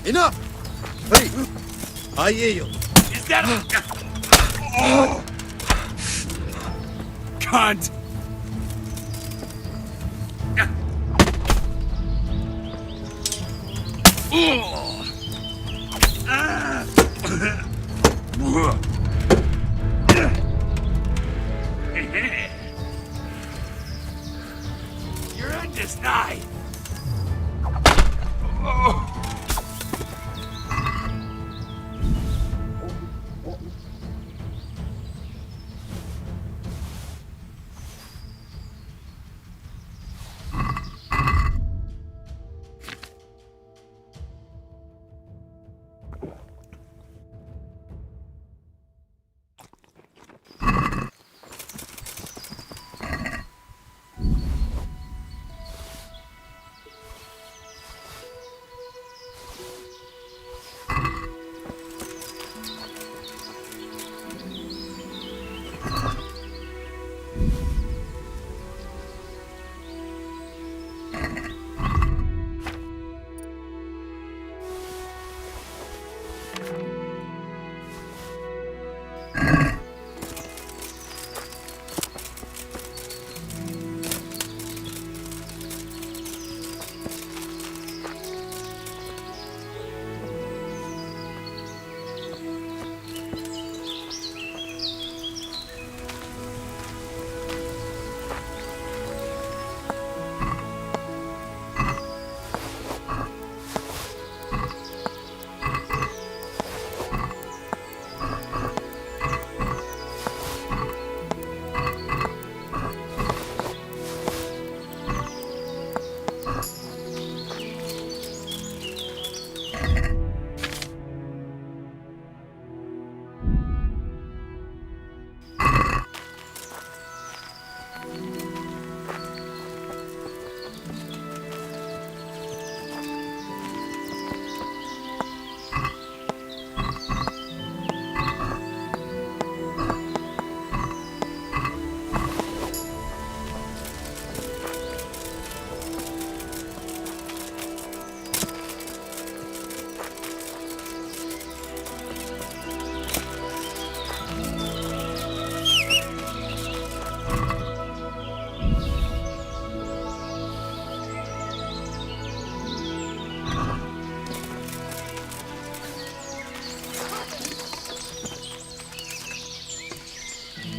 Enough! Please! I yield. Is that cunt? Your end is nigh.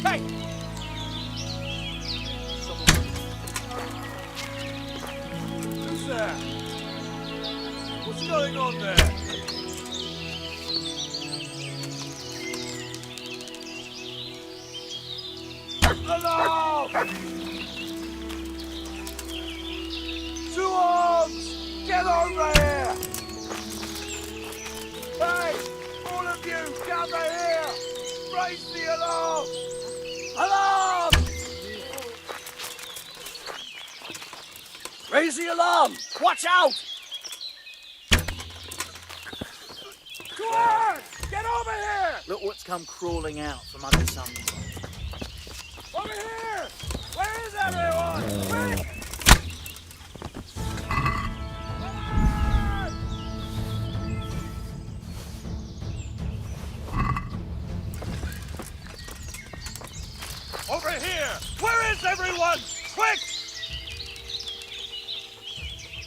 Hey! Who's there? What's going on there? Alarm! 2 arms! Get over here! Hey! All of you, gather here! Raise the alarm! Alarm! Raise the alarm! Watch out! Quiet! Get over here! Look what's come crawling out from under some... Over here! Where is everyone? Quick! Over here! Where is everyone? Quick!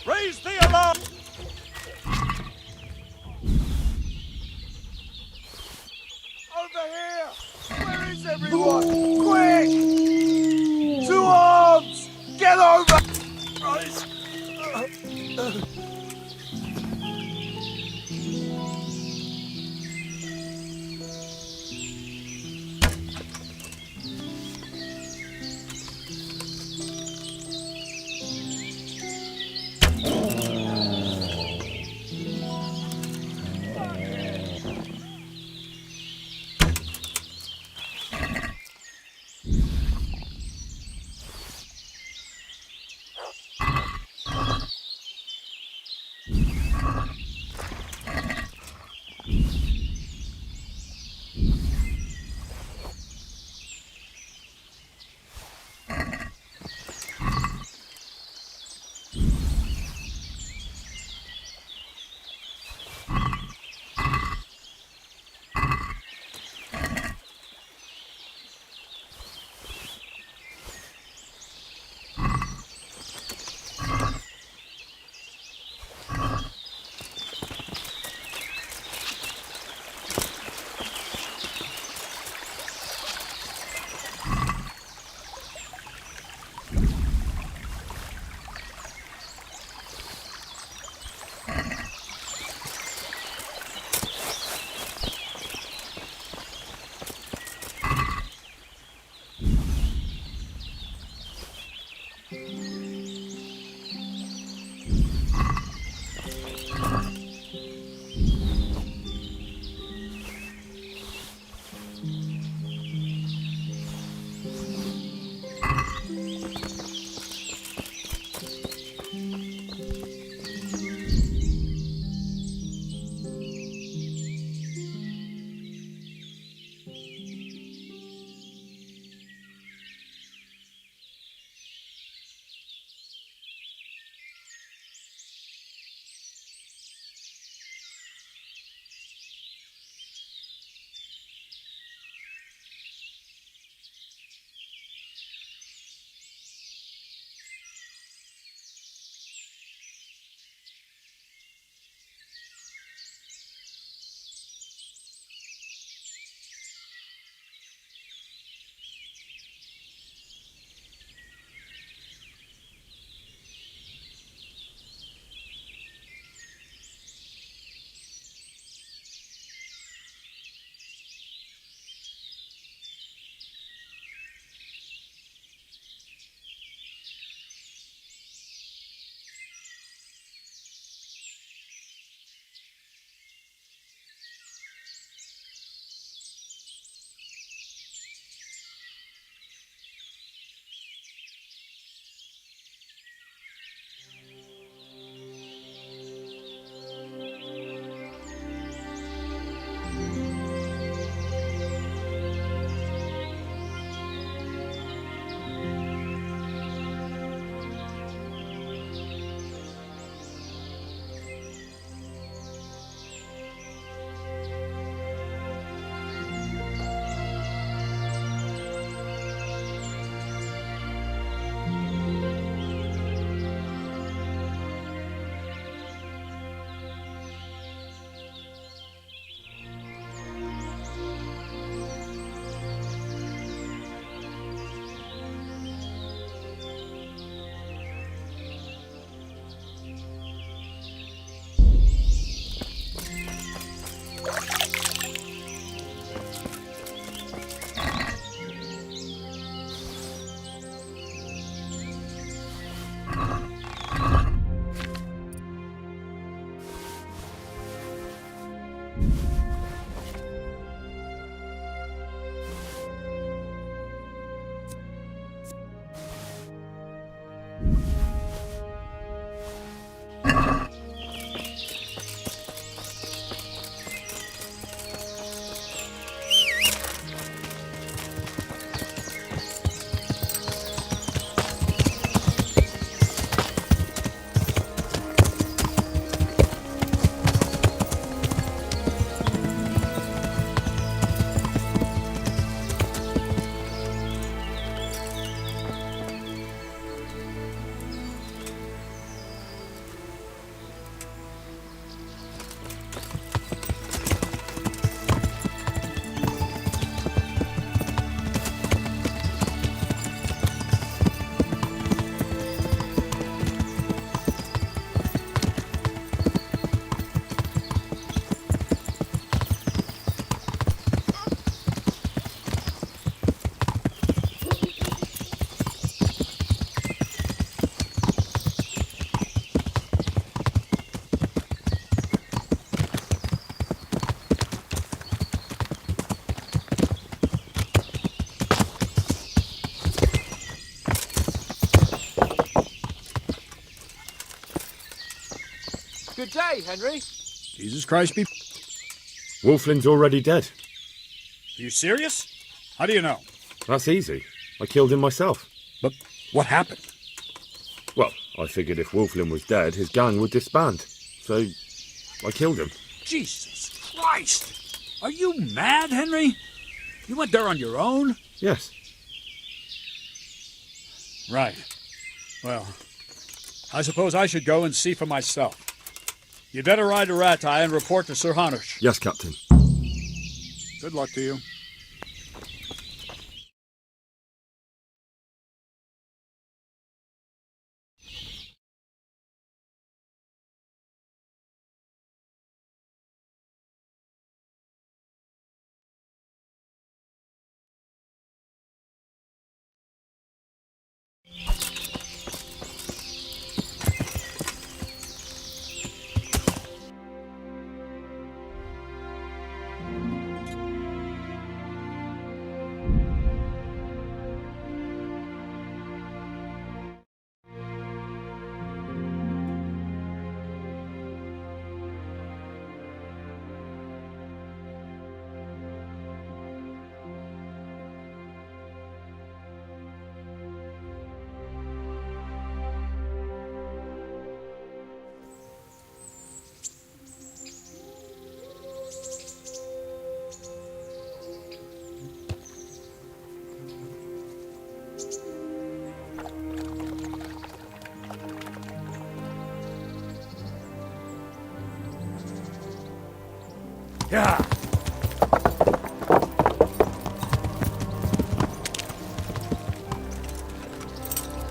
Raise the alarm! Over here! Where is everyone? Quick! 2 arms! Get over! Rise! Good day, Henry. Jesus Christ be... Wolflin's already dead. Are you serious? How do you know? That's easy. I killed him myself. But what happened? Well, I figured if Wolflin was dead, his gang would disband. So, I killed him. Jesus Christ! Are you mad, Henry? You went there on your own? Yes. Right. Well, I suppose I should go and see for myself. You'd better ride to Rattay and report to Sir Hanush. Yes, Captain. Good luck to you. Yeah.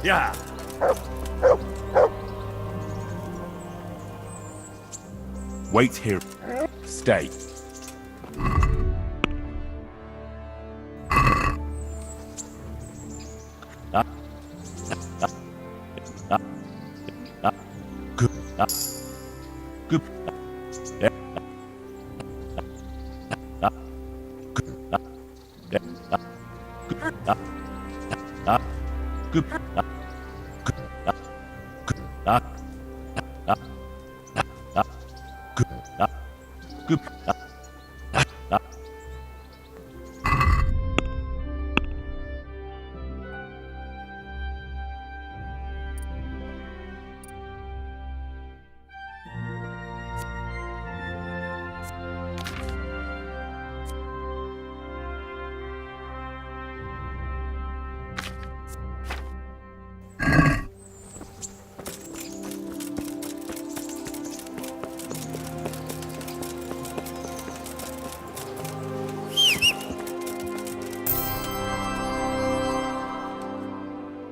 Yeah. Wait here. Stay. Good. Good. Yeah. Good. Good.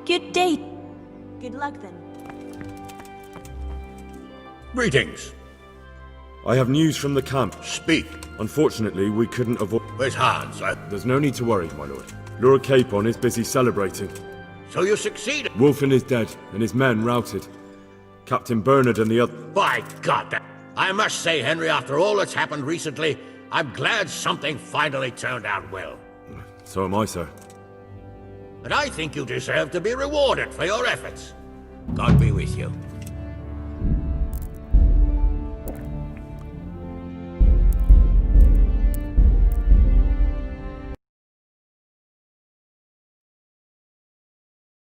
Good day. Good luck then. Greetings. I have news from the camp. Speak. Unfortunately, we couldn't avoid... Where's Hans? There's no need to worry, my lord. Lord Capon is busy celebrating. So you succeeded? Wolflin is dead, and his men routed. Captain Bernard and the other... By God, I must say, Henry, after all that's happened recently, I'm glad something finally turned out well. So am I, sir. And I think you deserve to be rewarded for your efforts. God be with you.